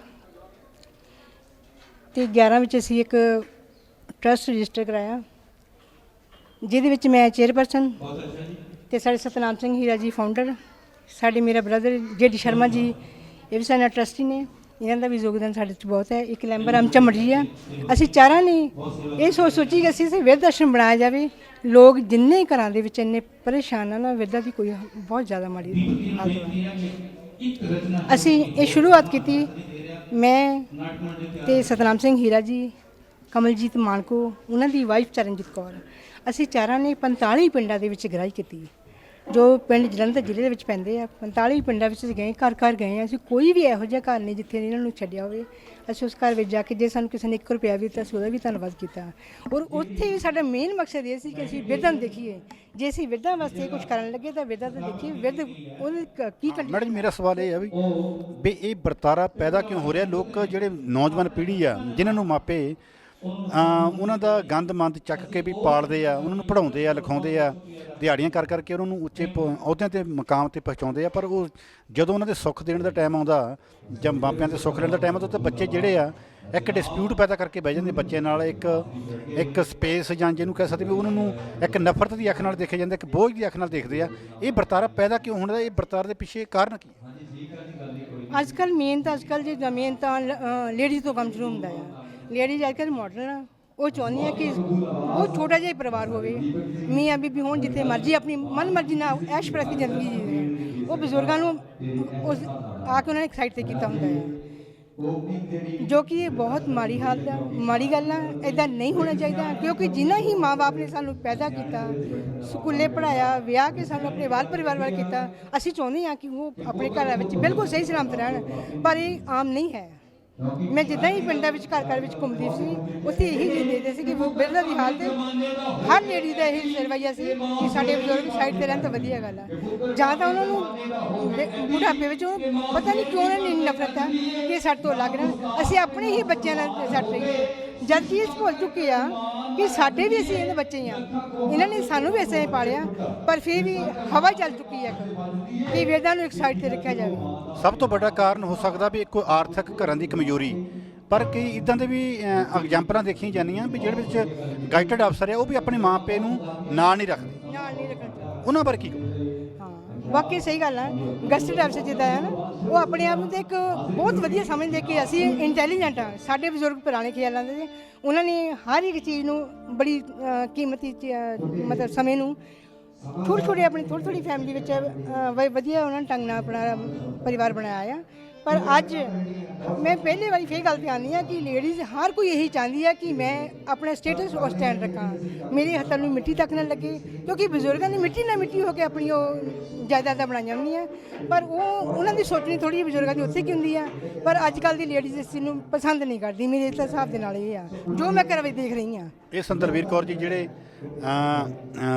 ਅਤੇ 11 ਵਿੱਚ ਅਸੀਂ ਇੱਕ ਟਰਸਟ ਰਜਿਸਟਰ ਕਰਾਇਆ, ਜਿਹਦੇ ਵਿੱਚ ਮੈਂ ਚੇਅਰਪਰਸਨ ਅਤੇ ਸਾਡੇ ਸਤਨਾਮ ਸਿੰਘ ਹੀਰਾ ਜੀ ਫਾਊਂਡਰ, ਸਾਡੇ ਮੇਰਾ ਬ੍ਰਦਰ ਜੇ.ਡੀ ਸ਼ਰਮਾ ਜੀ ਇਹ ਵੀ ਸਾਡੇ ਟਰਸਟੀ ਨੇ, ਇਹਨਾਂ ਦਾ ਵੀ ਯੋਗਦਾਨ ਸਾਡੇ 'ਚ ਬਹੁਤ ਹੈ। ਇੱਕ ਲੈਂਬਰ ਰਾਮ ਝੰਮੜ ਜੀ ਆ। ਅਸੀਂ ਚਾਰਾਂ ਨੇ ਇਹ ਸੋਚੀ ਕਿ ਅਸੀਂ ਬਿਰਧ ਆਸ਼ਰਮ ਬਣਾਇਆ ਜਾਵੇ। ਲੋਕ ਜਿੰਨੇ ਘਰਾਂ ਦੇ ਵਿੱਚ ਇੰਨੇ ਪਰੇਸ਼ਾਨ ਹਨ, ਬਿਰਧਾਂ ਦੀ ਕੋਈ ਬਹੁਤ ਜ਼ਿਆਦਾ ਮਾੜੀ ਹਾਲਤ ਹੈ। ਅਸੀਂ ਇਹ ਸ਼ੁਰੂਆਤ ਕੀਤੀ, ਮੈਂ ਅਤੇ ਸਤਨਾਮ ਸਿੰਘ ਹੀਰਾ ਜੀ, ਕਮਲਜੀਤ ਮਾਨਕੋ, ਉਹਨਾਂ ਦੀ ਵਾਈਫ ਚਰਨਜੀਤ ਕੌਰ, ਅਸੀਂ ਚਾਰਾਂ ਨੇ 45 ਪਿੰਡਾਂ ਦੇ ਵਿੱਚ ਗ੍ਰਾਹੀ ਕੀਤੀ, ਜੋ ਪਿੰਡ ਜਲੰਧਰ ਜ਼ਿਲ੍ਹੇ ਦੇ ਵਿੱਚ ਪੈਂਦੇ ਆ। 45 ਪਿੰਡਾਂ ਵਿੱਚ ਗਏ, ਘਰ ਘਰ ਗਏ। ਅਸੀਂ ਕੋਈ ਵੀ ਇਹੋ ਜਿਹਾ ਘਰ ਨਹੀਂ ਜਿੱਥੇ ਇਹਨਾਂ ਨੂੰ ਛੱਡਿਆ ਹੋਵੇ। ਅਸੀਂ ਉਸ ਘਰ ਵਿੱਚ ਜਾ ਕੇ ਜੇ ਸਾਨੂੰ ਕਿਸੇ ਨੇ 1 ਰੁਪਇਆ ਵੀ ਦਿੱਤਾ, ਅਸੀਂ ਉਹਦਾ ਵੀ ਧੰਨਵਾਦ ਕੀਤਾ। ਔਰ ਉੱਥੇ ਵੀ ਸਾਡਾ ਮੇਨ ਮਕਸਦ ਇਹ ਸੀ ਕਿ ਅਸੀਂ ਬਿਰਧਾਂ ਨੂੰ ਦੇਖੀਏ। ਜੇ ਅਸੀਂ ਬਿਰਧਾਂ ਵਾਸਤੇ ਕੁਝ ਕਰਨ ਲੱਗੇ ਤਾਂ ਬਿਰਧਾਂ ਤੋਂ ਦੇਖੀਏ ਬਿਰਧ ਉਹਦੇ ਕੀ ਕਰ।
ਮੈਡਮ ਮੇਰਾ ਸਵਾਲ ਇਹ ਹੈ ਵੀ ਇਹ ਵਰਤਾਰਾ ਪੈਦਾ ਕਿਉਂ ਹੋ ਰਿਹਾ? ਲੋਕ ਜਿਹੜੇ ਨੌਜਵਾਨ ਪੀੜ੍ਹੀ ਆ, ਜਿਨ੍ਹਾਂ ਨੂੰ ਮਾਪੇ ਉਹਨਾਂ ਦਾ ਗੰਦ ਮੰਦ ਚੱਕ ਕੇ ਵੀ ਪਾਲਦੇ ਆ, ਉਹਨਾਂ ਨੂੰ ਪੜ੍ਹਾਉਂਦੇ ਆ, ਲਿਖਾਉਂਦੇ ਆ, ਦਿਹਾੜੀਆਂ ਕਰ ਕਰਕੇ ਉਹਨਾਂ ਨੂੰ ਉੱਚੇ ਅਹੁਦਿਆਂ 'ਤੇ ਮੁਕਾਮ 'ਤੇ ਪਹੁੰਚਾਉਂਦੇ ਆ, ਪਰ ਉਹ ਜਦੋਂ ਉਹਨਾਂ ਦੇ ਸੁੱਖ ਦੇਣ ਦਾ ਟਾਈਮ ਆਉਂਦਾ ਜਾਂ ਮਾਪਿਆਂ ਦੇ ਸੁੱਖ ਲੈਣ ਦਾ ਟਾਈਮ ਆਉਂਦਾ ਤਾਂ ਬੱਚੇ ਜਿਹੜੇ ਆ ਇੱਕ ਡਿਸਪਿਊਟ ਪੈਦਾ ਕਰਕੇ ਬਹਿ ਜਾਂਦੇ ਬੱਚੇ ਨਾਲ। ਇੱਕ ਸਪੇਸ ਜਾਂ ਜਿਹਨੂੰ ਕਹਿ ਸਕਦੇ ਵੀ ਉਹਨਾਂ ਨੂੰ ਇੱਕ ਨਫ਼ਰਤ ਦੀ ਅੱਖ ਨਾਲ ਦੇਖਿਆ ਜਾਂਦਾ, ਇੱਕ ਬੋਝ ਦੀ ਅੱਖ ਨਾਲ ਦੇਖਦੇ ਆ। ਇਹ ਵਰਤਾਰਾ ਪੈਦਾ ਕਿਉਂ ਹੁੰਦਾ? ਇਹ ਵਰਤਾਰੇ ਦੇ ਪਿੱਛੇ ਕਾਰਨ ਕੀ ਹੈ?
ਅੱਜ ਕੱਲ੍ਹ ਮੇਨ ਤਾਂ ਲੇਡੀਜ਼ ਤੋਂ ਕੰਮ ਸ਼ੁਰੂ ਹੁੰਦਾ ਆ। ਲੇਡੀਜ਼ ਅੱਜ ਕੱਲ੍ਹ ਮਾਡਰਨ ਆ, ਉਹ ਚਾਹੁੰਦੀਆਂ ਕਿ ਬਹੁਤ ਛੋਟਾ ਜਿਹਾ ਪਰਿਵਾਰ ਹੋਵੇ, ਮੀਆਂ ਬੀਬੀ ਹੋਣ, ਜਿੱਥੇ ਮਰਜ਼ੀ ਆਪਣੀ ਮਨ ਮਰਜ਼ੀ ਨਾਲ ਐਸ਼ ਪ੍ਰਸਤੀ ਜ਼ਿੰਦਗੀ ਜੀਵੇ। ਉਹ ਬਜ਼ੁਰਗਾਂ ਨੂੰ ਉਸ ਆ ਕੇ ਉਹਨਾਂ ਨੇ ਇੱਕ ਸਾਈਡ 'ਤੇ ਕੀਤਾ ਹੁੰਦਾ ਹੈ, ਜੋ ਕਿ ਇਹ ਬਹੁਤ ਮਾੜੀ ਹਾਲਤ ਆ, ਮਾੜੀ ਗੱਲ ਆ। ਇੱਦਾਂ ਨਹੀਂ ਹੋਣਾ ਚਾਹੀਦਾ, ਕਿਉਂਕਿ ਜਿਨ੍ਹਾਂ ਹੀ ਮਾਂ ਬਾਪ ਨੇ ਸਾਨੂੰ ਪੈਦਾ ਕੀਤਾ, ਸਕੂਲੇ ਪੜ੍ਹਾਇਆ, ਵਿਆਹ ਕੇ ਸਾਨੂੰ ਆਪਣੇ ਬਾਲ ਪਰਿਵਾਰ ਵਾਲ ਕੀਤਾ, ਅਸੀਂ ਚਾਹੁੰਦੇ ਹਾਂ ਕਿ ਉਹ ਆਪਣੇ ਘਰਾਂ ਵਿੱਚ ਬਿਲਕੁਲ ਸਹੀ ਸਲਾਮਤ ਰਹਿਣ, ਪਰ ਇਹ ਆਮ ਨਹੀਂ ਹੈ। ਮੈਂ ਜਿੱਦਾਂ ਹੀ ਪਿੰਡਾਂ ਵਿੱਚ ਘਰ ਘਰ ਵਿੱਚ ਘੁੰਮਦੀ ਸੀ, ਉੱਥੇ ਇਹੀ ਦੇਖਦੇ ਸੀ ਕਿ ਬਿਰਧਾਂ ਦੀ ਹਾਲਤ, ਹਰ ਲੇਡੀ ਦਾ ਇਹ ਰਵੱਈਆ ਸੀ ਕਿ ਸਾਡੇ ਬਜ਼ੁਰਗ ਸਾਈਡ 'ਤੇ ਰਹਿਣ ਤਾਂ ਵਧੀਆ ਗੱਲ ਆ। ਜਾਂ ਤਾਂ ਉਹਨਾਂ ਨੂੰ ਬੁਢਾਪੇ ਵਿੱਚ ਪਤਾ ਨਹੀਂ ਕਿਉਂ ਉਹਨਾਂ ਨੂੰ ਨਫ਼ਰਤ ਆ ਕਿ ਸਾਡੇ ਤੋਂ ਅਲੱਗ ਰਹਿਣ, ਅਸੀਂ ਆਪਣੇ ਹੀ ਬੱਚਿਆਂ ਨਾਲ ਛੱਡ ਰਹੀਏ। ਜਦ ਕਿ ਇਸ ਭੁੱਲ ਚੁੱਕੇ ਆ ਕਿ ਸਾਡੇ ਵੀ ਅਸੀਂ ਇਹਨਾਂ ਬੱਚੇ ਆ, ਇਹਨਾਂ ਨੇ ਸਾਨੂੰ ਵੀ ਐਸੇ ਪਾਲਿਆ, ਪਰ ਫਿਰ ਵੀ ਹਵਾ ਚੱਲ ਚੁੱਕੀ ਹੈ ਕਿ ਬਿਰਧਾਂ ਨੂੰ ਇੱਕ ਸਾਈਡ 'ਤੇ ਰੱਖਿਆ ਜਾਵੇ।
ਸਭ ਤੋਂ ਵੱਡਾ ਕਾਰਨ ਹੋ ਸਕਦਾ ਵੀ ਇੱਕ ਆਰਥਿਕ ਘਰਾਂ ਦੀ ਕਮਜ਼ੋਰੀ, ਪਰ ਕਈ ਇੱਦਾਂ ਦੇ ਵੀ ਐਗਜ਼ਾਮਪਲਾਂ ਦੇਖੀਆਂ ਜਾਂਦੀਆਂ ਵੀ ਜਿਹੜੇ ਵਿੱਚ ਗਾਈਡਡ ਅਫਸਰ ਆ ਉਹ ਵੀ ਆਪਣੇ ਮਾਂ ਪਿਓ ਨੂੰ ਨਾਲ ਨਹੀਂ ਰੱਖਦੇ। ਉਹਨਾਂ ਬਾਰੇ ਕੀ ਕਹੋ?
ਵਾਕਈ ਸਹੀ ਗੱਲ ਹੈ। ਗਸਟਡ ਅਫਸਰ ਜਿੱਦਾਂ ਹੈ ਨਾ, ਉਹ ਆਪਣੇ ਆਪ ਨੂੰ ਤਾਂ ਇੱਕ ਬਹੁਤ ਵਧੀਆ ਸਮਝਦੇ ਕਿ ਅਸੀਂ ਇੰਟੈਲੀਜੈਂਟ ਹਾਂ। ਸਾਡੇ ਬਜ਼ੁਰਗ ਪੁਰਾਣੇ ਖਿਆਲਾਂ ਦੇ, ਉਹਨਾਂ ਨੇ ਹਰ ਇੱਕ ਚੀਜ਼ ਨੂੰ ਬੜੀ ਕੀਮਤੀ ਮਤਲਬ ਸਮੇਂ ਨੂੰ ਆਪਣੀ ਥੋੜ੍ਹੀ ਫੈਮਿਲੀ ਵਿੱਚ ਵਧੀਆ ਉਹਨਾਂ ਨੇ ਢੰਗ ਨਾਲ ਆਪਣਾ ਪਰਿਵਾਰ ਬਣਾਇਆ ਆ। ਪਰ ਅੱਜ ਮੈਂ ਪਹਿਲੇ ਵਾਰੀ ਫਿਰ ਗੱਲ ਤੇ ਆਉਂਦੀ ਹਾਂ ਕਿ ਲੇਡੀਜ਼ ਹਰ ਕੋਈ ਇਹੀ ਚਾਹੁੰਦੀ ਹੈ ਕਿ ਮੈਂ ਆਪਣਾ ਸਟੇਟਸ ਉਹ ਸਟੈਂਡ ਰੱਖਾਂ, ਮੇਰੇ ਹੱਥਾਂ ਨੂੰ ਮਿੱਟੀ ਤੱਕ ਨਾ ਲੱਗੇ, ਕਿਉਂਕਿ ਬਜ਼ੁਰਗਾਂ ਦੀ ਮਿੱਟੀ ਹੋ ਕੇ ਆਪਣੀ ਉਹ ਜਾਇਦਾਦਾਂ ਬਣਾਈਆਂ ਹੁੰਦੀਆਂ, ਪਰ ਉਹਨਾਂ ਦੀ ਸੋਚਣੀ ਥੋੜ੍ਹੀ ਬਜ਼ੁਰਗਾਂ ਦੀ ਉੱਥੇ ਕੀ ਹੁੰਦੀ ਆ। ਪਰ ਅੱਜ ਕੱਲ੍ਹ ਦੀ ਲੇਡੀਜ਼ ਇਸ ਚੀਜ਼ ਨੂੰ ਪਸੰਦ ਨਹੀਂ ਕਰਦੀ। ਮੇਰੇ ਤਾਂ ਹਿਸਾਬ ਦੇ ਨਾਲ ਇਹ ਆ ਜੋ ਮੈਂ ਘਰ ਵਿੱਚ ਦੇਖ ਰਹੀ ਹਾਂ।
ਇਹ ਦਲਵੀਰ ਕੌਰ ਜੀ ਜਿਹੜੇ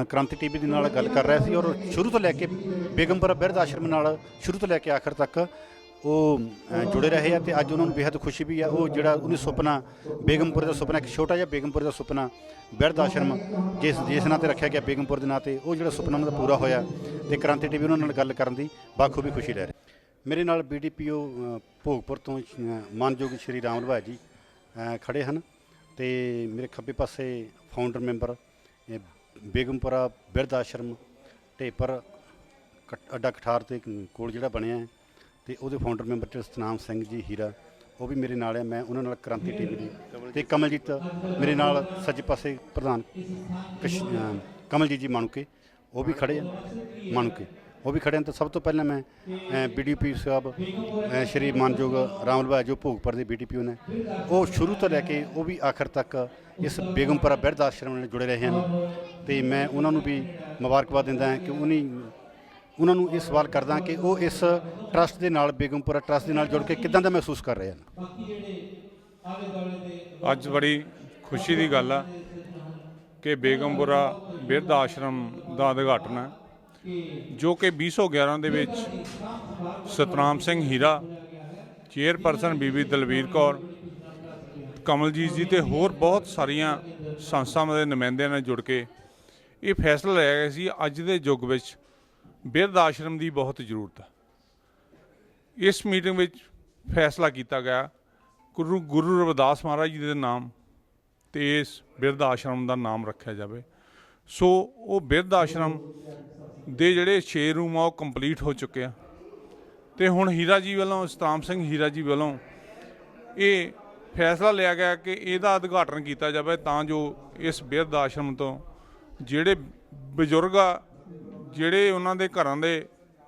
ਕ੍ਰਾਂਤੀ ਟੀਵੀ ਦੇ ਨਾਲ ਗੱਲ ਕਰ ਰਿਹਾ ਸੀ, ਔਰ ਸ਼ੁਰੂ ਤੋਂ ਲੈ ਕੇ ਬੇਗਮਪੁਰਾ ਬਿਰਧ ਆਸ਼ਰਮ ਨਾਲ ਸ਼ੁਰੂ ਤੋਂ ਲੈ ਕੇ ਆਖਰ ਤੱਕ ਉਹ ਜੁੜੇ ਰਹੇ ਆ, ਤੇ ਅੱਜ ਉਹਨਾਂ ਨੂੰ ਬੇਹੱਦ ਖੁਸ਼ੀ ਵੀ ਆ। ਉਹ ਜਿਹੜਾ ਉਹਨੇ ਸੁਪਨਾ, ਬੇਗਮਪੁਰ ਦਾ ਸੁਪਨਾ, ਇੱਕ ਛੋਟਾ ਜਿਹਾ ਬੇਗਮਪੁਰ ਦਾ ਸੁਪਨਾ, ਬਿਰਧ ਆਸ਼ਰਮ ਜਿਸ ਨਾਂ 'ਤੇ ਰੱਖਿਆ ਗਿਆ ਬੇਗਮਪੁਰ ਦੇ ਨਾਂ 'ਤੇ, ਉਹ ਜਿਹੜਾ ਸੁਪਨਾ ਉਹਨਾਂ ਦਾ ਪੂਰਾ ਹੋਇਆ, ਤੇ ਕ੍ਰਾਂਤੀ ਟੀਵੀ ਉਹਨਾਂ ਨਾਲ ਗੱਲ ਕਰਨ ਦੀ ਬਾਖੂਬੀ ਖੁਸ਼ੀ ਲੈ ਰਹੀ। ਮੇਰੇ ਨਾਲ BDPO ਭੋਗਪੁਰ ਤੋਂ ਮਾਨਯੋਗ ਸ਼੍ਰੀ ਰਾਮ ਲਵਾਇਆ ਜੀ ਖੜ੍ਹੇ ਹਨ, ਤੇ ਮੇਰੇ ਖੱਬੇ ਪਾਸੇ ਫਾਊਂਡਰ ਮੈਂਬਰ ਬੇਗਮਪੁਰਾ ਬਿਰਧ ਆਸ਼ਰਮ ਢੇਪਰ ਅੱਡਾ ਕਠਾਰ ਦੇ ਕੋਲ ਜਿਹੜਾ ਬਣਿਆ ਹੈ, ਤੇ ਉਹਦੇ ਫਾਊਂਡਰ ਮੈਂਬਰ ਸਤਨਾਮ ਸਿੰਘ ਜੀ ਹੀਰਾ, ਉਹ ਵੀ ਮੇਰੇ ਨਾਲ ਹੈ। ਮੈਂ ਉਹਨਾਂ ਨਾਲ ਕ੍ਰਾਂਤੀ ਟੀਵੀ ਦੀ, ਤੇ ਕਮਲਜੀਤ ਮੇਰੇ ਨਾਲ ਸੱਜੇ ਪਾਸੇ ਪ੍ਰਧਾਨ ਕਮਲਜੀਤ ਜੀ ਮਾਣੂਕੇ, ਉਹ ਵੀ ਖੜ੍ਹੇ ਆ, ਉਹ ਵੀ ਖੜ੍ਹੇ ਹਨ। ਤਾਂ ਸਭ ਤੋਂ ਪਹਿਲਾਂ ਮੈਂ BDPO ਸਾਹਿਬ ਸ਼੍ਰੀ ਮਾਨਯੋਗ ਰਾਮ ਲਵਾਇਆ ਜੋ ਭੋਗਪੁਰ ਦੇ BDPO ਨੇ, ਉਹ ਸ਼ੁਰੂ ਤੋਂ ਲੈ ਕੇ ਉਹ ਵੀ ਆਖਰ ਤੱਕ ਇਸ ਬੇਗਮਪੁਰਾ ਬਿਰਧ ਆਸ਼ਰਮ ਨਾਲ ਜੁੜੇ ਰਹੇ ਹਨ, ਤੇ ਮੈਂ ਉਹਨਾਂ ਨੂੰ ਵੀ ਮੁਬਾਰਕਬਾਦ ਦਿੰਦਾ ਹਾਂ ਕਿ ਉਹਨੀ ਉਹਨਾਂ ਨੂੰ ਇਹ ਸਵਾਲ ਕਰਦਾ ਕਿ ਉਹ ਇਸ ਟਰਸਟ ਦੇ ਨਾਲ, ਬੇਗਮਪੁਰਾ ਟਰਸਟ ਦੇ ਨਾਲ ਜੁੜ ਕੇ ਕਿੱਦਾਂ ਦਾ ਮਹਿਸੂਸ ਕਰ ਰਹੇ ਹਨ।
ਅੱਜ ਬੜੀ ਖੁਸ਼ੀ ਦੀ ਗੱਲ ਆ ਕਿ ਬੇਗਮਪੁਰਾ ਬਿਰਧ ਆਸ਼ਰਮ ਦਾ ਉਦਘਾਟਨ ਹੈ, ਜੋ ਕਿ 2011 ਦੇ ਵਿੱਚ ਸਤਨਾਮ ਸਿੰਘ ਹੀਰਾ, ਚੇਅਰਪਰਸਨ ਬੀਬੀ ਦਲਵੀਰ ਕੌਰ, ਕਮਲਜੀਤ ਜੀ ਤੇ ਹੋਰ ਬਹੁਤ ਸਾਰੀਆਂ ਸੰਸਥਾਵਾਂ ਦੇ ਨੁਮਾਇੰਦਿਆਂ ਨਾਲ ਜੁੜ ਕੇ ਇਹ ਫੈਸਲਾ ਲਿਆ ਗਿਆ ਸੀ ਅੱਜ ਦੇ ਯੁੱਗ ਵਿੱਚ ਬਿਰਧ ਆਸ਼ਰਮ ਦੀ ਬਹੁਤ ਜ਼ਰੂਰਤ ਹੈ। ਇਸ ਮੀਟਿੰਗ ਵਿੱਚ ਫੈਸਲਾ ਕੀਤਾ ਗਿਆ ਗੁਰੂ ਰਵਿਦਾਸ ਮਹਾਰਾਜ ਜੀ ਦੇ ਨਾਮ ਤੇ ਇਸ ਬਿਰਧ ਆਸ਼ਰਮ ਦਾ ਨਾਮ ਰੱਖਿਆ ਜਾਵੇ। ਸੋ ਉਹ ਬਿਰਧ ਆਸ਼ਰਮ ਦੇ ਜਿਹੜੇ 6 ਰੂਮ ਆ ਉਹ ਕੰਪਲੀਟ ਹੋ ਚੁੱਕੇ ਆ ਤੇ ਹੁਣ ਹੀਰਾ ਜੀ ਵੱਲੋਂ, ਸਤਨਾਮ ਸਿੰਘ ਹੀਰਾ ਜੀ ਵੱਲੋਂ ਇਹ ਫੈਸਲਾ ਲਿਆ ਗਿਆ ਕਿ ਇਹਦਾ ਉਦਘਾਟਨ ਕੀਤਾ ਜਾਵੇ ਤਾਂ ਜੋ ਇਸ ਬਿਰਧ ਆਸ਼ਰਮ ਤੋਂ ਜਿਹੜੇ ਬਜ਼ੁਰਗ ਆ, ਜਿਹੜੇ ਉਹਨਾਂ ਦੇ ਘਰਾਂ ਦੇ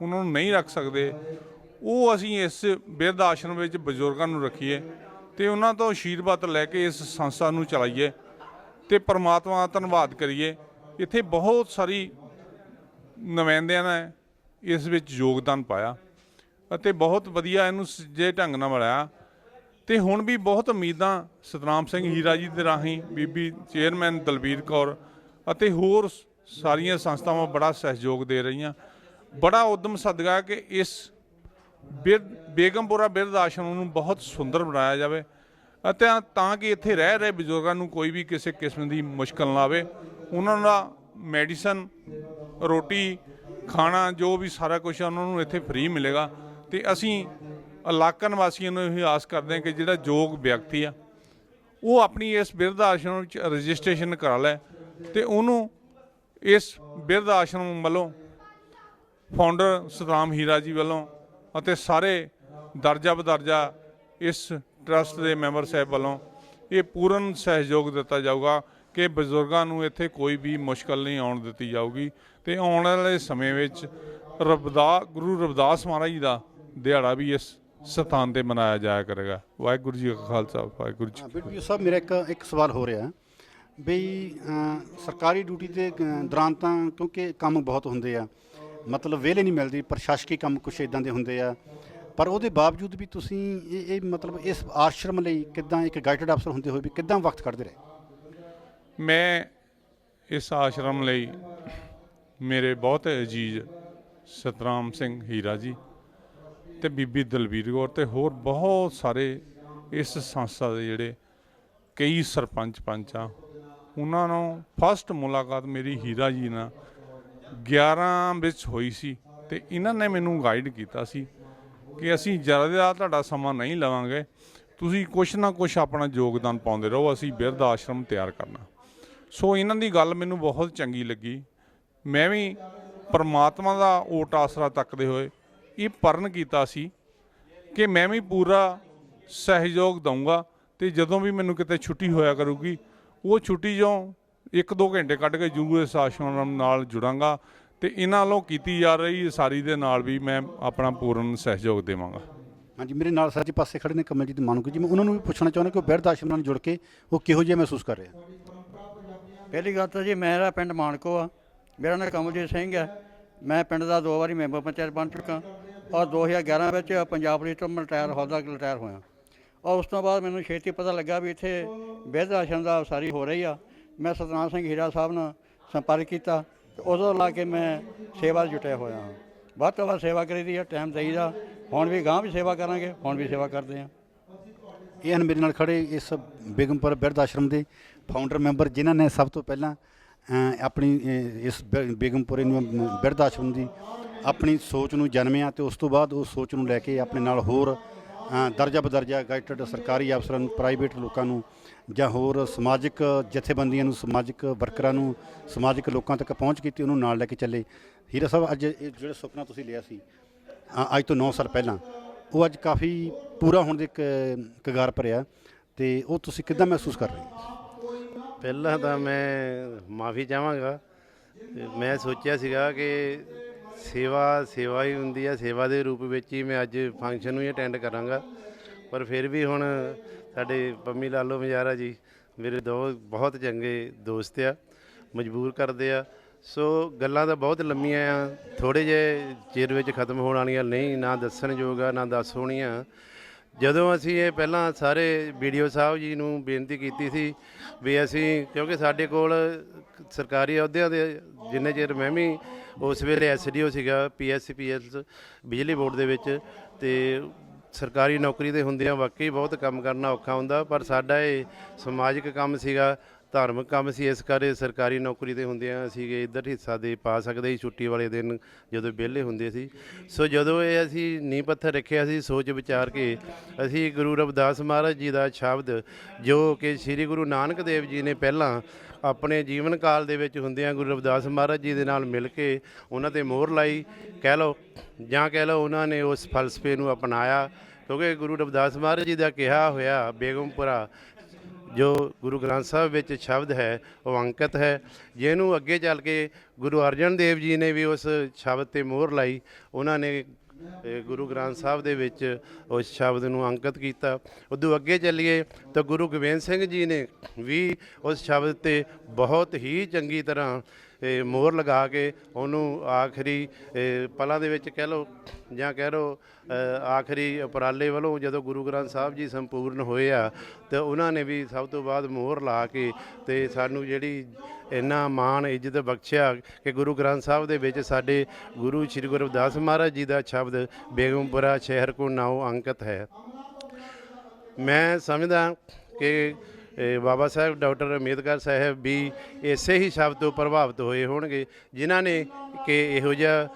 ਉਹਨਾਂ ਨੂੰ ਨਹੀਂ ਰੱਖ ਸਕਦੇ, ਉਹ ਅਸੀਂ ਇਸ ਬਿਰਧ ਆਸ਼ਰਮ ਵਿੱਚ ਬਜ਼ੁਰਗਾਂ ਨੂੰ ਰੱਖੀਏ ਤੇ ਉਹਨਾਂ ਤੋਂ ਆਸ਼ੀਰਵਾਦ ਲੈ ਕੇ ਇਸ ਸੰਸਥਾ ਨੂੰ ਚਲਾਈਏ ਤੇ ਪਰਮਾਤਮਾ ਦਾ ਧੰਨਵਾਦ ਕਰੀਏ। ਇੱਥੇ ਬਹੁਤ ਸਾਰੀ ਨੁਮਾਇੰਦਿਆਂ ਨੇ ਇਸ ਵਿੱਚ ਯੋਗਦਾਨ ਪਾਇਆ ਅਤੇ ਬਹੁਤ ਵਧੀਆ ਇਹਨੂੰ ਸੱਜੇ ਢੰਗ ਨਾਲ ਬਣਾਇਆ ਤੇ ਹੁਣ ਵੀ ਬਹੁਤ ਉਮੀਦਾਂ ਸਤਨਾਮ ਸਿੰਘ ਹੀਰਾ ਜੀ ਦੇ ਰਾਹੀਂ, ਬੀਬੀ ਚੇਅਰਮੈਨ ਦਲਵੀਰ ਕੌਰ ਅਤੇ ਹੋਰ ਸਾਰੀਆਂ ਸੰਸਥਾਵਾਂ ਬੜਾ ਸਹਿਯੋਗ ਦੇ ਰਹੀਆਂ। ਬੜਾ ਉਦਮ ਸਦਕਾ ਕਿ ਇਸ ਬੇਗਮਪੁਰਾ ਬਿਰਧ ਆਸ਼ਰਮ ਨੂੰ ਬਹੁਤ ਸੁੰਦਰ ਬਣਾਇਆ ਜਾਵੇ ਅਤੇ ਤਾਂ ਕਿ ਇੱਥੇ ਰਹਿ ਰਹੇ ਬਜ਼ੁਰਗਾਂ ਨੂੰ ਕੋਈ ਵੀ ਕਿਸੇ ਕਿਸਮ ਦੀ ਮੁਸ਼ਕਲ ਨਾ ਆਵੇ। ਉਹਨਾਂ ਦਾ ਮੈਡੀਸਨ, ਰੋਟੀ, ਖਾਣਾ, ਜੋ ਵੀ ਸਾਰਾ ਕੁਛ ਉਹਨਾਂ ਨੂੰ ਇੱਥੇ ਫ੍ਰੀ ਮਿਲੇਗਾ ਤੇ ਅਸੀਂ ਇਲਾਕਾ ਨਿਵਾਸੀਆਂ ਨੂੰ ਇਹ ਆਸ ਕਰਦੇ ਹਾਂ ਕਿ ਜਿਹੜਾ ਯੋਗ ਵਿਅਕਤੀ ਆ ਉਹ ਆਪਣੀ ਇਸ ਬਿਰਧ ਆਸ਼ਰਮ ਵਿੱਚ ਰਜਿਸਟ੍ਰੇਸ਼ਨ ਕਰਾ ਲੈ ਤੇ ਉਹਨੂੰ ਇਸ ਬਿਰਧ ਆਸ਼ਰਮ ਵੱਲੋਂ ਫਾਊਂਡਰ ਸਤਨਾਮ ਹੀਰਾ ਜੀ ਵੱਲੋਂ ਅਤੇ ਸਾਰੇ ਦਰਜਾ ਬਦਰਜਾ ਇਸ ਟਰਸਟ ਦੇ ਮੈਂਬਰ ਸਾਹਿਬ ਵੱਲੋਂ ਇਹ ਪੂਰਨ ਸਹਿਯੋਗ ਦਿੱਤਾ ਜਾਊਗਾ ਕਿ ਬਜ਼ੁਰਗਾਂ ਨੂੰ ਇੱਥੇ ਕੋਈ ਵੀ ਮੁਸ਼ਕਲ ਨਹੀਂ ਆਉਣ ਦਿੱਤੀ ਜਾਊਗੀ ਤੇ ਆਉਣ ਵਾਲੇ ਸਮੇਂ ਵਿੱਚ ਗੁਰੂ ਰਵਿਦਾਸ ਮਹਾਰਾਜ ਜੀ ਦਾ ਦਿਹਾੜਾ ਵੀ ਇਸ ਸਥਾਨ ਤੇ ਮਨਾਇਆ ਜਾਇਆ ਕਰੇਗਾ। ਵਾਹਿਗੁਰੂ ਜੀ ਕਾ ਖਾਲਸਾ, ਵਾਹਿਗੁਰੂ ਜੀ ਕੀ ਫਤਿਹ।
ਬੀਡੀਓ ਸਾਹਿਬ, ਮੇਰਾ ਇੱਕ ਸਵਾਲ ਹੋ ਰਿਹਾ ਬਈ ਸਰਕਾਰੀ ਡਿਊਟੀ ਦੇ ਦੌਰਾਨ ਤਾਂ ਕਿਉਂਕਿ ਕੰਮ ਬਹੁਤ ਹੁੰਦੇ ਆ, ਮਤਲਬ ਵਿਹਲੇ ਨਹੀਂ ਮਿਲਦੀ, ਪ੍ਰਸ਼ਾਸਕੀ ਕੰਮ ਕੁਛ ਇੱਦਾਂ ਦੇ ਹੁੰਦੇ ਆ, ਪਰ ਉਹਦੇ ਬਾਵਜੂਦ ਵੀ ਤੁਸੀਂ ਇਹ ਮਤਲਬ ਇਸ ਆਸ਼ਰਮ ਲਈ ਕਿੱਦਾਂ ਇੱਕ ਗਾਈਡਡ ਅਫਸਰ ਹੁੰਦੇ ਹੋਏ ਵੀ ਕਿੱਦਾਂ ਵਕਤ ਕੱਢਦੇ ਰਹੇ?
ਮੈਂ ਇਸ ਆਸ਼ਰਮ ਲਈ ਮੇਰੇ ਬਹੁਤ ਅਜ਼ੀਜ਼ ਸਤਨਾਮ ਸਿੰਘ ਹੀਰਾ ਜੀ ਤੇ ਬੀਬੀ ਦਲਵੀਰ ਕੌਰ ਤੇ ਹੋਰ ਬਹੁਤ ਸਾਰੇ ਇਸ ਸੰਸਥਾ ਦੇ ਜਿਹੜੇ ਕਈ ਸਰਪੰਚ ਪੰਚ ਆ, ਉਹਨਾਂ ਨੂੰ ਫਸਟ ਮੁਲਾਕਾਤ ਮੇਰੀ ਹੀਰਾ ਜੀ ਨਾਲ 11 ਵਿੱਚ ਹੋਈ ਸੀ ਤੇ ਇਹਨਾਂ ਨੇ ਮੈਨੂੰ ਗਾਈਡ ਕੀਤਾ ਸੀ ਕਿ ਅਸੀਂ ਜ਼ਿਆਦਾ ਤੁਹਾਡਾ ਸਮਾਂ ਨਹੀਂ ਲਵਾਂਗੇ, ਤੁਸੀਂ ਕੁਛ ਨਾ ਕੁਛ ਆਪਣਾ ਯੋਗਦਾਨ ਪਾਉਂਦੇ ਰਹੋ, ਅਸੀਂ ਬਿਰਧ ਆਸ਼ਰਮ ਤਿਆਰ ਕਰਨਾ। ਸੋ ਇਹਨਾਂ ਦੀ ਗੱਲ ਮੈਨੂੰ ਬਹੁਤ ਚੰਗੀ ਲੱਗੀ। ਮੈਂ ਵੀ ਪਰਮਾਤਮਾ ਦਾ ਓਟ ਆਸਰਾ ਤੱਕਦੇ ਹੋਏ ਇਹ ਪਰਨ ਕੀਤਾ ਸੀ ਕਿ ਮੈਂ ਵੀ ਪੂਰਾ ਸਹਿਯੋਗ ਦਊਂਗਾ ਤੇ ਜਦੋਂ ਵੀ ਮੈਨੂੰ ਕਿਤੇ ਛੁੱਟੀ ਹੋਇਆ ਕਰੂਗੀ ਉਹ ਛੁੱਟੀ 'ਚੋਂ 1-2 ਘੰਟੇ ਕੱਢ ਕੇ ਜ਼ਰੂਰ ਇਸ ਆਸ਼ਰਮ ਨਾਲ ਜੁੜਾਂਗਾ ਤੇ ਇਹਨਾਂ ਵੱਲੋਂ ਕੀਤੀ ਜਾ ਰਹੀ ਸਾਰੀ ਦੇ ਨਾਲ ਵੀ ਮੈਂ ਆਪਣਾ ਪੂਰਨ ਸਹਿਯੋਗ ਦੇਵਾਂਗਾ।
ਹਾਂਜੀ, ਮੇਰੇ ਨਾਲ ਸੱਜੇ ਪਾਸੇ ਖੜੇ ਨੇ ਕਮਲਜੀਤ ਮਾਨੂ ਜੀ, ਮੈਂ ਉਹਨਾਂ ਨੂੰ ਵੀ ਪੁੱਛਣਾ ਚਾਹੁੰਦਾ ਕਿ ਉਹ ਬਿਰਧ ਆਸ਼ਰਮ ਨਾਲ ਜੁੜ ਕੇ ਉਹ ਕਿਹੋ ਜਿਹਾ ਮਹਿਸੂਸ ਕਰ ਰਹੇ ਆ।
ਪਹਿਲੀ ਗੱਲ ਤਾਂ ਜੀ ਮੇਰਾ ਪਿੰਡ ਮਾਨਕੋ ਆ, ਮੇਰਾ ਨਾਮ ਕਮਲਜੀਤ ਸਿੰਘ ਹੈ। ਮੈਂ ਪਿੰਡ ਦਾ 2 ਵਾਰੀ ਮੈਂਬਰ ਪੰਚਾਇਤ ਬਣ ਚੁੱਕਾ ਔਰ 2011 ਵਿੱਚ ਪੰਜਾਬ ਪੁਲਿਸ ਤੋਂ ਰਿਟਾਇਰ ਹੋਇਆ ਔਰ ਉਸ ਤੋਂ ਬਾਅਦ ਮੈਨੂੰ ਛੇਤੀ ਪਤਾ ਲੱਗਾ ਵੀ ਇੱਥੇ ਬਿਰਧ ਆਸ਼ਰਮ ਦਾ ਉਸਾਰੀ ਹੋ ਰਹੀ ਆ। ਮੈਂ ਸਤਨਾਮ ਸਿੰਘ ਹੀਰਾ ਸਾਹਿਬ ਨਾਲ ਸੰਪਰਕ ਕੀਤਾ ਤੇ ਉਦੋਂ ਲਾ ਕੇ ਮੈਂ ਸੇਵਾ ਜੁਟਿਆ ਹੋਇਆ ਹਾਂ। ਵੱਧ ਤੋਂ ਵੱਧ ਸੇਵਾ ਕਰੀਦੀ ਆ, ਟਾਈਮ ਦੇਈਦਾ, ਹੁਣ ਵੀ ਗਾਂਹ ਵੀ ਸੇਵਾ ਕਰਾਂਗੇ, ਹੁਣ ਵੀ ਸੇਵਾ ਕਰਦੇ ਹਾਂ।
ਇਹ ਹਨ ਮੇਰੇ ਨਾਲ ਖੜੇ ਇਸ ਬੇਗਮਪੁਰਾ ਬਿਰਧ ਆਸ਼ਰਮ ਦੇ ਫਾਊਂਡਰ ਮੈਂਬਰ, ਜਿਨ੍ਹਾਂ ਨੇ ਸਭ ਤੋਂ ਪਹਿਲਾਂ ਆਪਣੀ ਇਸ ਬੇਗਮਪੁਰੇ ਨੂੰ ਬਿਰਧ ਆਸ਼ਰਮ ਦੀ ਆਪਣੀ ਸੋਚ ਨੂੰ ਜਨਮਿਆ ਤੇ ਉਸ ਤੋਂ ਬਾਅਦ ਉਸ ਸੋਚ ਨੂੰ ਲੈ ਕੇ ਆਪਣੇ ਨਾਲ ਹੋਰ ਦਰਜਾ ਬਦਰਜਾ ਗਾਈਡਡ ਸਰਕਾਰੀ ਅਫਸਰਾਂ ਨੂੰ, ਪ੍ਰਾਈਵੇਟ ਲੋਕਾਂ ਨੂੰ ਜਾਂ ਹੋਰ ਸਮਾਜਿਕ ਜਥੇਬੰਦੀਆਂ ਨੂੰ, ਸਮਾਜਿਕ ਵਰਕਰਾਂ ਨੂੰ, ਸਮਾਜਿਕ ਲੋਕਾਂ ਤੱਕ ਪਹੁੰਚ ਕੀਤੀ, ਉਹਨੂੰ ਨਾਲ ਲੈ ਕੇ ਚੱਲੇ। ਹੀਰਾ ਸਾਹਿਬ, ਅੱਜ ਇਹ ਜਿਹੜਾ ਸੁਪਨਾ ਤੁਸੀਂ ਲਿਆ ਸੀ ਅੱਜ ਤੋਂ 9 ਸਾਲ ਪਹਿਲਾਂ, ਉਹ ਅੱਜ ਕਾਫੀ ਪੂਰਾ ਹੋਣ ਦੇ ਕਗਾਰ ਭਰਿਆ ਤੇ ਉਹ ਤੁਸੀਂ ਕਿੱਦਾਂ ਮਹਿਸੂਸ ਕਰ ਰਹੇ ਹੋ?
ਪਹਿਲਾਂ ਤਾਂ ਮੈਂ ਮਾਫੀ ਚਾਹਾਂਗਾ, ਮੈਂ ਸੋਚਿਆ ਸੀਗਾ ਕਿ ਸੇਵਾ ਹੀ ਹੁੰਦੀ ਹੈ, ਸੇਵਾ ਦੇ ਰੂਪ ਵਿੱਚ ਹੀ ਮੈਂ ਅੱਜ ਫੰਕਸ਼ਨ ਨੂੰ ਹੀ ਅਟੈਂਡ ਕਰਾਂਗਾ। ਪਰ ਫਿਰ ਵੀ ਹੁਣ ਸਾਡੇ ਪੰਮੀ ਲਾਲੋ ਮਜਾਰਾ ਜੀ ਮੇਰੇ ਬਹੁਤ ਚੰਗੇ ਦੋਸਤ ਆ, ਮਜਬੂਰ ਕਰਦੇ ਆ। ਸੋ ਗੱਲਾਂ ਤਾਂ ਬਹੁਤ ਲੰਮੀਆਂ ਆ, ਥੋੜ੍ਹੇ ਜਿਹੇ ਚਿਰ ਵਿੱਚ ਖਤਮ ਹੋਣ ਵਾਲੀਆਂ ਨਹੀਂ, ਨਾ ਦੱਸਣਯੋਗ ਆ ਨਾ ਦੱਸ ਹੋਣੀਆਂ। ਜਦੋਂ ਅਸੀਂ ਇਹ ਪਹਿਲਾਂ ਸਾਰੇ BDO ਸਾਹਿਬ ਜੀ ਨੂੰ ਬੇਨਤੀ ਕੀਤੀ ਸੀ ਵੀ ਅਸੀਂ, ਕਿਉਂਕਿ ਸਾਡੇ ਕੋਲ ਸਰਕਾਰੀ ਅਹੁਦਿਆਂ ਦੇ ਜਿੰਨੇ ਚਿਰ ਮੈਂ ਵੀ ਉਸ ਵੇਲੇ SDO ਸੀਗਾ PSCPS ਬਿਜਲੀ ਬੋਰਡ ਦੇ ਵਿੱਚ, ਅਤੇ ਸਰਕਾਰੀ ਨੌਕਰੀ ਦੇ ਹੁੰਦਿਆਂ ਵਾਕਈ ਬਹੁਤ ਕੰਮ ਕਰਨਾ ਔਖਾ ਹੁੰਦਾ, ਪਰ ਸਾਡਾ ਇਹ ਸਮਾਜਿਕ ਕੰਮ ਸੀਗਾ, ਧਾਰਮਿਕ ਕੰਮ ਸੀ, ਇਸ ਕਰਕੇ ਸਰਕਾਰੀ ਨੌਕਰੀ ਦੇ ਹੁੰਦਿਆਂ ਅਸੀਂ ਇੱਧਰ ਹਿੱਸਾ ਦੇ ਪਾ ਸਕਦੇ ਸੀ ਛੁੱਟੀ ਵਾਲੇ ਦਿਨ ਜਦੋਂ ਵਿਹਲੇ ਹੁੰਦੇ ਸੀ। ਸੋ ਜਦੋਂ ਇਹ ਅਸੀਂ ਨੀਂਹ ਪੱਥਰ ਰੱਖਿਆ ਸੀ ਸੋਚ ਵਿਚਾਰ ਕੇ, ਅਸੀਂ ਗੁਰੂ ਰਵਿਦਾਸ ਮਹਾਰਾਜ ਜੀ ਦਾ ਸ਼ਬਦ ਜੋ ਕਿ ਸ੍ਰੀ ਗੁਰੂ ਨਾਨਕ ਦੇਵ ਜੀ ਨੇ ਪਹਿਲਾਂ ਆਪਣੇ ਜੀਵਨ ਕਾਲ ਦੇ ਵਿੱਚ ਹੁੰਦਿਆਂ ਗੁਰੂ ਰਵਿਦਾਸ ਮਹਾਰਾਜ ਜੀ ਦੇ ਨਾਲ ਮਿਲ ਕੇ ਉਹਨਾਂ 'ਤੇ ਮੋਹਰ ਲਾਈ ਕਹਿ ਲਓ, ਜਾਂ ਕਹਿ ਲਓ ਉਹਨਾਂ ਨੇ ਉਸ ਫਲਸਫੇ ਨੂੰ ਅਪਣਾਇਆ, ਕਿਉਂਕਿ ਗੁਰੂ ਰਵਿਦਾਸ ਮਹਾਰਾਜ ਜੀ ਦਾ ਕਿਹਾ ਹੋਇਆ ਬੇਗਮਪੁਰਾ ਜੋ ਗੁਰੂ ਗ੍ਰੰਥ ਸਾਹਿਬ ਵਿੱਚ ਸ਼ਬਦ ਹੈ ਉਹ ਅੰਕਿਤ ਹੈ, ਜਿਹਨੂੰ ਅੱਗੇ ਚੱਲ ਕੇ ਗੁਰੂ ਅਰਜਨ ਦੇਵ ਜੀ ਨੇ ਵੀ ਉਸ ਸ਼ਬਦ 'ਤੇ ਮੋਹਰ ਲਾਈ, ਉਹਨਾਂ ਨੇ ਗੁਰੂ ਗ੍ਰੰਥ ਸਾਹਿਬ ਦੇ ਵਿੱਚ ਉਸ ਸ਼ਬਦ ਨੂੰ ਅੰਕਿਤ ਕੀਤਾ। ਉਦੋਂ ਅੱਗੇ ਚੱਲੀਏ ਤਾਂ ਗੁਰੂ ਗੋਬਿੰਦ ਸਿੰਘ ਜੀ ਨੇ ਵੀ ਉਸ ਸ਼ਬਦ 'ਤੇ ਬਹੁਤ ਹੀ ਚੰਗੀ ਤਰ੍ਹਾਂ ਮੋਹਰ ਲਗਾ ਕੇ ਉਹਨੂੰ ਆਖਰੀ ਪਲਾਂ ਦੇ ਵਿੱਚ ਕਹਿ ਲਓ ਜਾਂ ਕਹਿ ਲਓ ਆਖਰੀ ਉਪਰਾਲੇ ਵੱਲੋਂ ਜਦੋਂ ਗੁਰੂ ਗ੍ਰੰਥ ਸਾਹਿਬ ਜੀ ਸੰਪੂਰਨ ਹੋਏ ਆ ਤਾਂ ਉਹਨਾਂ ਨੇ ਵੀ ਸਭ ਤੋਂ ਬਾਅਦ ਮੋਹਰ ਲਾ ਕੇ ਅਤੇ ਸਾਨੂੰ ਜਿਹੜੀ ਇੰਨਾ ਮਾਣ ਇੱਜ਼ਤ ਬਖਸ਼ਿਆ ਕਿ ਗੁਰੂ ਗ੍ਰੰਥ ਸਾਹਿਬ ਦੇ ਵਿੱਚ ਸਾਡੇ ਗੁਰੂ ਸ਼੍ਰੀ ਗੁਰੂ ਰਵਿਦਾਸ ਮਹਾਰਾਜ ਜੀ ਦਾ ਸ਼ਬਦ ਬੇਗਮਪੁਰਾ ਸ਼ਹਿਰ ਕੋ ਨਾਉ ਅੰਕਿਤ ਹੈ। ਮੈਂ ਸਮਝਦਾ ਕਿ ਬਾਬਾ ਸਾਹਿਬ ਡਾਕਟਰ ਅੰਬੇਦਕਰ ਸਾਹਿਬ ਵੀ ਇਸੇ ਹੀ ਸ਼ਬਦ ਤੋਂ ਪ੍ਰਭਾਵਿਤ ਹੋਏ ਹੋਣਗੇ, ਜਿਨ੍ਹਾਂ ਨੇ ਕਿ ਇਹੋ ਜਿਹਾ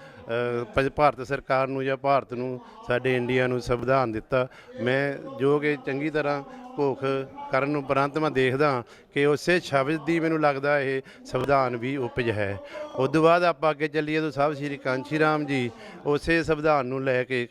ਭਾਰਤ ਸਰਕਾਰ ਨੂੰ ਜਾਂ ਭਾਰਤ ਨੂੰ ਸਾਡੇ ਇੰਡੀਆ ਨੂੰ ਸੰਵਿਧਾਨ ਦਿੱਤਾ। ਮੈਂ ਜੋ ਕਿ ਚੰਗੀ ਤਰ੍ਹਾਂ ਘੋਖ ਕਰਨ ਉਪਰੰਤ ਮੈਂ ਦੇਖਦਾ ਕਿ ਉਸੇ ਸ਼ਬਦ ਦੀ ਮੈਨੂੰ ਲੱਗਦਾ ਇਹ ਸੰਵਿਧਾਨ ਵੀ ਉਪਜ ਹੈ। ਉਸ ਤੋਂ ਬਾਅਦ ਆਪਾਂ ਅੱਗੇ ਚੱਲੀਏ ਤਾਂ ਸਾਹਿਬ ਸ਼੍ਰੀ ਕਾਂਸ਼ੀ ਰਾਮ ਜੀ ਉਸੇ ਸੰਵਿਧਾਨ ਨੂੰ ਲੈ ਕੇ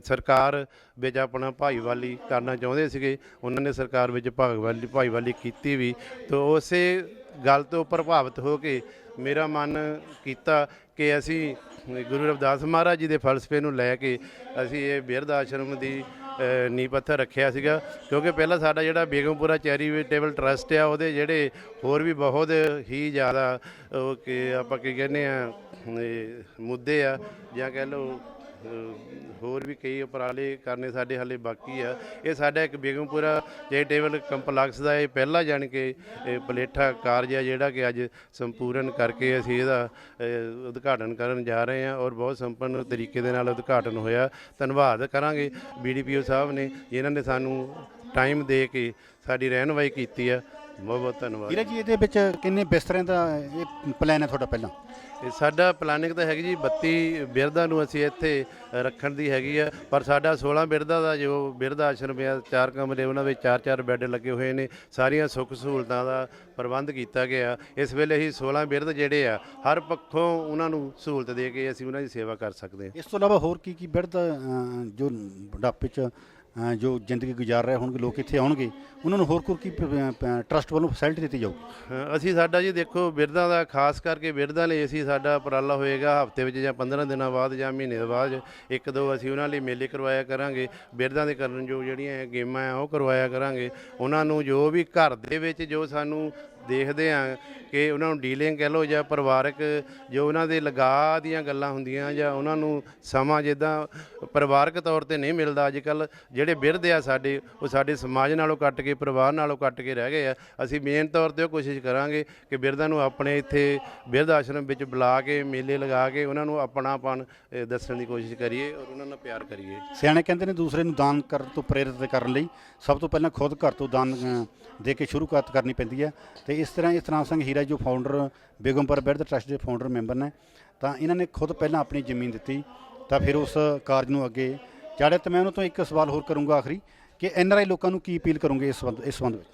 ਸਰਕਾਰ ਵਿੱਚ ਆਪਣਾ ਭਾਈਵਾਲੀ ਕਰਨਾ ਚਾਹੁੰਦੇ ਸੀਗੇ, ਉਹਨਾਂ ਨੇ ਸਰਕਾਰ ਵਿੱਚ ਭਾਈਵਾਲੀ ਕੀਤੀ ਵੀ, ਤਾਂ ਉਸੇ ਗੱਲ ਤੋਂ ਪ੍ਰਭਾਵਿਤ ਹੋ ਕੇ ਮੇਰਾ ਮਨ ਕੀਤਾ ਕਿ ਅਸੀਂ ਗੁਰੂ ਰਵਿਦਾਸ ਮਹਾਰਾਜ ਜੀ ਦੇ ਫਲਸਫੇ ਨੂੰ ਲੈ ਕੇ ਅਸੀਂ ਇਹ ਬਿਰਧ ਆਸ਼ਰਮ ਦੀ ਨੀਂਹ ਪੱਥਰ ਰੱਖਿਆ ਸੀਗਾ, ਕਿਉਂਕਿ ਪਹਿਲਾਂ ਸਾਡਾ ਜਿਹੜਾ ਬੇਗਮਪੁਰਾ ਚੈਰੀਟੇਬਲ ਟਰਸਟ ਆ ਉਹਦੇ ਜਿਹੜੇ ਹੋਰ ਵੀ ਬਹੁਤ ਹੀ ਜ਼ਿਆਦਾ ਉਹ ਕਿ ਆਪਾਂ ਕੀ ਕਹਿੰਦੇ ਆ ਮੁੱਦੇ ਆ, ਜਾਂ ਕਹਿ ਲਓ ਹੋਰ ਵੀ ਕਈ ਉਪਰਾਲੇ ਕਰਨੇ ਸਾਡੇ ਹਾਲੇ ਬਾਕੀ ਆ। ਇਹ ਸਾਡਾ ਇੱਕ ਬੇਗਮਪੁਰਾ ਚੈਰੀਟੇਬਲ ਕੰਪਲੈਕਸ ਦਾ ਇਹ ਪਹਿਲਾ ਜਾਣੀ ਕਿ ਪਲੇਠਾ ਕਾਰਜ ਆ ਜਿਹੜਾ ਕਿ ਅੱਜ ਸੰਪੂਰਨ ਕਰਕੇ ਅਸੀਂ ਇਹਦਾ ਉਦਘਾਟਨ ਕਰਨ ਜਾ ਰਹੇ ਹਾਂ, ਔਰ ਬਹੁਤ ਸੰਪੰਨ ਤਰੀਕੇ ਦੇ ਨਾਲ ਉਦਘਾਟਨ ਹੋਇਆ। ਧੰਨਵਾਦ ਕਰਾਂਗੇ BDPO ਸਾਹਿਬ ਨੇ ਜਿਨ੍ਹਾਂ ਨੇ ਸਾਨੂੰ ਟਾਈਮ ਦੇ ਕੇ ਸਾਡੀ ਰਹਿਨੁਮਾਈ ਕੀਤੀ ਆ, ਬਹੁਤ ਬਹੁਤ ਧੰਨਵਾਦ।
ਵੀਰੇ ਜੀ ਇਹਦੇ ਵਿੱਚ ਕਿੰਨੇ ਬਿਸਤਰਿਆਂ ਦਾ ਇਹ ਪਲਾਨ ਹੈ ਤੁਹਾਡਾ? ਪਹਿਲਾਂ
ਇਹ ਸਾਡਾ ਪਲਾਨਿੰਗ ਤਾਂ ਹੈਗੀ ਜੀ 32 ਬਿਰਧਾਂ ਨੂੰ ਅਸੀਂ ਇੱਥੇ ਰੱਖਣ ਦੀ ਹੈਗੀ ਆ, ਪਰ ਸਾਡਾ 16 ਬਿਰਧਾਂ ਦਾ ਜੋ ਬਿਰਧ ਆਸ਼ਰਮ ਆ 4 ਕਮਰੇ ਉਹਨਾਂ ਵਿੱਚ 4-4 ਬੈੱਡ ਲੱਗੇ ਹੋਏ ਨੇ, ਸਾਰੀਆਂ ਸੁੱਖ ਸਹੂਲਤਾਂ ਦਾ ਪ੍ਰਬੰਧ ਕੀਤਾ ਗਿਆ। ਇਸ ਵੇਲੇ ਅਸੀਂ 16 ਬਿਰਧ ਜਿਹੜੇ ਆ ਹਰ ਪੱਖੋਂ ਉਹਨਾਂ ਨੂੰ ਸਹੂਲਤ ਦੇ ਕੇ ਅਸੀਂ ਉਹਨਾਂ ਦੀ ਸੇਵਾ ਕਰ ਸਕਦੇ ਹਾਂ।
ਇਸ ਤੋਂ ਇਲਾਵਾ ਹੋਰ ਕੀ ਬਿਰਧ ਜੋ ਬੁਢਾਪੇ 'ਚ ਜੋ ਜ਼ਿੰਦਗੀ ਗੁਜ਼ਾਰ ਰਹੇ ਹੋਣਗੇ ਲੋਕ ਇੱਥੇ ਆਉਣਗੇ, ਉਹਨਾਂ ਨੂੰ ਹੋਰ ਕੀ ਟਰਸਟ ਵੱਲੋਂ ਫੈਸਿਲਿਟੀ ਦਿੱਤੀ ਜਾਊ?
ਅਸੀਂ ਸਾਡਾ ਜੀ ਦੇਖੋ ਬਿਰਧਾਂ ਦਾ ਖਾਸ ਕਰਕੇ ਬਿਰਧਾਂ ਲਈ ਅਸੀਂ ਸਾਡਾ ਉਪਰਾਲਾ ਹੋਏਗਾ ਹਫ਼ਤੇ ਵਿੱਚ ਜਾਂ 15 ਦਿਨਾਂ ਬਾਅਦ ਜਾਂ ਮਹੀਨੇ ਬਾਅਦ 1-2 ਅਸੀਂ ਉਹਨਾਂ ਲਈ ਮੇਲੇ ਕਰਵਾਇਆ ਕਰਾਂਗੇ। ਬਿਰਧਾਂ ਦੇ ਕਰਨ ਜੋ ਜਿਹੜੀਆਂ ਗੇਮਾਂ ਆ ਉਹ ਕਰਵਾਇਆ ਕਰਾਂਗੇ। ਉਹਨਾਂ ਨੂੰ ਜੋ ਵੀ ਘਰ ਦੇ ਵਿੱਚ ਜੋ ਸਾਨੂੰ ਦੇਖਦੇ ਹਾਂ ਕਿ ਉਹਨਾਂ ਨੂੰ ਡੀਲਿੰਗ ਕਹਿ ਲਓ ਜਾਂ ਪਰਿਵਾਰਕ ਜੋ ਉਹਨਾਂ ਦੇ ਲਗਾਅ ਦੀਆਂ ਗੱਲਾਂ ਹੁੰਦੀਆਂ ਜਾਂ ਉਹਨਾਂ ਨੂੰ ਸਮਾਂ ਜਿੱਦਾਂ ਪਰਿਵਾਰਕ ਤੌਰ 'ਤੇ ਨਹੀਂ ਮਿਲਦਾ ਅੱਜ ਕੱਲ੍ਹ, ਜਿਹੜੇ ਬਿਰਧ ਆ ਸਾਡੇ ਉਹ ਸਾਡੇ ਸਮਾਜ ਨਾਲੋਂ ਕੱਟ ਕੇ ਪਰਿਵਾਰ ਨਾਲੋਂ ਕੱਟ ਕੇ ਰਹਿ ਗਏ ਆ। ਅਸੀਂ ਮੇਨ ਤੌਰ 'ਤੇ ਉਹ ਕੋਸ਼ਿਸ਼ ਕਰਾਂਗੇ ਕਿ ਬਿਰਧਾਂ ਨੂੰ ਆਪਣੇ ਇੱਥੇ ਬਿਰਧ ਆਸ਼ਰਮ ਵਿੱਚ ਬੁਲਾ ਕੇ ਮੇਲੇ ਲਗਾ ਕੇ ਉਹਨਾਂ ਨੂੰ ਆਪਣਾਪਣ ਦੱਸਣ ਦੀ ਕੋਸ਼ਿਸ਼ ਕਰੀਏ ਔਰ ਉਹਨਾਂ ਨਾਲ ਪਿਆਰ ਕਰੀਏ।
ਸਿਆਣੇ ਕਹਿੰਦੇ ਨੇ ਦੂਸਰੇ ਨੂੰ ਦਾਨ ਕਰਨ ਤੋਂ ਪ੍ਰੇਰਿਤ ਕਰਨ ਲਈ ਸਭ ਤੋਂ ਪਹਿਲਾਂ ਖੁਦ ਘਰ ਤੋਂ ਦਾਨ ਦੇ ਕੇ ਸ਼ੁਰੂਆਤ ਕਰਨੀ ਪੈਂਦੀ ਹੈ। ਅਤੇ ਇਸ ਤਰ੍ਹਾਂ ਸਿੰਘ ਹੀਰਾ ਜੋ ਫਾਊਂਡਰ ਬੇਗਮਪੁਰਾ ਬਿਰਧ ਟਰਸਟ ਦੇ ਫਾਊਂਡਰ ਮੈਂਬਰ ਨੇ, ਤਾਂ ਇਹਨਾਂ ਨੇ ਖੁਦ ਪਹਿਲਾਂ ਆਪਣੀ ਜ਼ਮੀਨ ਦਿੱਤੀ ਤਾਂ ਫਿਰ ਉਸ ਕਾਰਜ ਨੂੰ ਅੱਗੇ ਚਾੜਿਆ। ਤਾਂ ਮੈਂ ਉਹਨਾਂ ਤੋਂ ਇੱਕ ਸਵਾਲ ਹੋਰ ਕਰੂੰਗਾ ਆਖਰੀ ਕਿ NRI ਲੋਕਾਂ ਨੂੰ ਕੀ ਅਪੀਲ ਕਰੋਗੇ ਇਸ ਸੰਬੰਧ ਵਿੱਚ?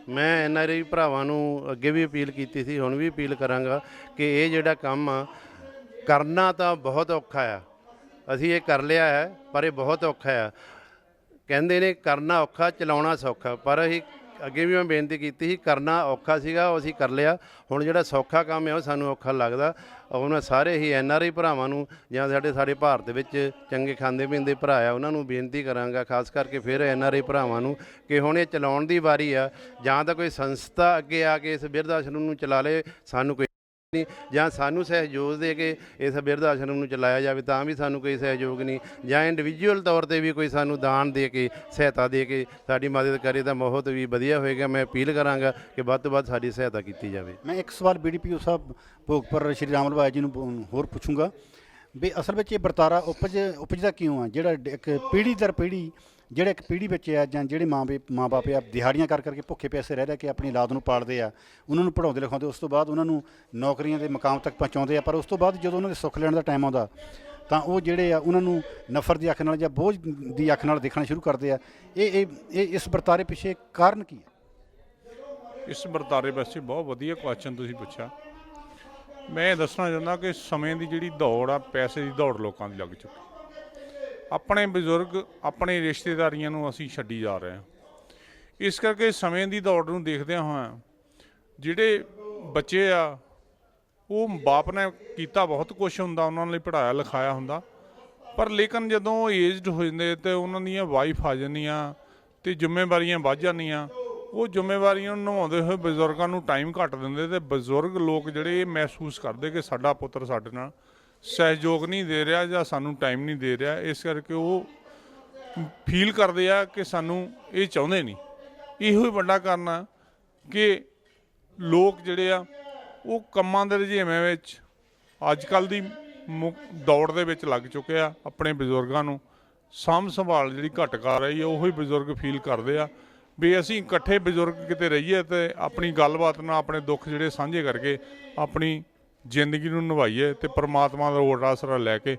ਮੈਂ NRI ਭਰਾਵਾਂ ਨੂੰ ਅੱਗੇ ਵੀ ਅਪੀਲ ਕੀਤੀ ਸੀ, ਹੁਣ ਵੀ ਅਪੀਲ ਕਰਾਂਗਾ ਕਿ ਇਹ ਜਿਹੜਾ ਕੰਮ ਆ ਕਰਨਾ ਤਾਂ ਬਹੁਤ ਔਖਾ ਆ। ਅਸੀਂ ਇਹ ਕਰ ਲਿਆ ਹੈ ਪਰ ਇਹ ਬਹੁਤ ਔਖਾ ਆ। ਕਹਿੰਦੇ ਨੇ ਕਰਨਾ ਔਖਾ ਚਲਾਉਣਾ ਸੌਖਾ, ਪਰ ਅਸੀਂ ਅੱਗੇ ਵੀ ਮੈਂ ਬੇਨਤੀ ਕੀਤੀ ਸੀ ਕਰਨਾ ਔਖਾ ਸੀਗਾ, ਉਹ ਅਸੀਂ ਕਰ ਲਿਆ। ਹੁਣ ਜਿਹੜਾ ਸੌਖਾ ਕੰਮ ਹੈ ਉਹ ਸਾਨੂੰ ਔਖਾ ਲੱਗਦਾ। ਉਹਨਾਂ ਸਾਰੇ ਹੀ NRI ਭਰਾਵਾਂ ਨੂੰ ਜਾਂ ਸਾਡੇ ਭਾਰਤ ਵਿੱਚ ਚੰਗੇ ਖਾਂਦੇ ਪੀਂਦੇ ਭਰਾ ਆ ਉਹਨਾਂ ਨੂੰ ਬੇਨਤੀ ਕਰਾਂਗਾ, ਖਾਸ ਕਰਕੇ ਫਿਰ NRI ਭਰਾਵਾਂ ਨੂੰ ਕਿ ਹੁਣ ਇਹ ਚਲਾਉਣ ਦੀ ਵਾਰੀ ਆ। ਜਾਂ ਤਾਂ ਕੋਈ ਸੰਸਥਾ ਅੱਗੇ ਆ ਕੇ ਇਸ ਬਿਰਧ ਆਸ਼ਰਮ ਨੂੰ ਚਲਾ ਲੇ, ਸਾਨੂੰ ਕੋਈ ਨਹੀਂ, ਜਾਂ ਸਾਨੂੰ ਸਹਿਯੋਗ ਦੇ ਕੇ ਇਸ ਬਿਰਧ ਆਸ਼ਰਮ ਨੂੰ ਚਲਾਇਆ ਜਾਵੇ ਤਾਂ ਵੀ ਸਾਨੂੰ ਕੋਈ ਸਹਿਯੋਗ ਨਹੀਂ, ਜਾਂ ਇੰਡੀਵਿਜੂਅਲ ਤੌਰ ਤੇ ਵੀ ਕੋਈ ਸਾਨੂੰ ਦਾਨ ਦੇ ਕੇ ਸਹਾਇਤਾ ਦੇ ਕੇ ਸਾਡੀ ਮਦਦ ਕਰੇ ਤਾਂ ਬਹੁਤ ਵੀ ਵਧੀਆ ਹੋਏਗਾ। ਮੈਂ ਅਪੀਲ ਕਰਾਂਗਾ ਕਿ ਵੱਧ ਤੋਂ ਵੱਧ ਸਾਡੀ ਸਹਾਇਤਾ ਕੀਤੀ ਜਾਵੇ।
ਮੈਂ ਇੱਕ ਸਵਾਲ BDPO ਸਾਹਿਬ ਭੋਗਪੁਰ ਸ਼੍ਰੀ ਰਾਮ ਲਵਾਇਆ ਜੀ ਨੂੰ ਹੋਰ ਪੁੱਛੂੰਗਾ ਵੀ ਅਸਲ ਵਿੱਚ ਇਹ ਵਰਤਾਰਾ ਉਪਜਦਾ ਕਿਉਂ ਆ, ਜਿਹੜਾ ਇੱਕ ਪੀੜ੍ਹੀ ਦਰ ਪੀੜ੍ਹੀ ਜਿਹੜੇ ਇੱਕ ਪੀੜ੍ਹੀ ਵਿੱਚ ਆ ਜਾਂ ਜਿਹੜੇ ਮਾਂ ਬਾਪ ਆ ਦਿਹਾੜੀਆਂ ਕਰ ਕਰਕੇ ਭੁੱਖੇ ਪਿਆਸੇ ਰਹਿ ਕੇ ਆਪਣੀ ਔਲਾਦ ਨੂੰ ਪਾਲਦੇ ਆ, ਉਹਨਾਂ ਨੂੰ ਪੜ੍ਹਾਉਂਦੇ ਲਿਖਾਉਂਦੇ, ਉਸ ਤੋਂ ਬਾਅਦ ਉਹਨਾਂ ਨੂੰ ਨੌਕਰੀਆਂ ਦੇ ਮੁਕਾਮ ਤੱਕ ਪਹੁੰਚਾਉਂਦੇ ਆ, ਪਰ ਉਸ ਤੋਂ ਬਾਅਦ ਜਦੋਂ ਉਹਨਾਂ ਦੇ ਸੁੱਖ ਲੈਣ ਦਾ ਟਾਈਮ ਆਉਂਦਾ ਤਾਂ ਉਹ ਜਿਹੜੇ ਆ ਉਹਨਾਂ ਨੂੰ ਨਫ਼ਰਤ ਦੀ ਅੱਖ ਨਾਲ ਜਾਂ ਬੋਝ ਦੀ ਅੱਖ ਨਾਲ ਦੇਖਣਾ ਸ਼ੁਰੂ ਕਰਦੇ ਆ। ਇਹ ਇਸ ਵਰਤਾਰੇ ਪਿੱਛੇ ਕਾਰਨ ਕੀ ਹੈ?
ਇਸ ਵਰਤਾਰੇ ਪਿੱਛੇ ਬਹੁਤ ਵਧੀਆ ਕੁਐਸਚਨ ਤੁਸੀਂ ਪੁੱਛਿਆ। ਮੈਂ ਇਹ ਦੱਸਣਾ ਚਾਹੁੰਦਾ ਕਿ ਸਮੇਂ ਦੀ ਜਿਹੜੀ ਦੌੜ ਆ, ਪੈਸੇ ਦੀ ਦੌੜ ਲੋਕਾਂ ਦੀ ਲੱਗ ਚੁੱਕੀ। ਆਪਣੇ ਬਜ਼ੁਰਗ ਆਪਣੇ ਰਿਸ਼ਤੇਦਾਰੀਆਂ ਨੂੰ ਅਸੀਂ ਛੱਡੀ ਜਾ ਰਹੇ ਹਾਂ। ਇਸ ਕਰਕੇ ਸਮੇਂ ਦੀ ਦੌੜ ਨੂੰ ਦੇਖਦਿਆਂ ਹੋਇਆਂ ਜਿਹੜੇ ਬੱਚੇ ਆ ਉਹ ਬਾਪ ਨੇ ਕੀਤਾ ਬਹੁਤ ਕੁਛ ਹੁੰਦਾ, ਉਹਨਾਂ ਲਈ ਪੜ੍ਹਾਇਆ ਲਿਖਾਇਆ ਹੁੰਦਾ, ਪਰ ਲੇਕਿਨ ਜਦੋਂ ਉਹ ਏਜਡ ਹੋ ਜਾਂਦੇ ਤੇ ਉਹਨਾਂ ਦੀਆਂ ਵਾਈਫ ਆ ਜਾਂਦੀਆਂ ਅਤੇ ਜ਼ਿੰਮੇਵਾਰੀਆਂ ਵੱਧ ਜਾਂਦੀਆਂ। ਉਹ ਜ਼ਿੰਮੇਵਾਰੀਆਂ ਨੂੰ ਨਿਭਾਉਂਦੇ ਹੋਏ ਬਜ਼ੁਰਗਾਂ ਨੂੰ ਟਾਈਮ ਘੱਟ ਦਿੰਦੇ ਅਤੇ ਬਜ਼ੁਰਗ ਲੋਕ ਜਿਹੜੇ ਇਹ ਮਹਿਸੂਸ ਕਰਦੇ ਕਿ ਸਾਡਾ ਪੁੱਤਰ ਸਾਡੇ ਨਾਲ ਸਹਿਯੋਗ ਨਹੀਂ ਦੇ ਰਿਹਾ ਜਾਂ ਸਾਨੂੰ ਟਾਈਮ ਨਹੀਂ ਦੇ ਰਿਹਾ। ਇਸ ਕਰਕੇ ਉਹ ਫੀਲ ਕਰਦੇ ਆ ਕਿ ਸਾਨੂੰ ਇਹ ਚਾਹੁੰਦੇ ਨਹੀਂ। ਇਹੋ ਹੀ ਵੱਡਾ ਕਾਰਨ ਆ ਕਿ ਲੋਕ ਜਿਹੜੇ ਆ ਉਹ ਕੰਮਾਂ ਦੇ ਰੁਝੇਵਿਆਂ ਵਿੱਚ ਅੱਜ ਕੱਲ੍ਹ ਦੀ ਦੌੜ ਦੇ ਵਿੱਚ ਲੱਗ ਚੁੱਕੇ ਆ। ਆਪਣੇ ਬਜ਼ੁਰਗਾਂ ਨੂੰ ਸਾਂਭ ਸੰਭਾਲ ਜਿਹੜੀ ਘੱਟ ਕਰ ਰਹੀ ਆ, ਉਹੀ ਬਜ਼ੁਰਗ ਫੀਲ ਕਰਦੇ ਆ ਵੀ ਅਸੀਂ ਇਕੱਠੇ ਬਜ਼ੁਰਗ ਕਿਤੇ ਰਹੀਏ ਅਤੇ ਆਪਣੀ ਗੱਲਬਾਤ ਨਾਲ ਆਪਣੇ ਦੁੱਖ ਜਿਹੜੇ ਸਾਂਝੇ ਕਰਕੇ ਆਪਣੀ ਜ਼ਿੰਦਗੀ ਨੂੰ ਨਿਭਾਈਏ ਅਤੇ ਪਰਮਾਤਮਾ ਦਾ ਓਟ ਆਸਰਾ ਲੈ ਕੇ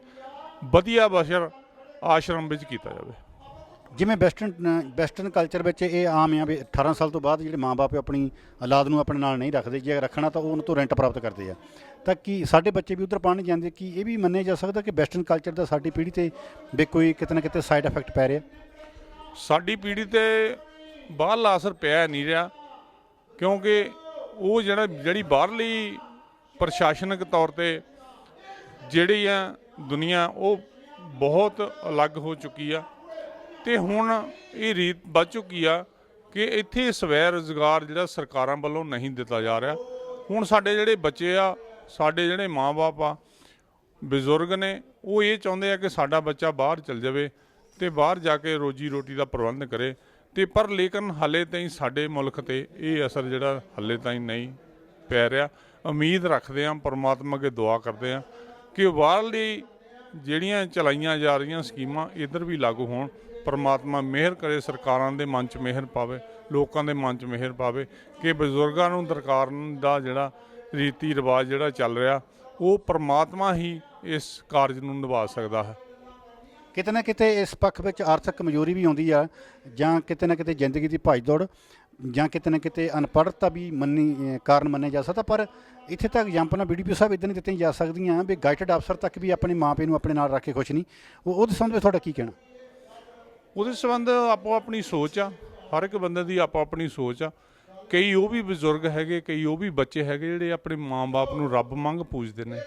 ਵਧੀਆ ਬਸ਼ਰ ਆਸ਼ਰਮ ਵਿੱਚ ਕੀਤਾ ਜਾਵੇ।
ਜਿਵੇਂ ਵੈਸਟਰਨ ਕਲਚਰ ਵਿੱਚ ਇਹ ਆਮ ਆ ਵੀ 18 ਸਾਲ ਤੋਂ ਬਾਅਦ ਜਿਹੜੇ ਮਾਂ ਬਾਪ ਆਪਣੀ ਔਲਾਦ ਨੂੰ ਆਪਣੇ ਨਾਲ ਨਹੀਂ ਰੱਖਦੇ, ਜੇ ਰੱਖਣਾ ਤਾਂ ਉਹ ਉਹਨਾਂ ਤੋਂ ਰੈਂਟ ਪ੍ਰਾਪਤ ਕਰਦੇ ਆ। ਤਾਂ ਕੀ ਸਾਡੇ ਬੱਚੇ ਵੀ ਉੱਧਰ ਪੜ੍ਹਨ ਜਾਂਦੇ? ਕੀ ਇਹ ਵੀ ਮੰਨਿਆ ਜਾ ਸਕਦਾ ਕਿ ਵੈਸਟਰਨ ਕਲਚਰ ਦਾ ਸਾਡੀ ਪੀੜ੍ਹੀ 'ਤੇ ਵੀ ਕੋਈ ਕਿਤੇ ਨਾ ਕਿਤੇ ਸਾਈਡ ਇਫੈਕਟ ਪੈ ਰਿਹਾ?
ਸਾਡੀ ਪੀੜ੍ਹੀ 'ਤੇ ਬਾਹਰਲਾ ਅਸਰ ਪਿਆ ਨਹੀਂ ਰਿਹਾ, ਕਿਉਂਕਿ ਉਹ ਜਿਹੜੀ ਬਾਹਰਲੀ ਪ੍ਰਸ਼ਾਸਨਿਕ ਤੌਰ 'ਤੇ ਜਿਹੜੀ ਆ ਦੁਨੀਆ ਉਹ ਬਹੁਤ ਅਲੱਗ ਹੋ ਚੁੱਕੀ ਆ ਅਤੇ ਹੁਣ ਇਹ ਰੀਤ ਵੱਧ ਚੁੱਕੀ ਆ ਕਿ ਇੱਥੇ ਸਵੈ ਰੁਜ਼ਗਾਰ ਜਿਹੜਾ ਸਰਕਾਰਾਂ ਵੱਲੋਂ ਨਹੀਂ ਦਿੱਤਾ ਜਾ ਰਿਹਾ। ਹੁਣ ਸਾਡੇ ਜਿਹੜੇ ਬੱਚੇ ਆ, ਸਾਡੇ ਜਿਹੜੇ ਮਾਂ ਬਾਪ ਆ, ਬਜ਼ੁਰਗ ਨੇ, ਉਹ ਇਹ ਚਾਹੁੰਦੇ ਆ ਕਿ ਸਾਡਾ ਬੱਚਾ ਬਾਹਰ ਚਲ ਜਾਵੇ ਅਤੇ ਬਾਹਰ ਜਾ ਕੇ ਰੋਜੀ ਰੋਟੀ ਦਾ ਪ੍ਰਬੰਧ ਕਰੇ, ਅਤੇ ਪਰ ਲੇਕਿਨ ਹਾਲੇ ਤਾਈਂ ਸਾਡੇ ਮੁਲਕ 'ਤੇ ਇਹ ਅਸਰ ਜਿਹੜਾ ਹਾਲੇ ਤਾਈਂ ਨਹੀਂ ਪੈ ਰਿਹਾ। ਉਮੀਦ ਰੱਖਦੇ ਹਾਂ, ਪਰਮਾਤਮਾ ਅੱਗੇ ਦੁਆ ਕਰਦੇ ਹਾਂ ਕਿ ਬਾਹਰਲੀ ਜਿਹੜੀਆਂ ਚਲਾਈਆਂ ਜਾ ਰਹੀਆਂ ਸਕੀਮਾਂ ਇੱਧਰ ਵੀ ਲਾਗੂ ਹੋਣ। ਪਰਮਾਤਮਾ ਮਿਹਰ ਕਰੇ, ਸਰਕਾਰਾਂ ਦੇ ਮਨ 'ਚ ਮਿਹਰ ਪਾਵੇ, ਲੋਕਾਂ ਦੇ ਮਨ 'ਚ ਮਿਹਰ ਪਾਵੇ ਕਿ ਬਜ਼ੁਰਗਾਂ ਨੂੰ ਦਰਕਾਰਨ ਦਾ ਜਿਹੜਾ ਰੀਤੀ ਰਿਵਾਜ ਜਿਹੜਾ ਚੱਲ ਰਿਹਾ, ਉਹ ਪਰਮਾਤਮਾ ਹੀ ਇਸ ਕਾਰਜ ਨੂੰ ਨਿਭਾ ਸਕਦਾ ਹੈ।
ਕਿਤੇ ਨਾ ਕਿਤੇ ਇਸ ਪੱਖ ਵਿੱਚ ਆਰਥਿਕ ਕਮਜ਼ੋਰੀ ਵੀ ਆਉਂਦੀ ਆ, ਜਾਂ ਕਿਤੇ ਨਾ ਕਿਤੇ ਜ਼ਿੰਦਗੀ ਦੀ ਭੱਜ ਦੌੜ, ਜਾਂ ਕਿਤੇ ਨਾ ਕਿਤੇ ਅਨਪੜ੍ਹਤਾ ਵੀ ਕਾਰਨ ਮੰਨਿਆ ਜਾ ਸਕਦਾ। ਪਰ ਇੱਥੇ ਤੱਕ ਐਗਜ਼ਾਮਪਲਾਂ BDPO ਸਾਹਿਬ ਇੱਦਾਂ ਨਹੀਂ ਦਿੱਤੀਆਂ ਜਾ ਸਕਦੀਆਂ ਵੀ ਗਾਈਟਡ ਅਫਸਰ ਤੱਕ ਵੀ ਆਪਣੇ ਮਾਂ ਪਿਓ ਨੂੰ ਆਪਣੇ ਨਾਲ ਰੱਖ ਕੇ ਖੁਸ਼ ਨਹੀਂ। ਉਹਦੇ ਸੰਬੰਧ ਵਿੱਚ ਤੁਹਾਡਾ ਕੀ ਕਹਿਣਾ?
ਉਹਦੇ ਸੰਬੰਧ ਆਪੋ ਆਪਣੀ ਸੋਚ ਆ, ਹਰ ਇੱਕ ਬੰਦੇ ਦੀ ਆਪੋ ਆਪਣੀ ਸੋਚ ਆ। ਕਈ ਉਹ ਵੀ ਬਜ਼ੁਰਗ ਹੈਗੇ, ਕਈ ਉਹ ਵੀ ਬੱਚੇ ਹੈਗੇ ਜਿਹੜੇ ਆਪਣੇ ਮਾਂ ਬਾਪ ਨੂੰ ਰੱਬ ਵਾਂਗ ਪੂਜਦੇ ਨੇ,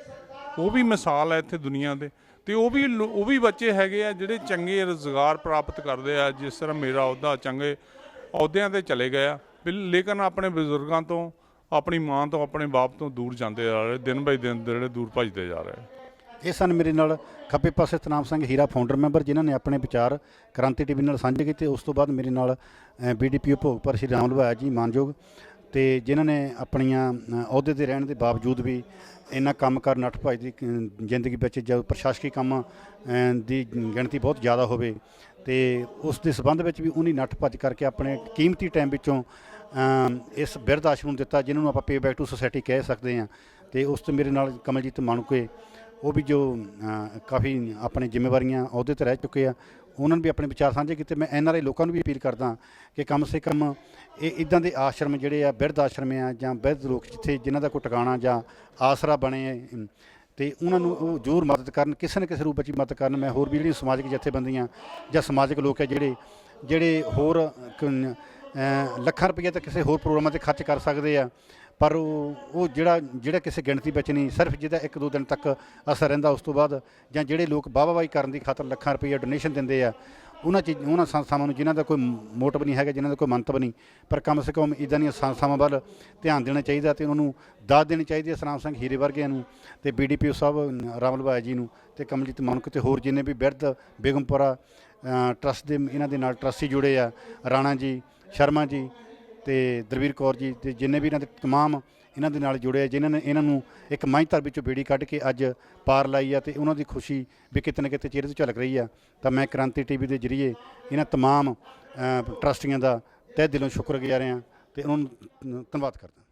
ਉਹ ਵੀ ਮਿਸਾਲ ਹੈ ਇੱਥੇ ਦੁਨੀਆ ਦੇ। ਅਤੇ ਉਹ ਵੀ ਬੱਚੇ ਹੈਗੇ ਆ ਜਿਹੜੇ ਚੰਗੇ ਰੁਜ਼ਗਾਰ ਪ੍ਰਾਪਤ ਕਰਦੇ ਆ, ਜਿਸ ਤਰ੍ਹਾਂ ਮੇਰਾ ਅਹੁਦਾ ਚੰਗੇ ਅਹੁਦਿਆਂ 'ਤੇ ਚਲੇ ਗਏ ਆ, ਲੇਕਿਨ ਆਪਣੇ ਬਜ਼ੁਰਗਾਂ ਤੋਂ, ਆਪਣੀ ਮਾਂ ਤੋਂ, ਆਪਣੇ ਬਾਪ ਤੋਂ ਦੂਰ ਜਾਂਦੇ ਜਾ ਰਹੇ, ਦਿਨ ਬਾਈ ਦਿਨ ਜਿਹੜੇ ਦੂਰ ਭੱਜਦੇ ਜਾ ਰਹੇ।
ਇਹ ਸਨ ਮੇਰੇ ਨਾਲ ਖੱਬੇ ਪਾਸੇ ਸਤਨਾਮ ਸਿੰਘ ਹੀਰਾ, ਫਾਊਂਡਰ ਮੈਂਬਰ, ਜਿਨ੍ਹਾਂ ਨੇ ਆਪਣੇ ਵਿਚਾਰ ਕ੍ਰਾਂਤੀ TV ਨਾਲ ਸਾਂਝੇ ਕੀਤੇ। ਉਸ ਤੋਂ ਬਾਅਦ ਮੇਰੇ ਨਾਲ BDPO ਭੋਗਪੁਰ ਸ਼੍ਰੀ ਰਾਮ ਲਵਾਇਆ ਜੀ ਮਾਨਯੋਗ, ਅਤੇ ਜਿਨ੍ਹਾਂ ਨੇ ਆਪਣੀਆਂ ਅਹੁਦੇ 'ਤੇ ਰਹਿਣ ਦੇ ਬਾਵਜੂਦ ਵੀ ਇੰਨਾ ਕੰਮ ਕਰ ਨੱਠ ਭੱਜ ਦੀ ਜ਼ਿੰਦਗੀ ਵਿੱਚ ਜਦ ਪ੍ਰਸ਼ਾਸਕੀ ਕੰਮ ਦੀ ਗਿਣਤੀ ਬਹੁਤ ਜ਼ਿਆਦਾ ਹੋਵੇ ਅਤੇ ਉਸ ਦੇ ਸੰਬੰਧ ਵਿੱਚ ਵੀ ਉਹਨੀ ਨੱਠ ਭੱਜ ਕਰਕੇ ਆਪਣੇ ਕੀਮਤੀ ਟਾਈਮ ਵਿੱਚੋਂ ਇਸ ਬਿਰਧ ਆਸ਼ਰਮ ਨੂੰ ਦਿੱਤਾ, ਜਿਹਨਾਂ ਨੂੰ ਆਪਾਂ ਪੇ ਬੈਕ ਟੂ ਸੋਸਾਇਟੀ ਕਹਿ ਸਕਦੇ ਹਾਂ। ਅਤੇ ਉਸ ਤੋਂ ਮੇਰੇ ਨਾਲ ਕਮਲਜੀਤ ਮਾਣੂਕੇ, ਉਹ ਵੀ ਜੋ ਕਾਫੀ ਆਪਣੇ ਜ਼ਿੰਮੇਵਾਰੀਆਂ ਅਹੁਦੇ 'ਤੇ ਰਹਿ ਚੁੱਕੇ ਆ, ਉਹਨਾਂ ਨੂੰ ਵੀ ਆਪਣੇ ਵਿਚਾਰ ਸਾਂਝੇ ਕੀਤੇ। ਮੈਂ NRI ਲੋਕਾਂ ਨੂੰ ਵੀ ਅਪੀਲ ਕਰਦਾ ਕਿ ਕਮ ਸੇ ਕਮ ਇਹ ਇੱਦਾਂ ਦੇ ਆਸ਼ਰਮ ਜਿਹੜੇ ਆ, ਬਿਰਧ ਆਸ਼ਰਮ ਆ ਜਾਂ ਬਿਰਧ ਲੋਕ ਜਿੱਥੇ ਜਿਨ੍ਹਾਂ ਦਾ ਕੋਈ ਟਿਕਾਣਾ ਜਾਂ ਆਸਰਾ ਬਣੇ, ਅਤੇ ਉਹਨਾਂ ਨੂੰ ਉਹ ਜ਼ਰੂਰ ਮਦਦ ਕਰਨ, ਕਿਸੇ ਨਾ ਕਿਸੇ ਰੂਪ ਵਿੱਚ ਮਦਦ ਕਰਨ। ਮੈਂ ਹੋਰ ਵੀ ਜਿਹੜੀਆਂ ਸਮਾਜਿਕ ਜਥੇਬੰਦੀਆਂ ਜਾਂ ਸਮਾਜਿਕ ਲੋਕ ਹੈ ਜਿਹੜੇ ਹੋਰ ਲੱਖਾਂ ਰੁਪਈਆ ਤਾਂ ਕਿਸੇ ਹੋਰ ਪ੍ਰੋਗਰਾਮਾਂ 'ਤੇ ਖਰਚ ਕਰ ਸਕਦੇ ਆ, ਪਰ ਉਹ ਜਿਹੜਾ ਕਿਸੇ ਗਿਣਤੀ ਵਿੱਚ ਨਹੀਂ, ਸਿਰਫ ਜਿਹਦਾ 1-2 ਦਿਨ ਤੱਕ ਅਸਰ ਰਹਿੰਦਾ, ਉਸ ਤੋਂ ਬਾਅਦ ਜਾਂ ਜਿਹੜੇ ਲੋਕ ਵਾਹਵਾਹੀ ਕਰਨ ਦੀ ਖਾਤਰ ਲੱਖਾਂ ਰੁਪਈਆ ਡੋਨੇਸ਼ਨ ਦਿੰਦੇ ਆ, ਉਹਨਾਂ ਸੰਸਥਾਵਾਂ ਨੂੰ ਜਿਨ੍ਹਾਂ ਦਾ ਕੋਈ ਮੋਟਿਵ ਨਹੀਂ ਹੈਗਾ, ਜਿਨ੍ਹਾਂ ਦਾ ਕੋਈ ਮੰਤਵ ਨਹੀਂ, ਪਰ ਕਮ ਸੇ ਕਮ ਇੱਦਾਂ ਦੀਆਂ ਸੰਸਥਾਵਾਂ ਵੱਲ ਧਿਆਨ ਦੇਣਾ ਚਾਹੀਦਾ ਅਤੇ ਉਹਨਾਂ ਨੂੰ ਦਾਦ ਦੇਣੀ ਚਾਹੀਦੀ ਹੈ। ਸਤਨਾਮ ਸਿੰਘ ਹੀਰੇ ਵਰਗਿਆਂ ਨੂੰ ਅਤੇ BDPO ਸਾਹਿਬ ਰਾਮ ਲਵਾਇਆ ਜੀ ਨੂੰ ਅਤੇ ਕਮਲਜੀਤ ਮਾਨਕ ਅਤੇ ਹੋਰ ਜਿੰਨੇ ਵੀ ਬਿਰਧ ਬੇਗਮਪੁਰਾ ਟਰੱਸਟ ਦੇ ਇਹਨਾਂ ਦੇ ਨਾਲ ਟਰੱਸਟੀ ਜੁੜੇ ਆ, ਰਾਣਾ ਜੀ, ਸ਼ਰਮਾ ਜੀ ਅਤੇ ਦਲਵੀਰ ਕੌਰ ਜੀ ਅਤੇ ਜਿੰਨੇ ਵੀ ਇਹਨਾਂ ਦੇ ਤਮਾਮ ਇਹਨਾਂ ਦੇ ਨਾਲ ਜੁੜੇ ਆ, ਜਿਨ੍ਹਾਂ ਨੇ ਇਹਨਾਂ ਨੂੰ ਇੱਕ ਮਾਝਧਰ ਵਿੱਚੋਂ ਬੇੜੀ ਕੱਢ ਕੇ ਅੱਜ ਪਾਰ ਲਾਈ ਆ, ਅਤੇ ਉਹਨਾਂ ਦੀ ਖੁਸ਼ੀ ਵੀ ਕਿਤੇ ਨਾ ਕਿਤੇ ਚਿਹਰੇ 'ਤੇ ਝਲਕ ਰਹੀ ਆ। ਤਾਂ ਮੈਂ ਕ੍ਰਾਂਤੀ TV ਦੇ ਜ਼ਰੀਏ ਇਹਨਾਂ ਤਮਾਮ ਟਰੱਸਟੀਆਂ ਦਾ ਤਹਿ ਦਿਲੋਂ ਸ਼ੁਕਰਗੁਜ਼ਾਰ ਹਾਂ ਅਤੇ ਉਹਨਾਂ ਨੂੰ ਧੰਨਵਾਦ ਕਰਦਾ।